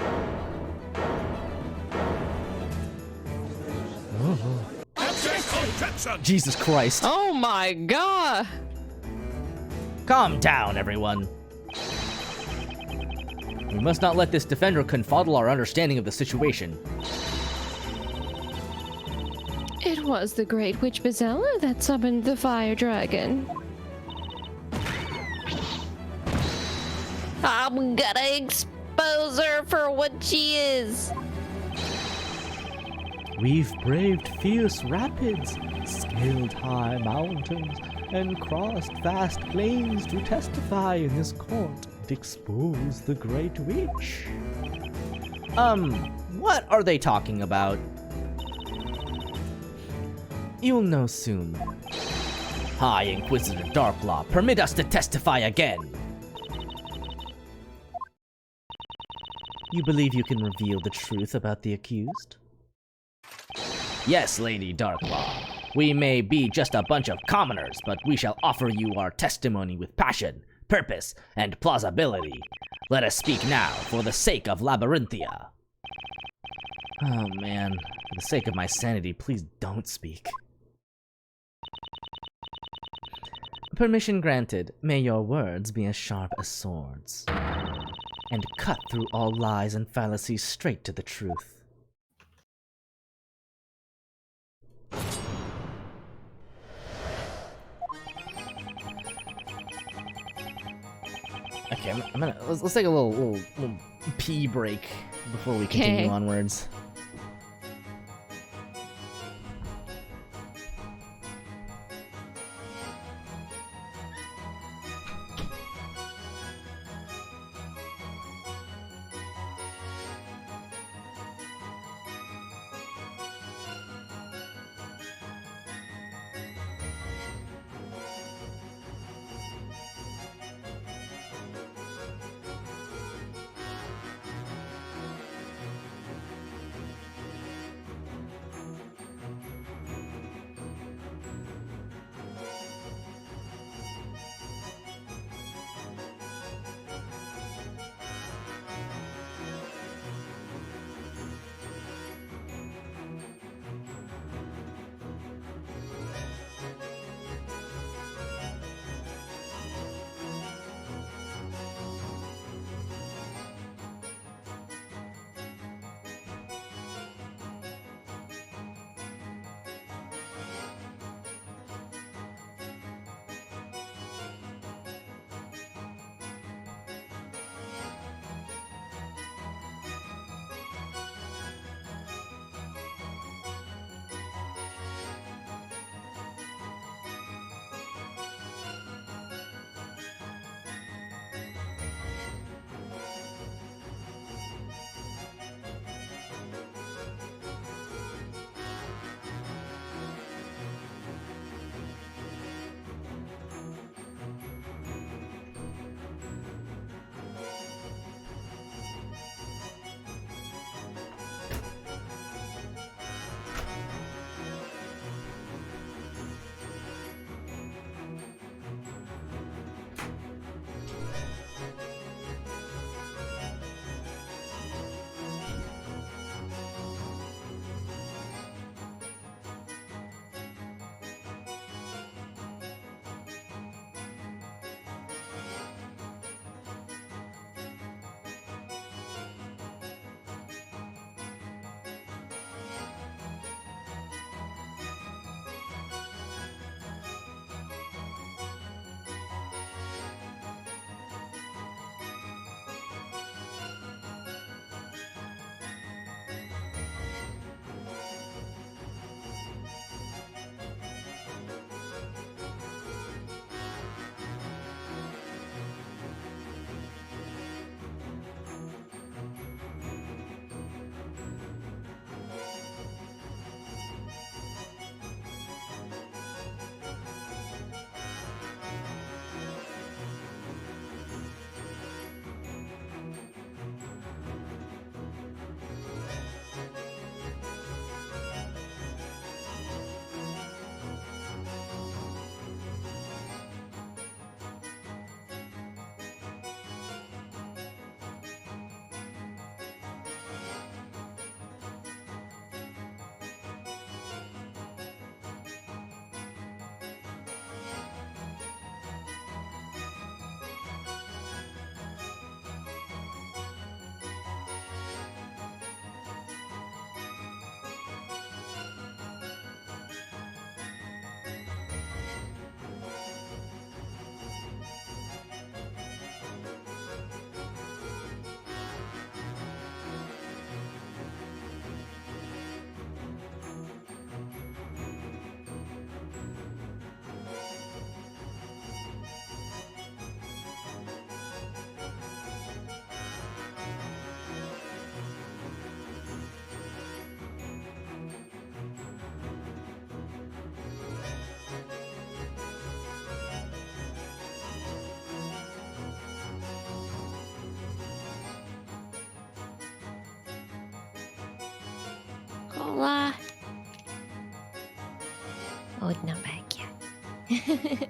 Jesus Christ. Oh my god! Calm down, everyone. We must not let this defender confuddle our understanding of the situation. It was the Great Witch Bezella that summoned the fire dragon. I'm gonna expose her for what she is. We've braved fierce rapids, scaled high mountains, and crossed vast plains to testify in this court and expose the Great Witch. What are they talking about? You'll know soon. High Inquisitor Darklaw, permit us to testify again. You believe you can reveal the truth about the accused? Yes, Lady Darklaw. We may be just a bunch of commoners, but we shall offer you our testimony with passion, purpose, and plausibility. Let us speak now, for the sake of Labyrinthia. Oh man, for the sake of my sanity, please don't speak. Permission granted. May your words be as sharp as swords, and cut through all lies and fallacies straight to the truth. Okay, I'm gonna let's take a little pee break before we continue onwards. la. Oh, it's not back yet.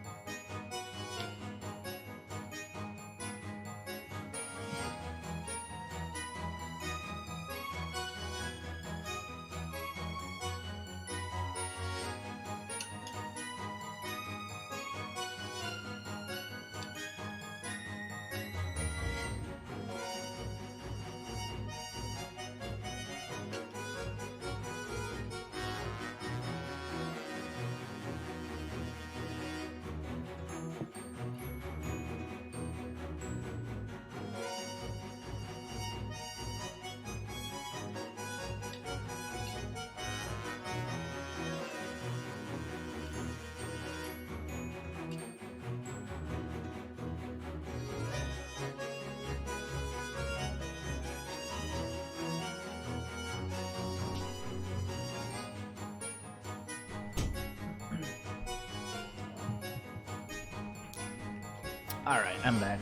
Alright, I'm back.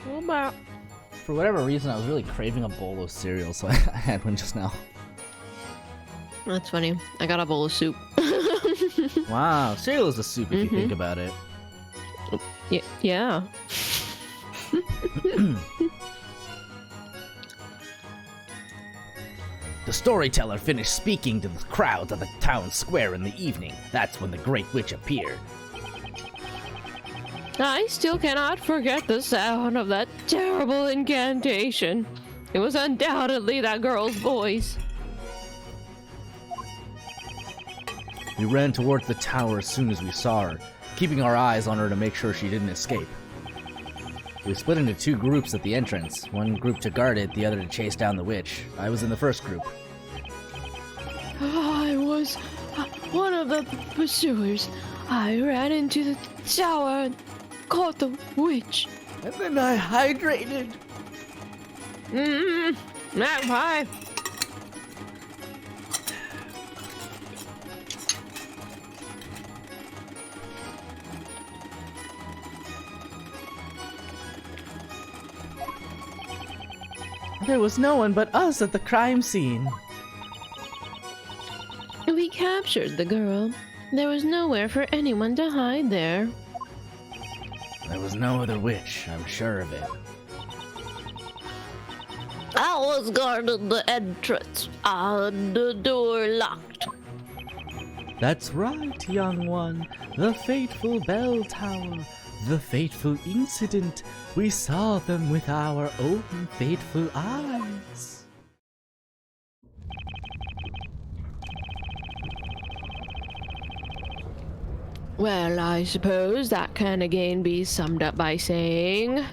What about? For whatever reason, I was really craving a bowl of cereal, so I had one just now. That's funny. I got a bowl of soup. Wow, cereal is a soup if you think about it. Yeah. The storyteller finished speaking to the crowds at the town square in the evening. That's when the Great Witch appeared. I still cannot forget the sound of that terrible incantation. It was undoubtedly that girl's voice. We ran towards the tower as soon as we saw her, keeping our eyes on her to make sure she didn't escape. We split into two groups at the entrance, one group to guard it, the other to chase down the witch. I was in the first group. I was one of the pursuers. I ran into the tower and caught the witch. And then I hydrated. Not high. There was no one but us at the crime scene. We captured the girl. There was nowhere for anyone to hide there. There was no other witch, I'm sure of it. I was guarding the entrance. The door locked. That's right, young one. The fateful bell tower. The fateful incident. We saw them with our own fateful eyes. Well, I suppose that can again be summed up by saying,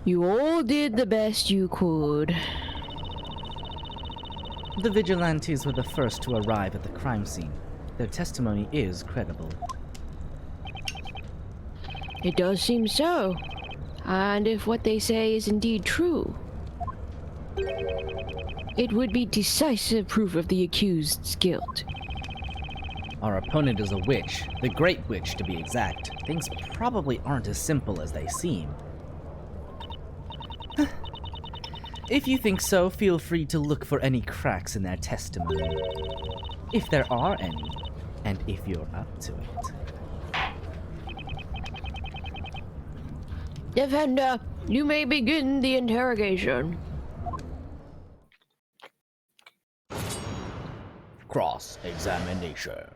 you all did the best you could. The vigilantes were the first to arrive at the crime scene. Their testimony is credible. It does seem so. And if what they say is indeed true, it would be decisive proof of the accused's guilt. Our opponent is a witch, the Great Witch to be exact. Things probably aren't as simple as they seem. If you think so, feel free to look for any cracks in their testimony. If there are any, and if you're up to it. Defender, you may begin the interrogation. Cross-examination.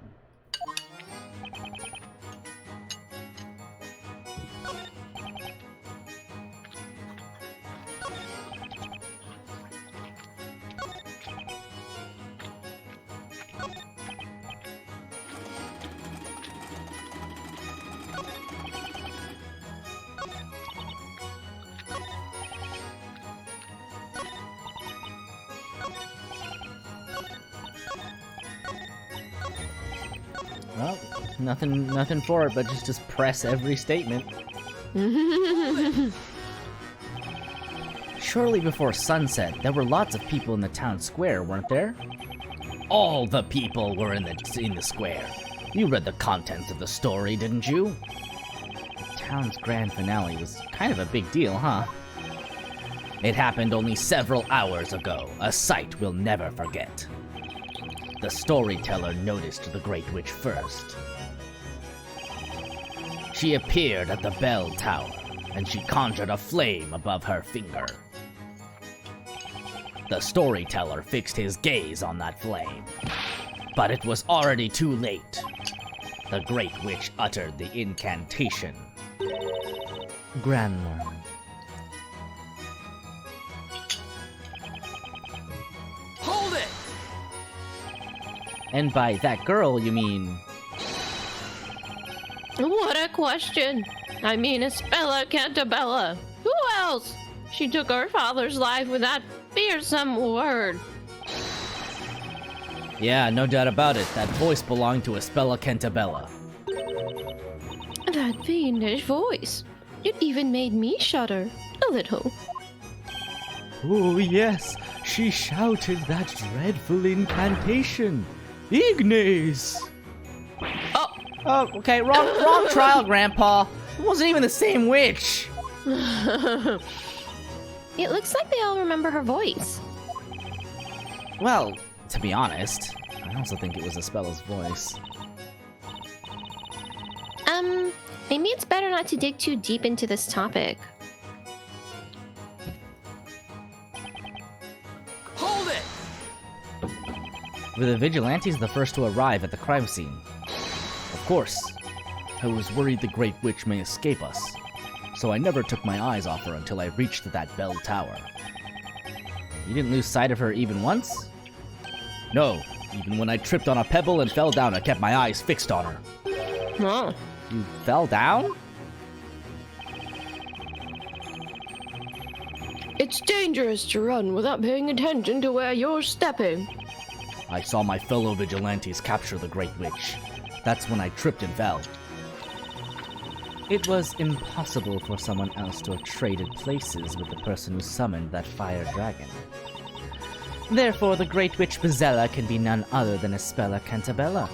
Well, nothing for it, but just press every statement. Surely before sunset, there were lots of people in the town square, weren't there? All the people were in the square. You read the contents of the story, didn't you? The town's grand finale was kind of a big deal, huh? It happened only several hours ago, a sight we'll never forget. The storyteller noticed the Great Witch first. She appeared at the bell tower, and she conjured a flame above her finger. The storyteller fixed his gaze on that flame, but it was already too late. The Great Witch uttered the incantation. Grandma. Hold it! And by that girl, you mean... What a question! I mean, Espella Cantabella. Who else? She took her father's life with that fearsome word. Yeah, no doubt about it. That voice belonged to Espella Cantabella. That fiendish voice. It even made me shudder. A little. Oh yes, she shouted that dreadful incantation. Ignes! Oh, okay, wrong trial, Grandpa. It wasn't even the same witch. It looks like they all remember her voice. Well, to be honest, I also think it was Espella's voice. Maybe it's better not to dig too deep into this topic. Hold it! Were the vigilantes the first to arrive at the crime scene? Of course. I was worried the Great Witch may escape us, so I never took my eyes off her until I reached that bell tower. You didn't lose sight of her even once? No, even when I tripped on a pebble and fell down, I kept my eyes fixed on her. Oh. You fell down? It's dangerous to run without paying attention to where you're stepping. I saw my fellow vigilantes capture the Great Witch. That's when I tripped and fell. It was impossible for someone else to have traded places with the person who summoned that fire dragon. Therefore, the Great Witch Bezella can be none other than Espella Cantabella.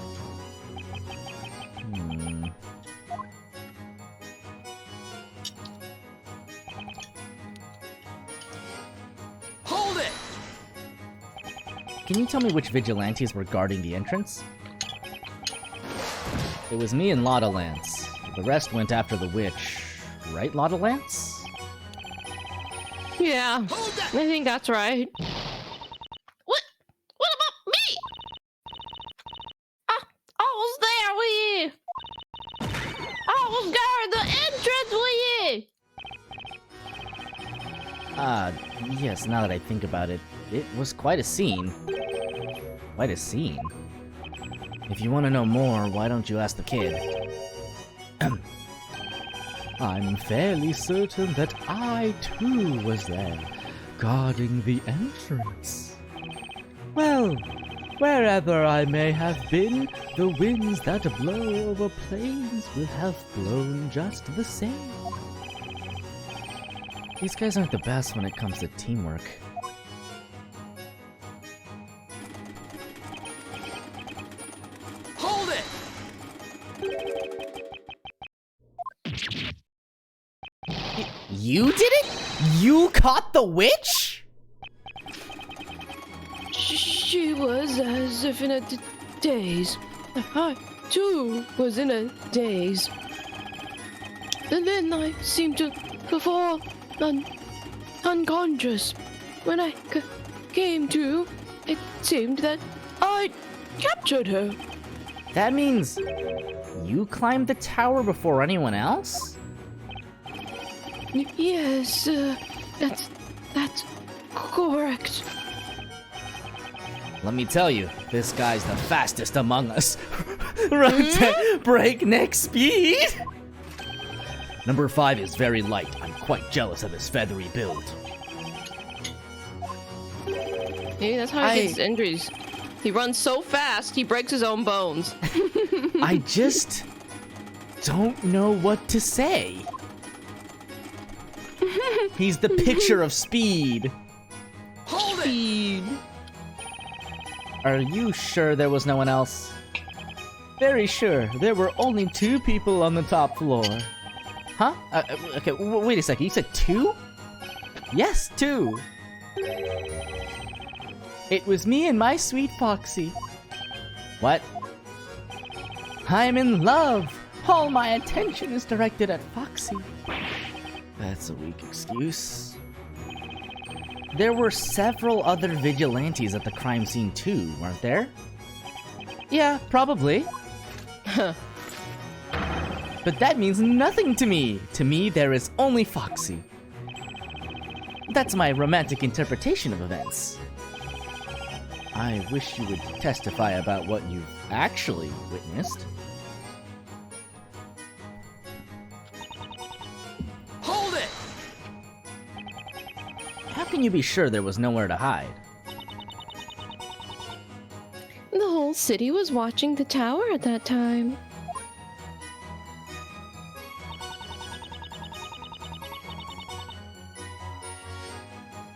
Hold it! Can you tell me which vigilantes were guarding the entrance? It was me and Lotta Lance. The rest went after the witch. Right, Lotta Lance? Yeah, I think that's right. What? What about me? I was there with you. I was guarding the entrance with you. Yes, now that I think about it, it was quite a scene. Quite a scene. If you want to know more, why don't you ask the kid? I'm fairly certain that I too was there, guarding the entrance. Well, wherever I may have been, the winds that blow over plains will have blown just the same. These guys aren't the best when it comes to teamwork. Hold it! You did it? You caught the witch? She was as if in a daze. I, too, was in a daze. And then I seemed to fall unconscious. When I came to, it seemed that I captured her. That means you climbed the tower before anyone else? Yes, that's correct. Let me tell you, this guy's the fastest among us. Runs at breakneck speed. Number 5 is very light. I'm quite jealous of his feathery build. Maybe that's how he gets injuries. He runs so fast, he breaks his own bones. I just don't know what to say. He's the picture of speed. Hold it! Speed. Are you sure there was no one else? Very sure, there were only 2 people on the top floor. Huh? Okay, wait a second. You said 2? Yes, too. It was me and my sweet Foxy. What? I'm in love. All my attention is directed at Foxy. That's a weak excuse. There were several other vigilantes at the crime scene too, weren't there? Yeah, probably. But that means nothing to me. To me, there is only Foxy. That's my romantic interpretation of events. I wish you would testify about what you've actually witnessed. Hold it! How can you be sure there was nowhere to hide? The whole city was watching the tower at that time.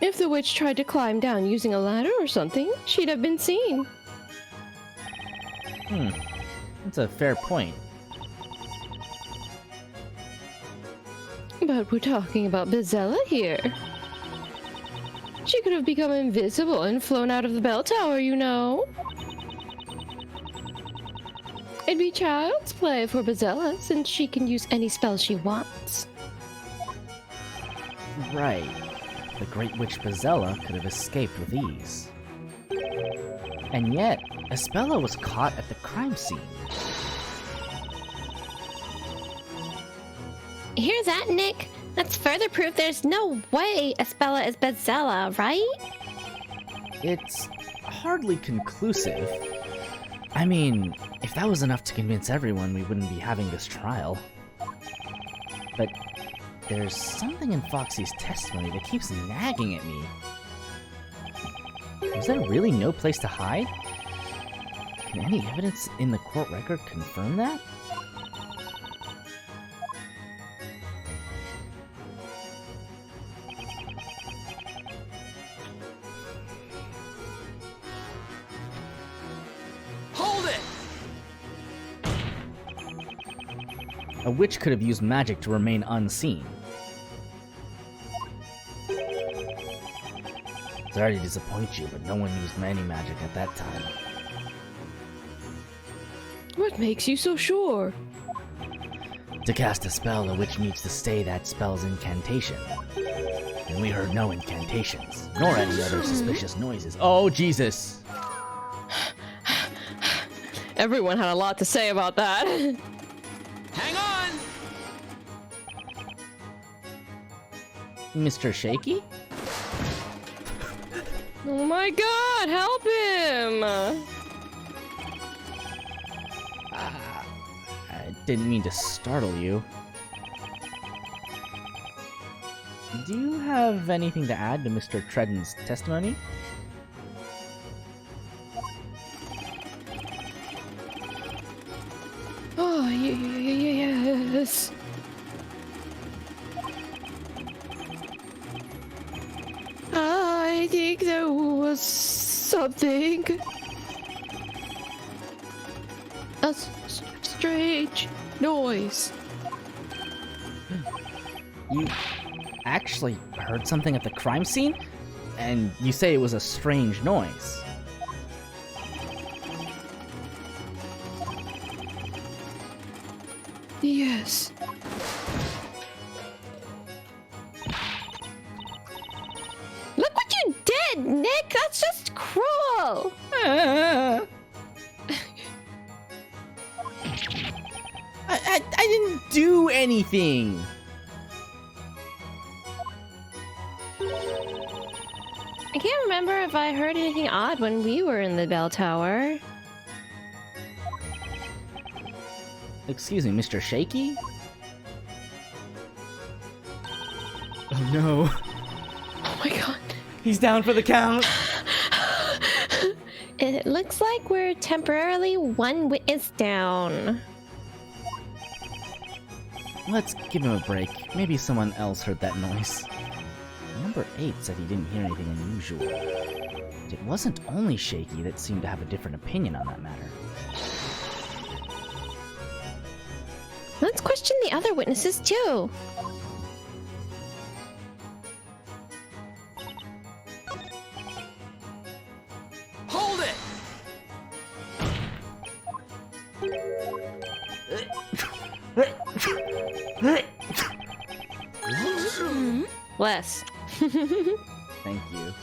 If the witch tried to climb down using a ladder or something, she'd have been seen. That's a fair point. But we're talking about Bezella here. She could have become invisible and flown out of the bell tower, you know. It'd be child's play for Bezella, since she can use any spell she wants. Right. The Great Witch Bezella could have escaped with ease. And yet, Espella was caught at the crime scene. Hear that, Nick? That's further proof there's no way Espella is Bezella, right? It's hardly conclusive. I mean, if that was enough to convince everyone, we wouldn't be having this trial. But there's something in Foxy's testimony that keeps nagging at me. Was there really no place to hide? Can any evidence in the court record confirm that? Hold it! A witch could have used magic to remain unseen. Sorry to disappoint you, but no one used any magic at that time. What makes you so sure? To cast a spell, a witch needs to stay that spell's incantation. And we heard no incantations, nor any other suspicious noises. Oh, Jesus! Everyone had a lot to say about that. Hang on! Mr. Shaky? Oh my god, help him! I didn't mean to startle you. Do you have anything to add to Mr. Tredden's testimony? Oh, yes. I think there was something. A strange noise. You actually heard something at the crime scene? And you say it was a strange noise. Yes. Look what you did, Nick! That's just cruel! I didn't do anything! I can't remember if I heard anything odd when we were in the bell tower. Excuse me, Mr. Shaky? Oh no. Oh my god. He's down for the count! It looks like we're temporarily one witness down. Let's give him a break. Maybe someone else heard that noise. Number 8 said he didn't hear anything unusual. But it wasn't only Shaky that seemed to have a different opinion on that matter. Let's question the other witnesses too. Less. Thank you.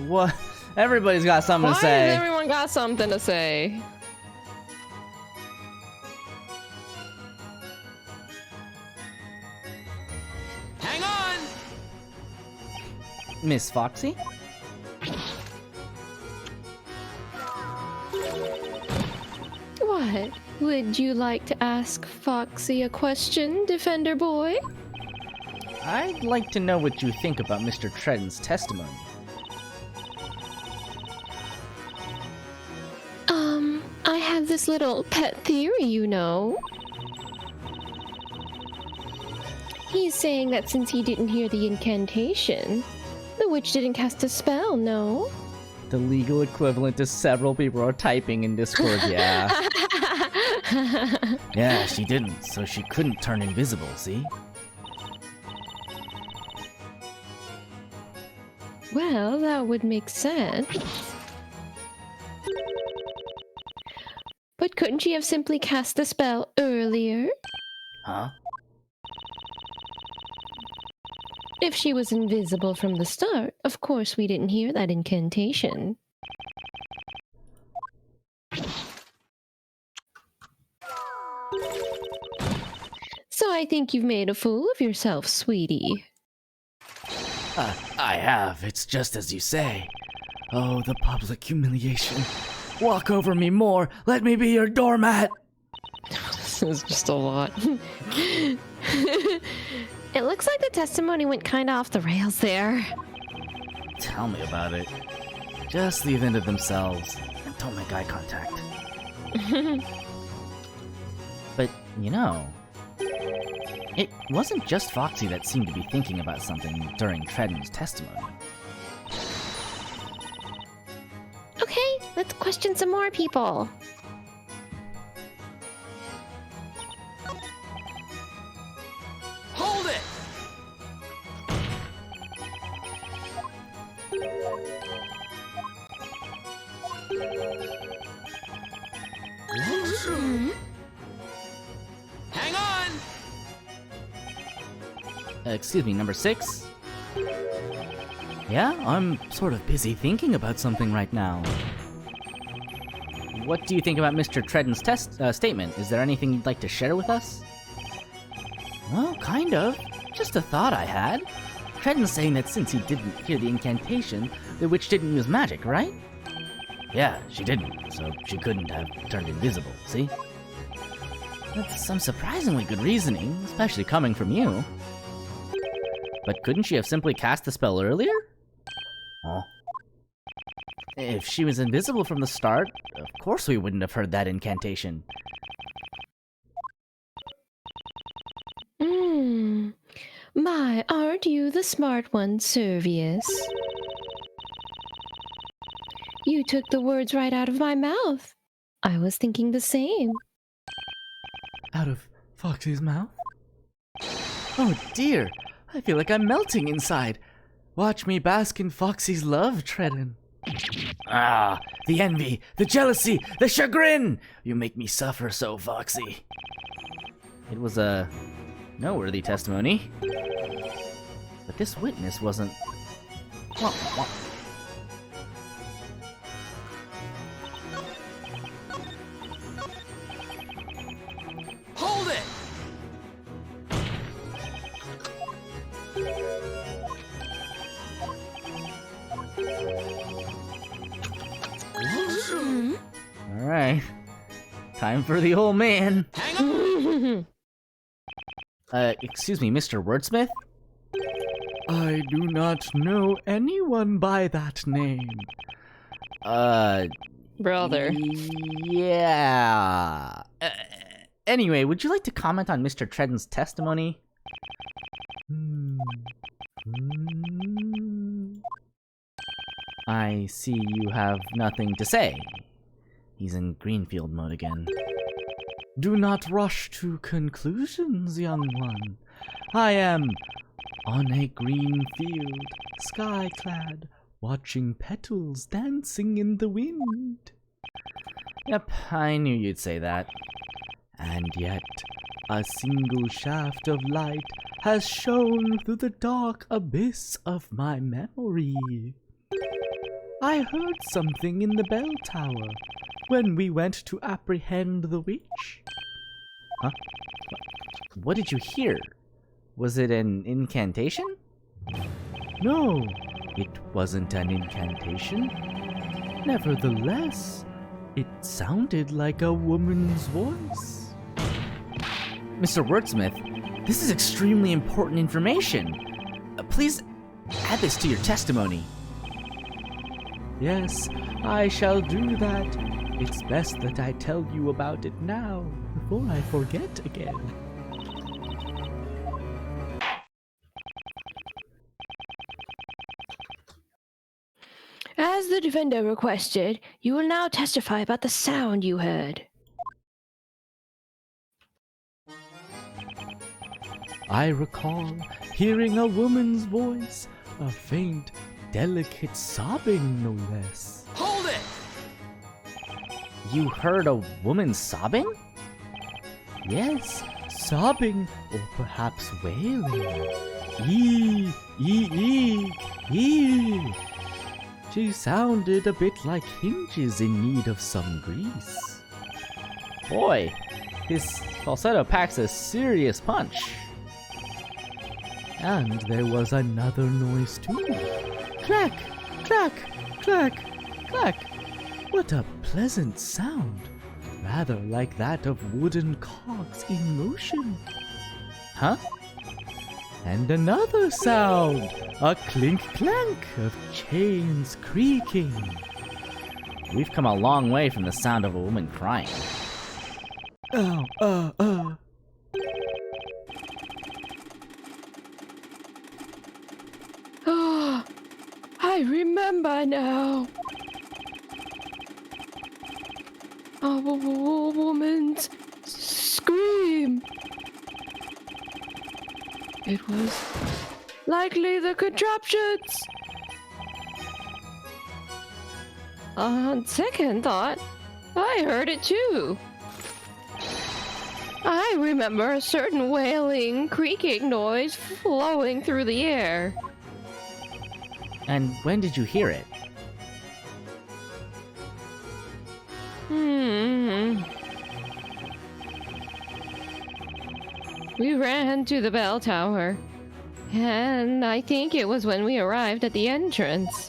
What? Everybody's got something Why to say. has everyone got something to say? Hang on! Miss Foxy? What? Would you like to ask Foxy a question, Defender Boy? I'd like to know what you think about Mr. Tredden's testimony. I have this little pet theory, you know. He's saying that since he didn't hear the incantation, the witch didn't cast a spell, no? The legal equivalent to several people are typing in Discord, yeah. Yeah, she didn't, so she couldn't turn invisible, see? Well, that would make sense. But couldn't she have simply cast the spell earlier? Huh? If she was invisible from the start, of course we didn't hear that incantation. So I think you've made a fool of yourself, sweetie. I have. It's just as you say. Oh, the public humiliation. Walk over me more. Let me be your doormat. This is just a lot. It looks like the testimony went kinda off the rails there. Tell me about it. Just leave them to themselves. And don't make eye contact. But, you know, it wasn't just Foxy that seemed to be thinking about something during Tredden's testimony. Okay, let's question some more people. Hold it! Hang on! Excuse me, number 6? Yeah, I'm sort of busy thinking about something right now. What do you think about Mr. Tredden's statement? Is there anything you'd like to share with us? Well, kind of. Just a thought I had. Tredden's saying that since he didn't hear the incantation, the witch didn't use magic, right? Yeah, she didn't, so she couldn't have turned invisible, see? That's some surprisingly good reasoning, especially coming from you. But couldn't she have simply cast the spell earlier? Huh? If she was invisible from the start, of course we wouldn't have heard that incantation. My, aren't you the smart one, Servius? You took the words right out of my mouth. I was thinking the same. Out of Foxy's mouth? Oh dear, I feel like I'm melting inside. Watch me bask in Foxy's love, Tredden. Ah, the envy, the jealousy, the chagrin! You make me suffer so, Foxy. It was a noteworthy testimony. But this witness wasn't... Hold it! Alright. Time for the old man. Hang on! Excuse me, Mr. Wordsmith? I do not know anyone by that name. Brother. Yeah. Anyway, would you like to comment on Mr. Tredden's testimony? I see you have nothing to say. He's in Greenfield mode again. Do not rush to conclusions, young one. I am on a green field, sky-clad, watching petals dancing in the wind. Yep, I knew you'd say that. And yet, a single shaft of light has shone through the dark abyss of my memory. I heard something in the bell tower when we went to apprehend the witch. Huh? What did you hear? Was it an incantation? No, it wasn't an incantation. Nevertheless, it sounded like a woman's voice. Mr. Wordsmith, this is extremely important information. Please add this to your testimony. Yes, I shall do that. It's best that I tell you about it now, before I forget again. As the defender requested, you will now testify about the sound you heard. I recall hearing a woman's voice, a faint, delicate sobbing, no less. Hold it! You heard a woman sobbing? Yes, sobbing, or perhaps wailing. Ee, ee, ee. She sounded a bit like hinges in need of some grease. Boy, his falsetto packs a serious punch. And there was another noise too. Clack, clack, clack, clack. What a pleasant sound. Rather like that of wooden cogs in motion. Huh? And another sound. A clink-clank of chains creaking. We've come a long way from the sound of a woman crying. Oh, I remember now. A woman's scream. It was likely the contraptions. On second thought, I heard it too. I remember a certain wailing, creaking noise flowing through the air. And when did you hear it? We ran to the bell tower, and I think it was when we arrived at the entrance.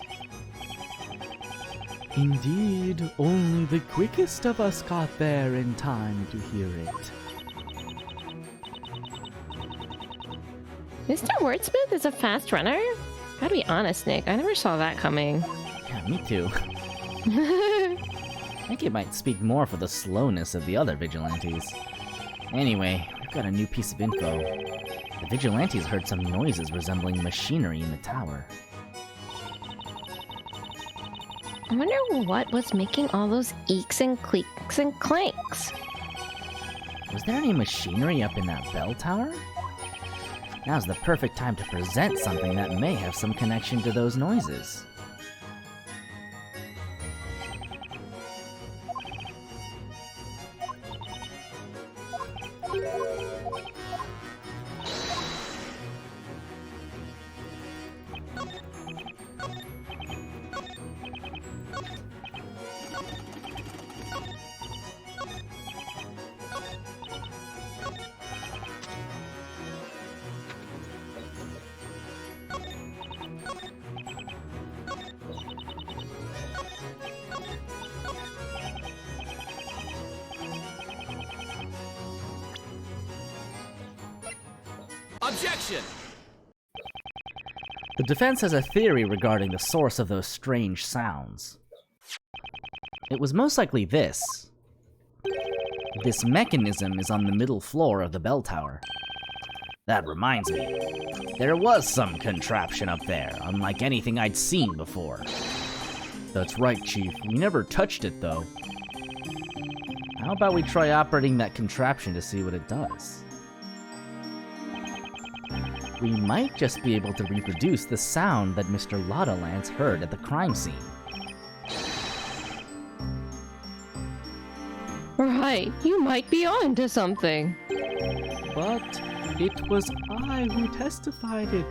Indeed, only the quickest of us got there in time to hear it. Mr. Wordsmith is a fast runner? Gotta be honest, Nick, I never saw that coming. Yeah, me too. I think it might speak more for the slowness of the other vigilantes. Anyway, we've got a new piece of info. The vigilantes heard some noises resembling machinery in the tower. I wonder what was making all those eeks and cleeks and clanks. Was there any machinery up in that bell tower? Now's the perfect time to present something that may have some connection to those noises. Objection! The defense has a theory regarding the source of those strange sounds. It was most likely this. This mechanism is on the middle floor of the bell tower. That reminds me, there was some contraption up there, unlike anything I'd seen before. That's right, Chief. We never touched it, though. How about we try operating that contraption to see what it does? We might just be able to reproduce the sound that Mr. Lottolance heard at the crime scene. You might be on to something. But it was I who testified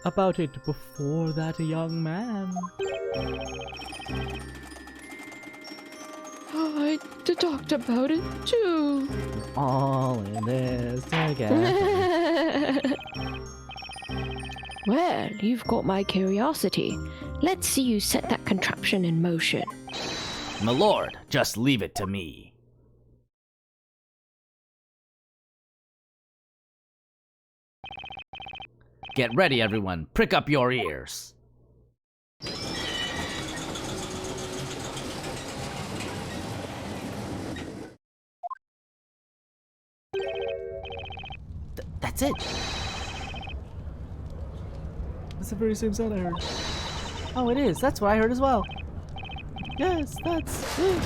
about it before that young man. I talked about it too. All in this together. Well, you've got my curiosity. Let's see you set that contraption in motion. My lord, just leave it to me. Get ready, everyone. Prick up your ears. That's it. That's the very same sound I heard. Oh, it is. That's what I heard as well. Yes, that's it.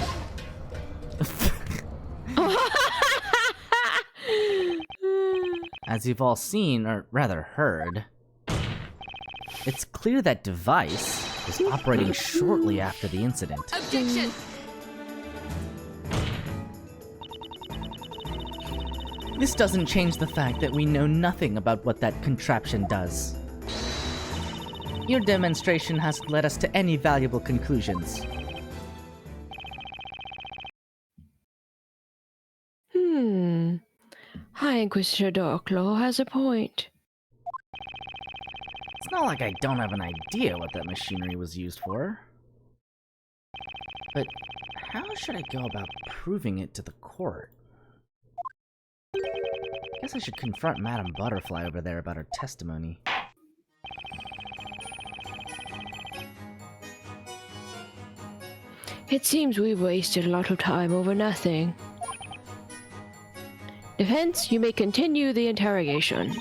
As you've all seen, or rather heard, it's clear that device was operating shortly after the incident. Objection! This doesn't change the fact that we know nothing about what that contraption does. Your demonstration hasn't led us to any valuable conclusions. High Inquisitor Darklaw has a point. It's not like I don't have an idea what that machinery was used for. But how should I go about proving it to the court? I guess I should confront Madame Butterfly over there about her testimony. It seems we've wasted a lot of time over nothing. Defense, you may continue the interrogation.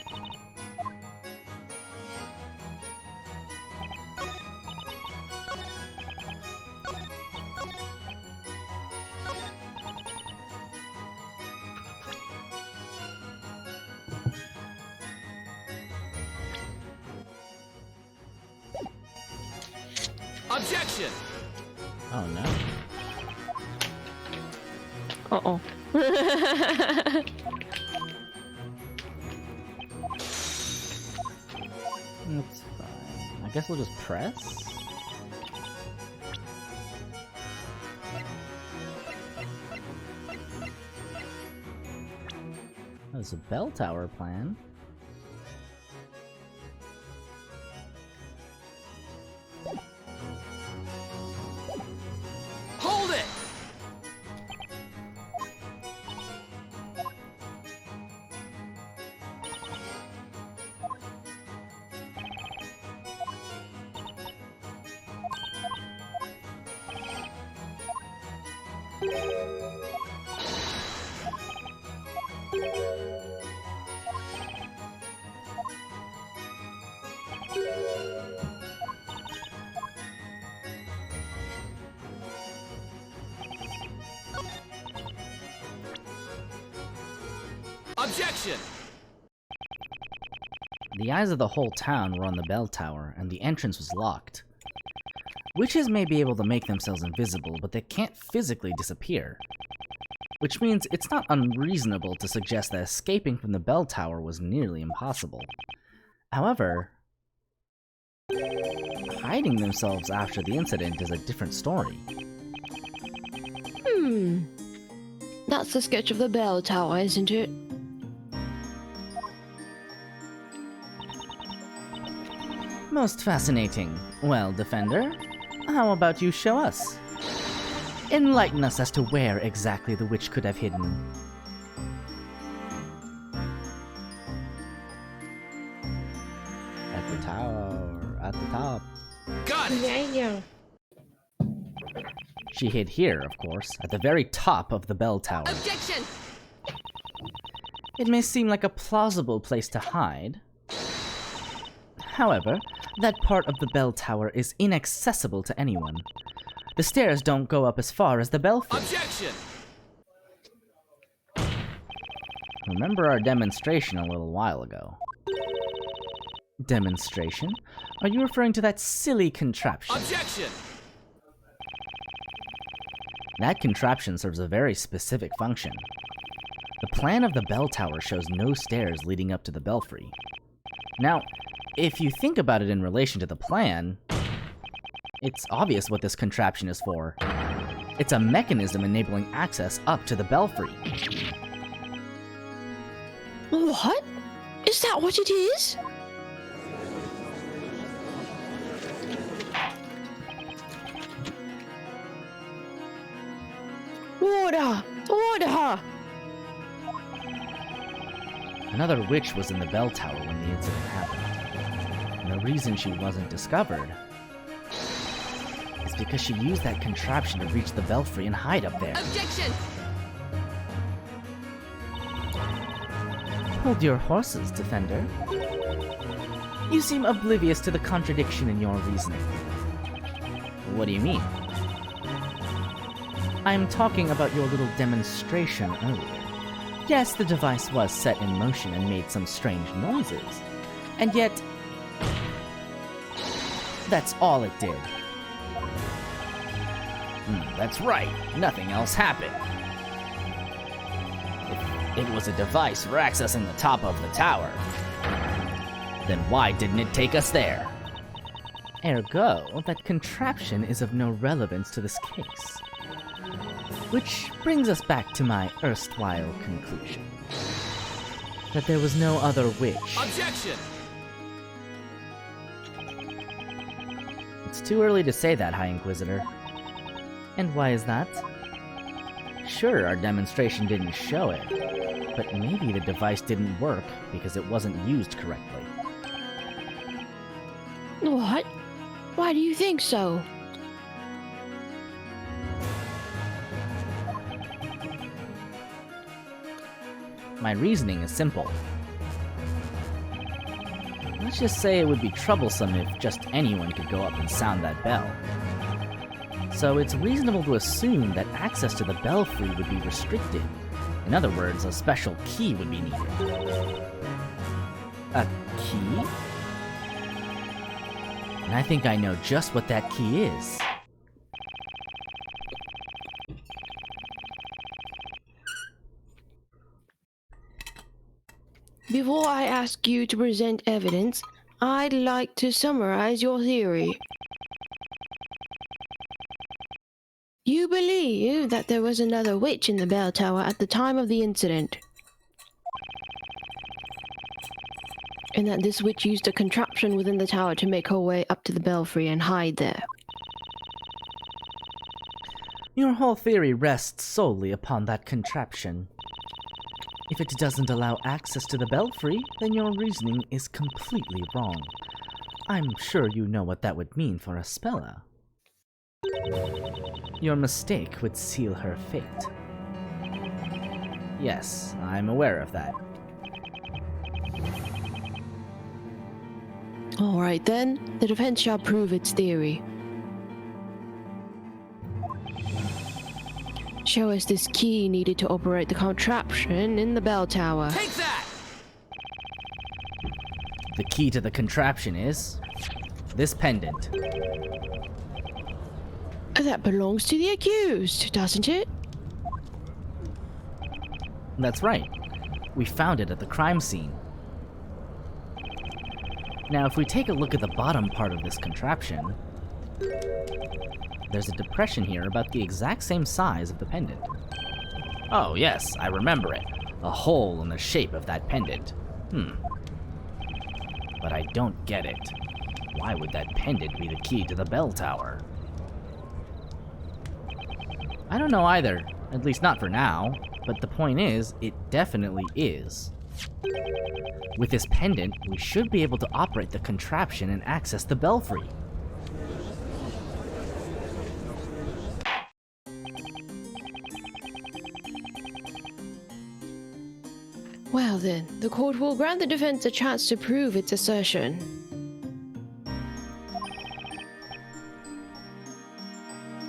Objection! Oh no. Uh-oh. That's fine. I guess we'll just press? There's a bell tower plan. Hold it! Objection! The eyes of the whole town were on the bell tower, and the entrance was locked. Witches may be able to make themselves invisible, but they can't physically disappear. Which means it's not unreasonable to suggest that escaping from the bell tower was nearly impossible. However, hiding themselves after the incident is a different story. That's the sketch of the bell tower, isn't it? Most fascinating. Well, Defender, how about you show us? Enlighten us as to where exactly the witch could have hidden. At the tower, at the top. Got it! Yeah. She hid here, of course, at the very top of the bell tower. Objection! It may seem like a plausible place to hide. However, that part of the bell tower is inaccessible to anyone. The stairs don't go up as far as the belfry. Objection! Remember our demonstration a little while ago. Demonstration? Are you referring to that silly contraption? Objection! That contraption serves a very specific function. The plan of the bell tower shows no stairs leading up to the belfry. Now, if you think about it in relation to the plan, it's obvious what this contraption is for. It's a mechanism enabling access up to the belfry. What? Is that what it is? Order! Order! Another witch was in the bell tower when the incident happened. And the reason she wasn't discovered is because she used that contraption to reach the belfry and hide up there. Objection! Hold your horses, Defender. You seem oblivious to the contradiction in your reasoning. What do you mean? I'm talking about your little demonstration earlier. Yes, the device was set in motion and made some strange noises. And yet, that's all it did. That's right. Nothing else happened. If it was a device for accessing the top of the tower, then why didn't it take us there? Ergo, that contraption is of no relevance to this case. Which brings us back to my erstwhile conclusion. That there was no other witch. Objection! It's too early to say that, High Inquisitor. And why is that? Sure, our demonstration didn't show it, but maybe the device didn't work because it wasn't used correctly. What? Why do you think so? My reasoning is simple. Let's just say it would be troublesome if just anyone could go up and sound that bell. So it's reasonable to assume that access to the belfry would be restricted. In other words, a special key would be needed. A key? And I think I know just what that key is. Before I ask you to present evidence, I'd like to summarize your theory. You believe that there was another witch in the bell tower at the time of the incident, and that this witch used a contraption within the tower to make her way up to the belfry and hide there. Your whole theory rests solely upon that contraption. If it doesn't allow access to the belfry, then your reasoning is completely wrong. I'm sure you know what that would mean for Aspella. Your mistake would seal her fate. Yes, I'm aware of that. Alright then, the defense shall prove its theory. Show us this key needed to operate the contraption in the bell tower. Take that! The key to the contraption is this pendant. That belongs to the accused, doesn't it? That's right. We found it at the crime scene. Now, if we take a look at the bottom part of this contraption, there's a depression here about the exact same size of the pendant. Oh yes, I remember it. A hole in the shape of that pendant. But I don't get it. Why would that pendant be the key to the bell tower? I don't know either, at least not for now, but the point is, it definitely is. With this pendant, we should be able to operate the contraption and access the belfry. Well then, the court will grant the defense a chance to prove its assertion.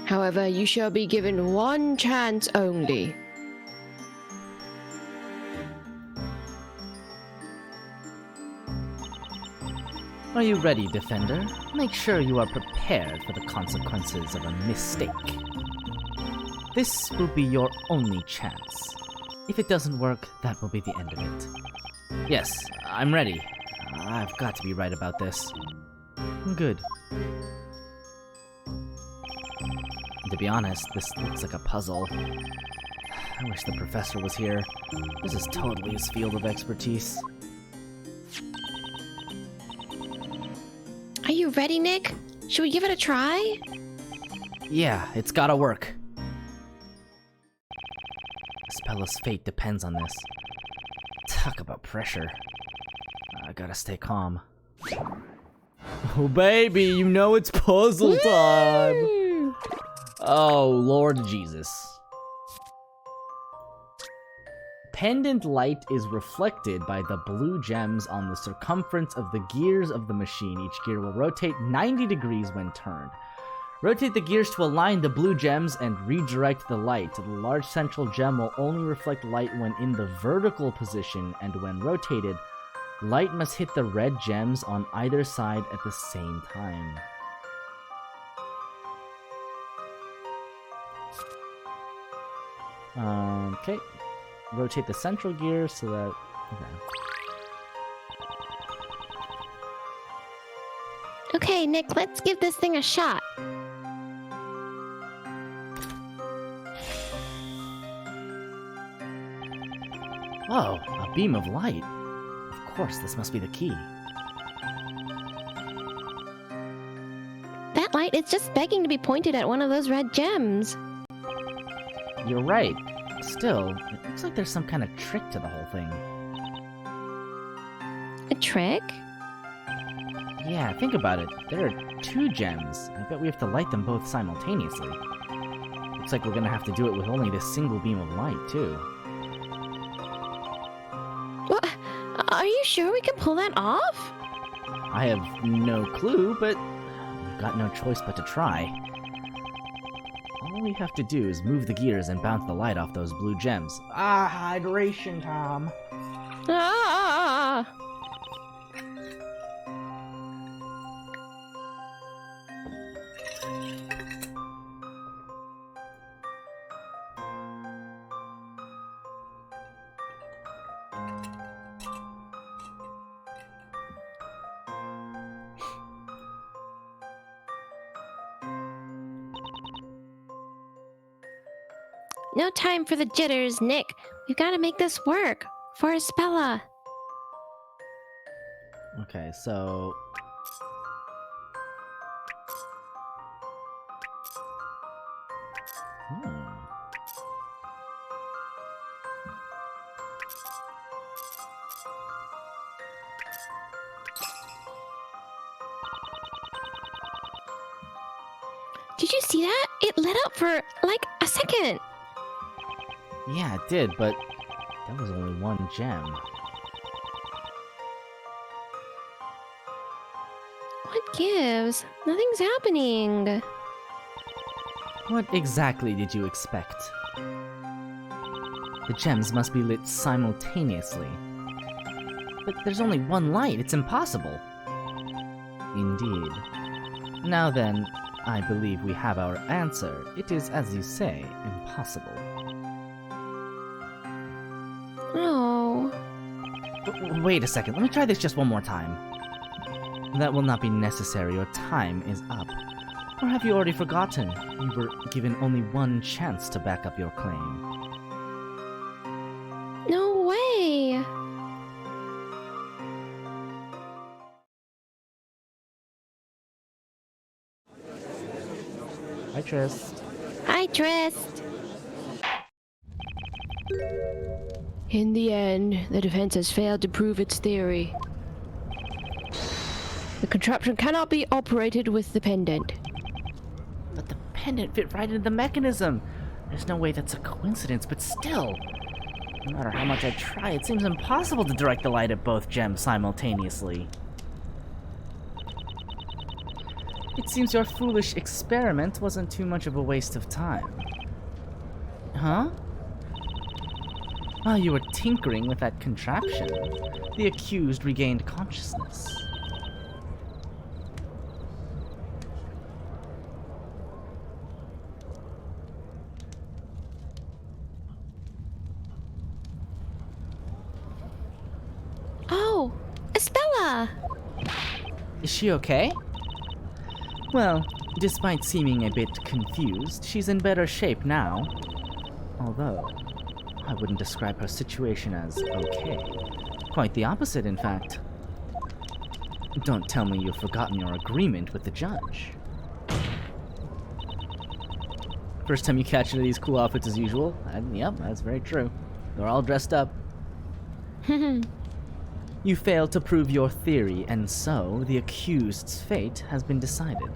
However, you shall be given one chance only. Are you ready, Defender? Make sure you are prepared for the consequences of a mistake. This will be your only chance. If it doesn't work, that will be the end of it. Yes, I'm ready. I've got to be right about this. Good. To be honest, this looks like a puzzle. I wish the professor was here. This is totally his field of expertise. Are you ready, Nick? Should we give it a try? Yeah, it's gotta work. Spella's fate depends on this. Talk about pressure. I gotta stay calm. Oh baby, you know it's puzzle time! Oh, Lord Jesus. Pendant light is reflected by the blue gems on the circumference of the gears of the machine. Each gear will rotate 90 degrees when turned. Rotate the gears to align the blue gems and redirect the light. The large central gem will only reflect light when in the vertical position, and when rotated, light must hit the red gems on either side at the same time. Okay. Rotate the central gear so that... Okay, Nick, let's give this thing a shot. Whoa, a beam of light. Of course, this must be the key. That light is just begging to be pointed at one of those red gems. You're right. Still, it looks like there's some kind of trick to the whole thing. A trick? Yeah, think about it. There are 2 gems. I bet we have to light them both simultaneously. Looks like we're gonna have to do it with only this single beam of light, too. What? Are you sure we can pull that off? I have no clue, but we've got no choice but to try. All we have to do is move the gears and bounce the light off those blue gems. Hydration, Tom. Ah! No time for the jitters, Nick. We've got to make this work. For Spella. Okay, so... Did you see that? It lit up for, like, a second. Yeah, it did, but that was only 1 gem. What gives? Nothing's happening. What exactly did you expect? The gems must be lit simultaneously. But there's only 1 light, it's impossible. Indeed. Now then, I believe we have our answer. It is, as you say, impossible. Oh. Wait a second, let me try this just one more time. That will not be necessary, your time is up. Or have you already forgotten? You were given only 1 chance to back up your claim. No way. Hi, Trist. Hi, Trist. In the end, the defense has failed to prove its theory. The contraption cannot be operated with the pendant. But the pendant fit right into the mechanism. There's no way that's a coincidence, but still. No matter how much I try, it seems impossible to direct the light at both gems simultaneously. It seems your foolish experiment wasn't too much of a waste of time. Huh? While you were tinkering with that contraption, the accused regained consciousness. Espella! Is she okay? Well, despite seeming a bit confused, she's in better shape now. Although, I wouldn't describe her situation as okay. Quite the opposite, in fact. Don't tell me you've forgotten your agreement with the judge. First time you catch one of these cool outfits as usual? Yep, that's very true. They're all dressed up. You failed to prove your theory, and so the accused's fate has been decided.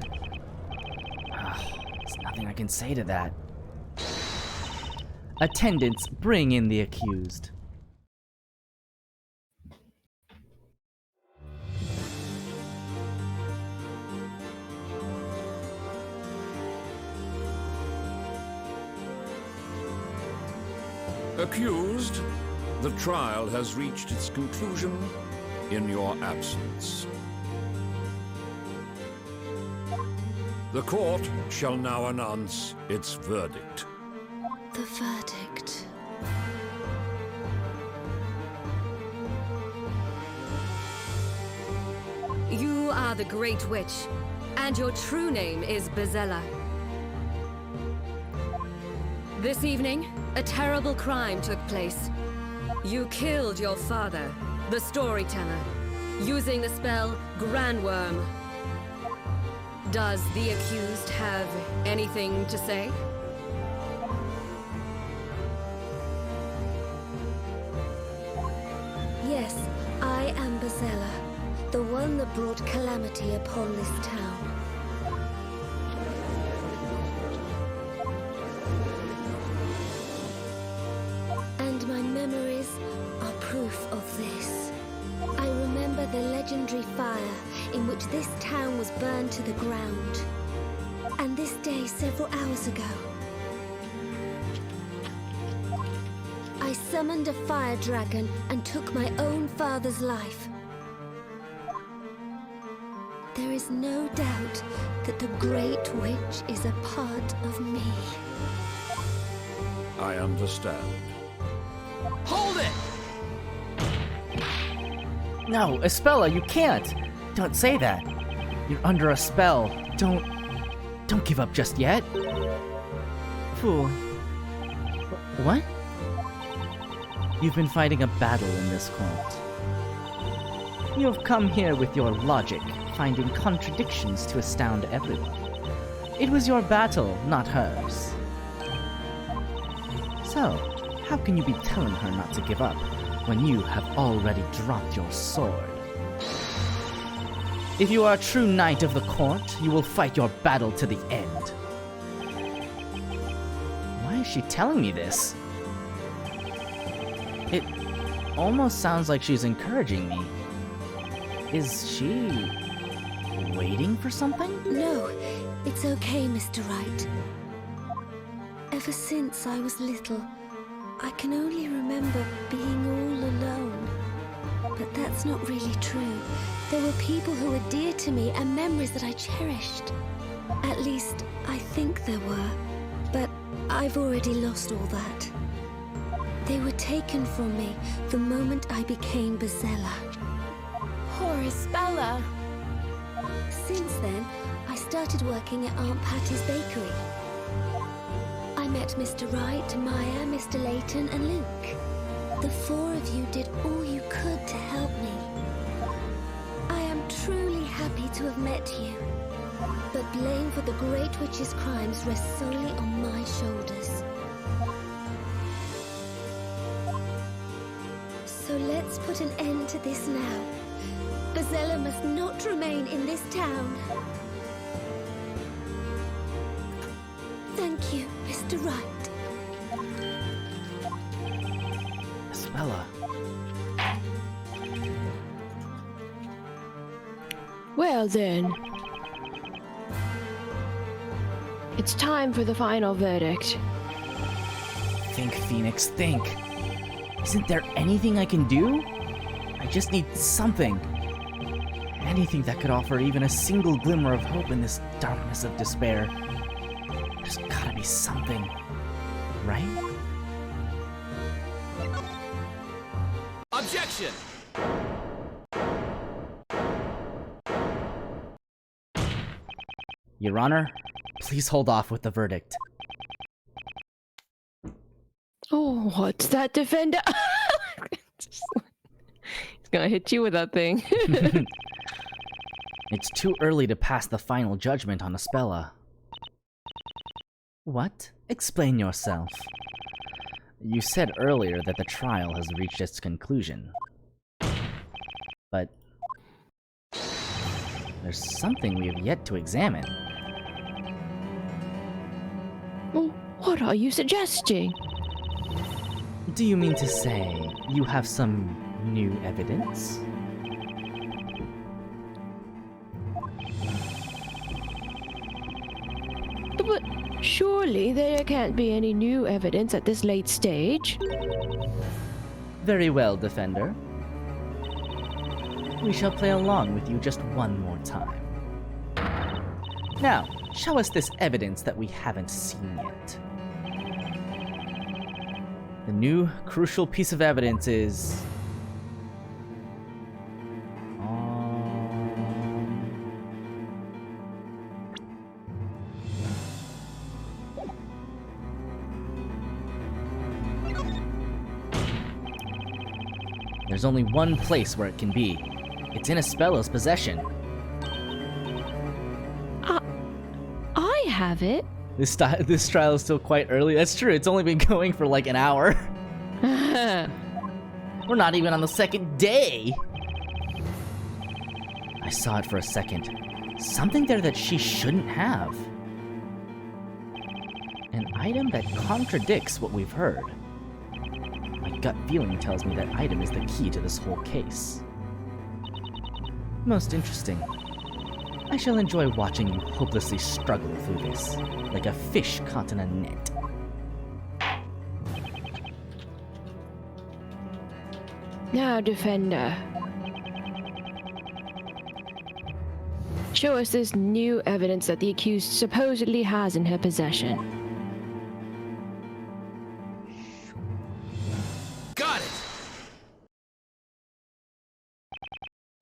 There's nothing I can say to that. Attendants, bring in the accused. Accused, the trial has reached its conclusion in your absence. The court shall now announce its verdict. The verdict. You are the Great Witch, and your true name is Bezella. This evening, a terrible crime took place. You killed your father, the storyteller, using the spell Grandworm. Does the accused have anything to say? Yes, I am Bezella, the one that brought calamity upon this town. And my memories are proof of this. I remember the legendary fire in which this town was burned to the ground. And this day several hours ago, I summoned a fire dragon and took my own father's life. There is no doubt that the Great Witch is a part of me. I understand. Hold it! No, Espella, you can't! Don't say that. You're under a spell. Don't give up just yet. Fool. What? You've been fighting a battle in this court. You have come here with your logic, finding contradictions to astound everyone. It was your battle, not hers. So, how can you be telling her not to give up when you have already dropped your sword? If you are a true knight of the court, you will fight your battle to the end. Why is she telling me this? It almost sounds like she's encouraging me. Is she waiting for something? No, it's okay, Mr. Wright. Ever since I was little, I can only remember being all alone. But that's not really true. There were people who were dear to me and memories that I cherished. At least, I think there were. But I've already lost all that. They were taken from me the moment I became Bezella. Poor Espella. Since then, I started working at Aunt Patty's bakery. I met Mr. Wright, Maya, Mr. Layton, and Luke. The four of you did all you could to help me. I am truly happy to have met you. But blame for the Great Witch's crimes rests solely on my shoulders. So let's put an end to this now. Bezella must not remain in this town. Thank you, Mr. Wright. Espella. Well then. It's time for the final verdict. Think, Phoenix, think. Isn't there anything I can do? I just need something. Anything that could offer even a single glimmer of hope in this darkness of despair. There's gotta be something, right? Objection! Your Honor, please hold off with the verdict. Oh, what's that, Defender? He's gonna hit you with that thing. It's too early to pass the final judgment on Espella. What? Explain yourself. You said earlier that the trial has reached its conclusion. But there's something we have yet to examine. Well, what are you suggesting? Do you mean to say you have some new evidence? But surely there can't be any new evidence at this late stage. Very well, Defender. We shall play along with you just one more time. Now, show us this evidence that we haven't seen yet. The new crucial piece of evidence is... There's only one place where it can be. It's in Espella's possession. I have it. This trial is still quite early. That's true, it's only been going for like an hour. We're not even on the second day! I saw it for a second. Something there that she shouldn't have. An item that contradicts what we've heard. My gut feeling tells me that item is the key to this whole case. Most interesting. I shall enjoy watching you hopelessly struggle through this, like a fish caught in a net. Now, Defender. Show us this new evidence that the accused supposedly has in her possession. Got it!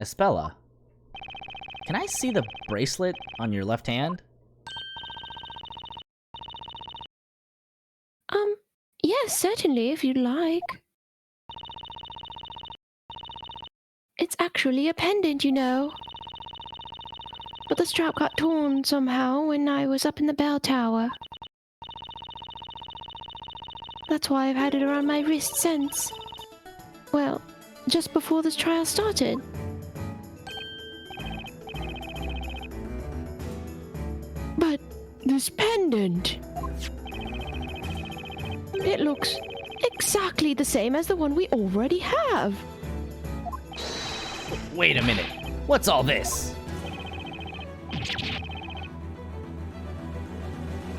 Espella, can I see the bracelet on your left hand? Yes, certainly, if you'd like. It's actually a pendant, you know. But the strap got torn somehow when I was up in the bell tower. That's why I've had it around my wrist since. Well, just before this trial started. But this pendant... It looks exactly the same as the one we already have. Wait a minute. What's all this?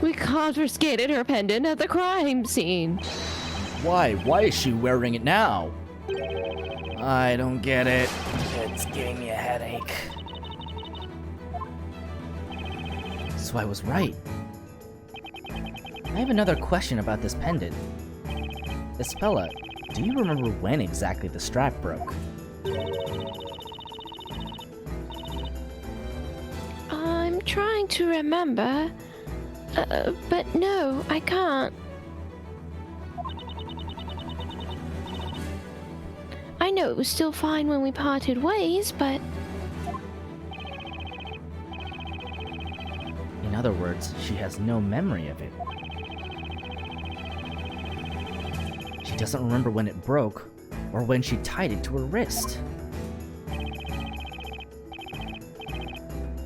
We confiscated her pendant at the crime scene. Why? Why is she wearing it now? I don't get it. It's giving me a headache. So I was right. I have another question about this pendant. Espella, do you remember when exactly the strap broke? I'm trying to remember, but no, I can't. I know it was still fine when we parted ways, but... In other words, she has no memory of it. She doesn't remember when it broke, or when she tied it to her wrist.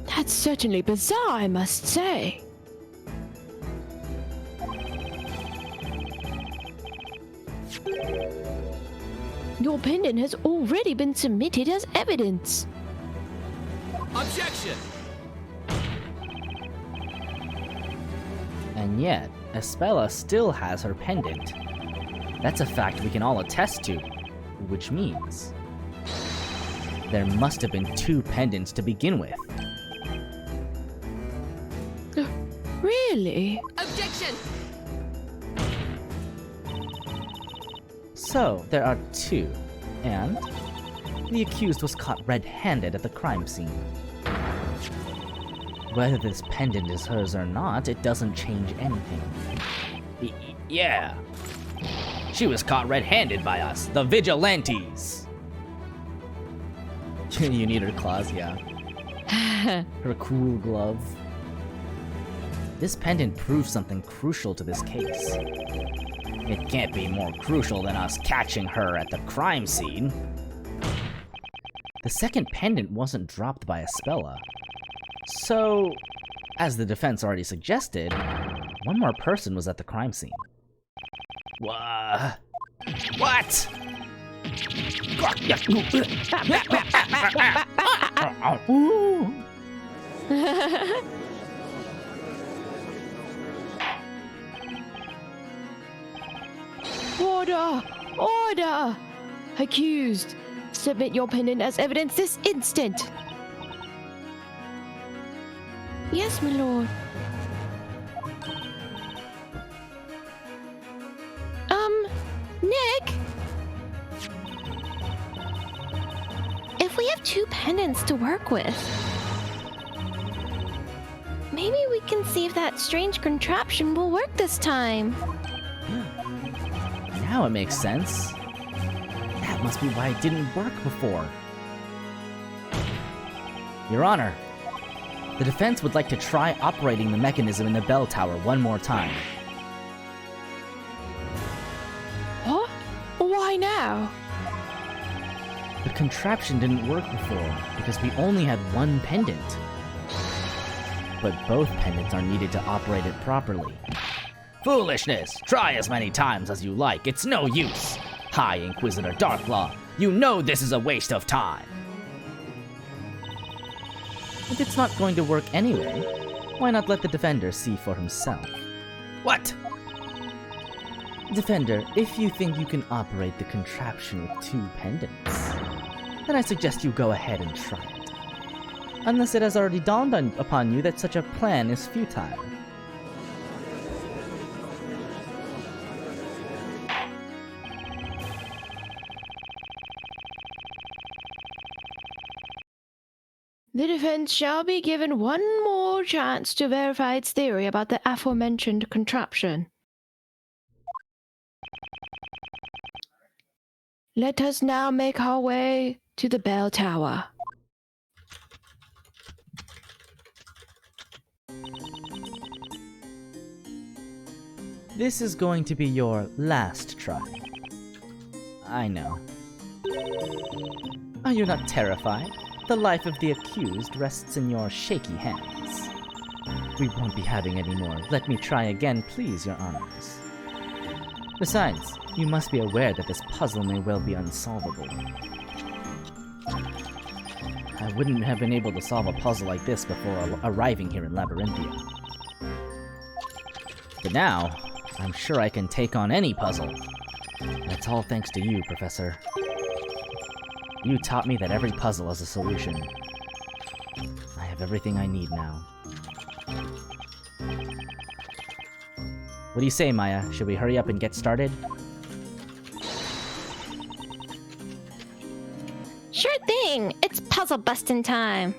That's certainly bizarre, I must say. Your pendant has already been submitted as evidence. Objection! And yet, Espella still has her pendant. That's a fact we can all attest to, which means there must have been two pendants to begin with. Really? Objection! So, there are two, and the accused was caught red-handed at the crime scene. Whether this pendant is hers or not, it doesn't change anything. Yeah. She was caught red-handed by us, the vigilantes. You need her claws, yeah. Her cool glove. This pendant proves something crucial to this case. It can't be more crucial than us catching her at the crime scene. The second pendant wasn't dropped by Espella. So, as the defense already suggested, one more person was at the crime scene. What? Order! Order! Accused, submit your pendant as evidence this instant. Yes, my lord. Nick? If we have 2 pendants to work with, maybe we can see if that strange contraption will work this time. Now it makes sense. That must be why it didn't work before. Your Honor, the defense would like to try operating the mechanism in the bell tower one more time. What? Why now? The contraption didn't work before because we only had one pendant. But both pendants are needed to operate it properly. Foolishness! Try as many times as you like, it's no use! High Inquisitor Darklaw, you know this is a waste of time! If it's not going to work anyway, why not let the defender see for himself? What? Defender, if you think you can operate the contraption with 2 pendants, then I suggest you go ahead and try it. Unless it has already dawned upon you that such a plan is futile. The defense shall be given one more chance to verify its theory about the aforementioned contraption. Let us now make our way to the bell tower. This is going to be your last try. I know. Are you not terrified? The life of the accused rests in your shaky hands. We won't be having any more. Let me try again, please, Your Honors. Besides, you must be aware that this puzzle may well be unsolvable. I wouldn't have been able to solve a puzzle like this before arriving here in Labyrinthia. But now, I'm sure I can take on any puzzle. That's all thanks to you, Professor. You taught me that every puzzle has a solution. I have everything I need now. What do you say, Maya? Should we hurry up and get started? Sure thing! It's puzzle busting time!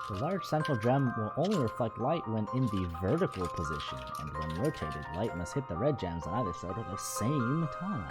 The large central gem will only reflect light when in the vertical position, and when rotated, light must hit the red gems on either side at the same time.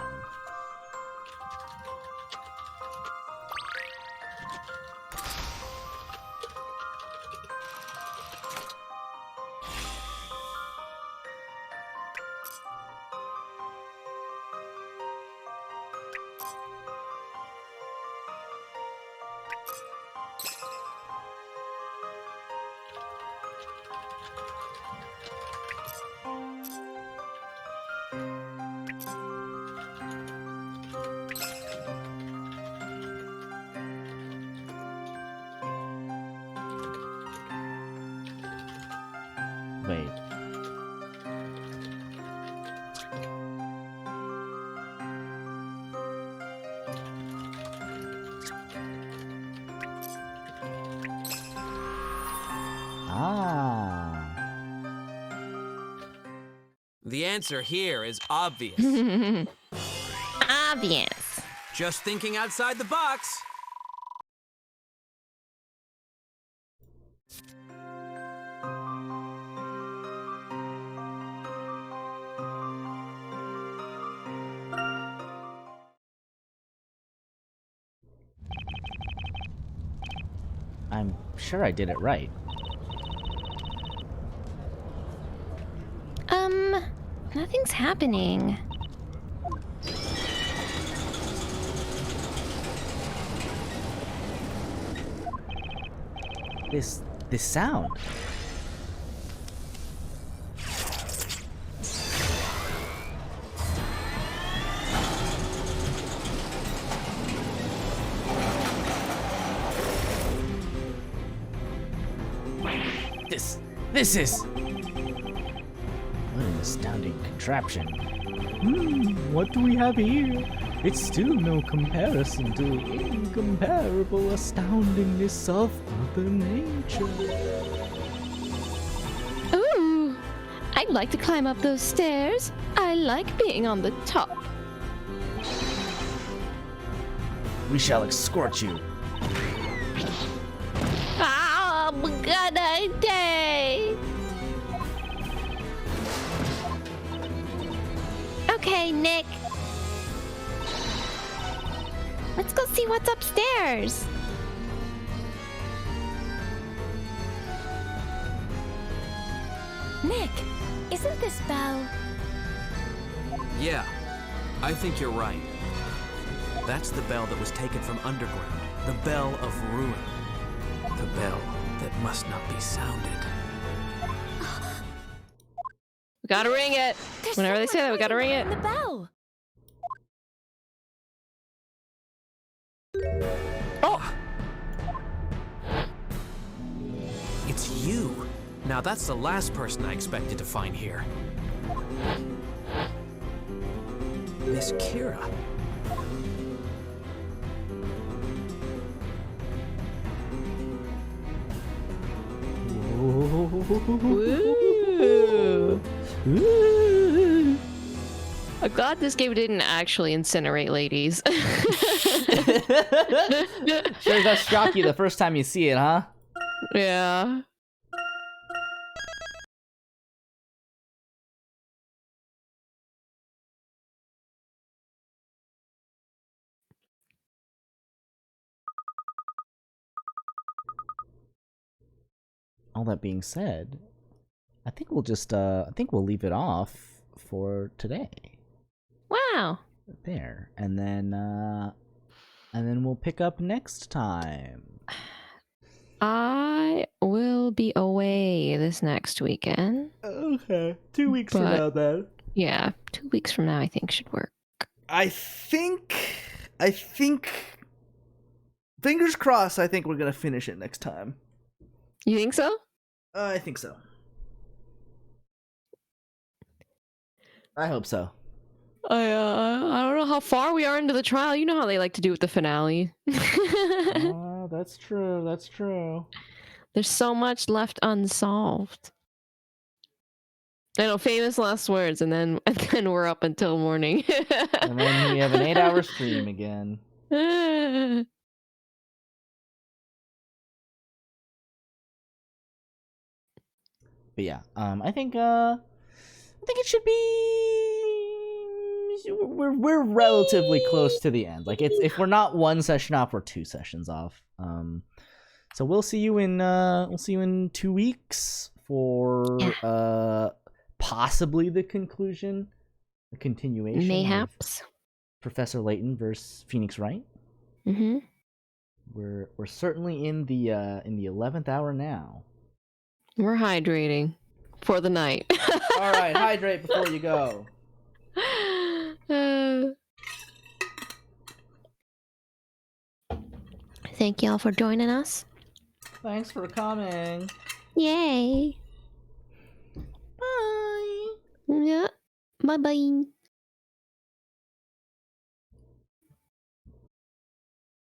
Wait. Ah. The answer here is obvious. Obvious. Just thinking outside the box. I'm sure I did it right. Nothing's happening. This sound. This is... What an astounding contraption. What do we have here? It's still no comparison to the incomparable astoundingness of Mother Nature. Ooh, I'd like to climb up those stairs. I like being on the top. We shall escort you. Good day. Okay, Nick. Let's go see what's upstairs. Nick, isn't this bell? Yeah, I think you're right. That's the bell that was taken from underground. The bell of ruin. The bell that must not be sounded. We gotta ring it. Whenever they say that, we gotta ring it. The bell. Oh! It's you. Now that's the last person I expected to find here. Miss Kira. Woo. I'm glad this game didn't actually incinerate ladies. Sure does shock you the first time you see it, huh? Yeah. All that being said, I think we'll just we'll leave it off for today. Wow. There. And then we'll pick up next time. I will be away this next weekend. Okay. 2 weeks from now then. Yeah, 2 weeks from now I think should work. I think fingers crossed, I think we're gonna finish it next time. You think so? I think so. I hope so. I don't know how far we are into the trial. You know how they like to do with the finale. That's true. That's true. There's so much left unsolved. I know, famous last words, and then we're up until morning. And then we have an 8-hour stream again. But yeah, I think it should be. We're relatively close to the end. Like if we're not one session off, we're 2 sessions off. So we'll see you in 2 weeks for possibly the conclusion, the continuation. Mayhaps. Professor Layton versus Phoenix Wright. Mm-hmm. We're certainly in the 11th hour now. We're hydrating for the night. All right, hydrate before you go. Thank y'all for joining us. Thanks for coming. Yay. Bye. Yeah. Bye-bye.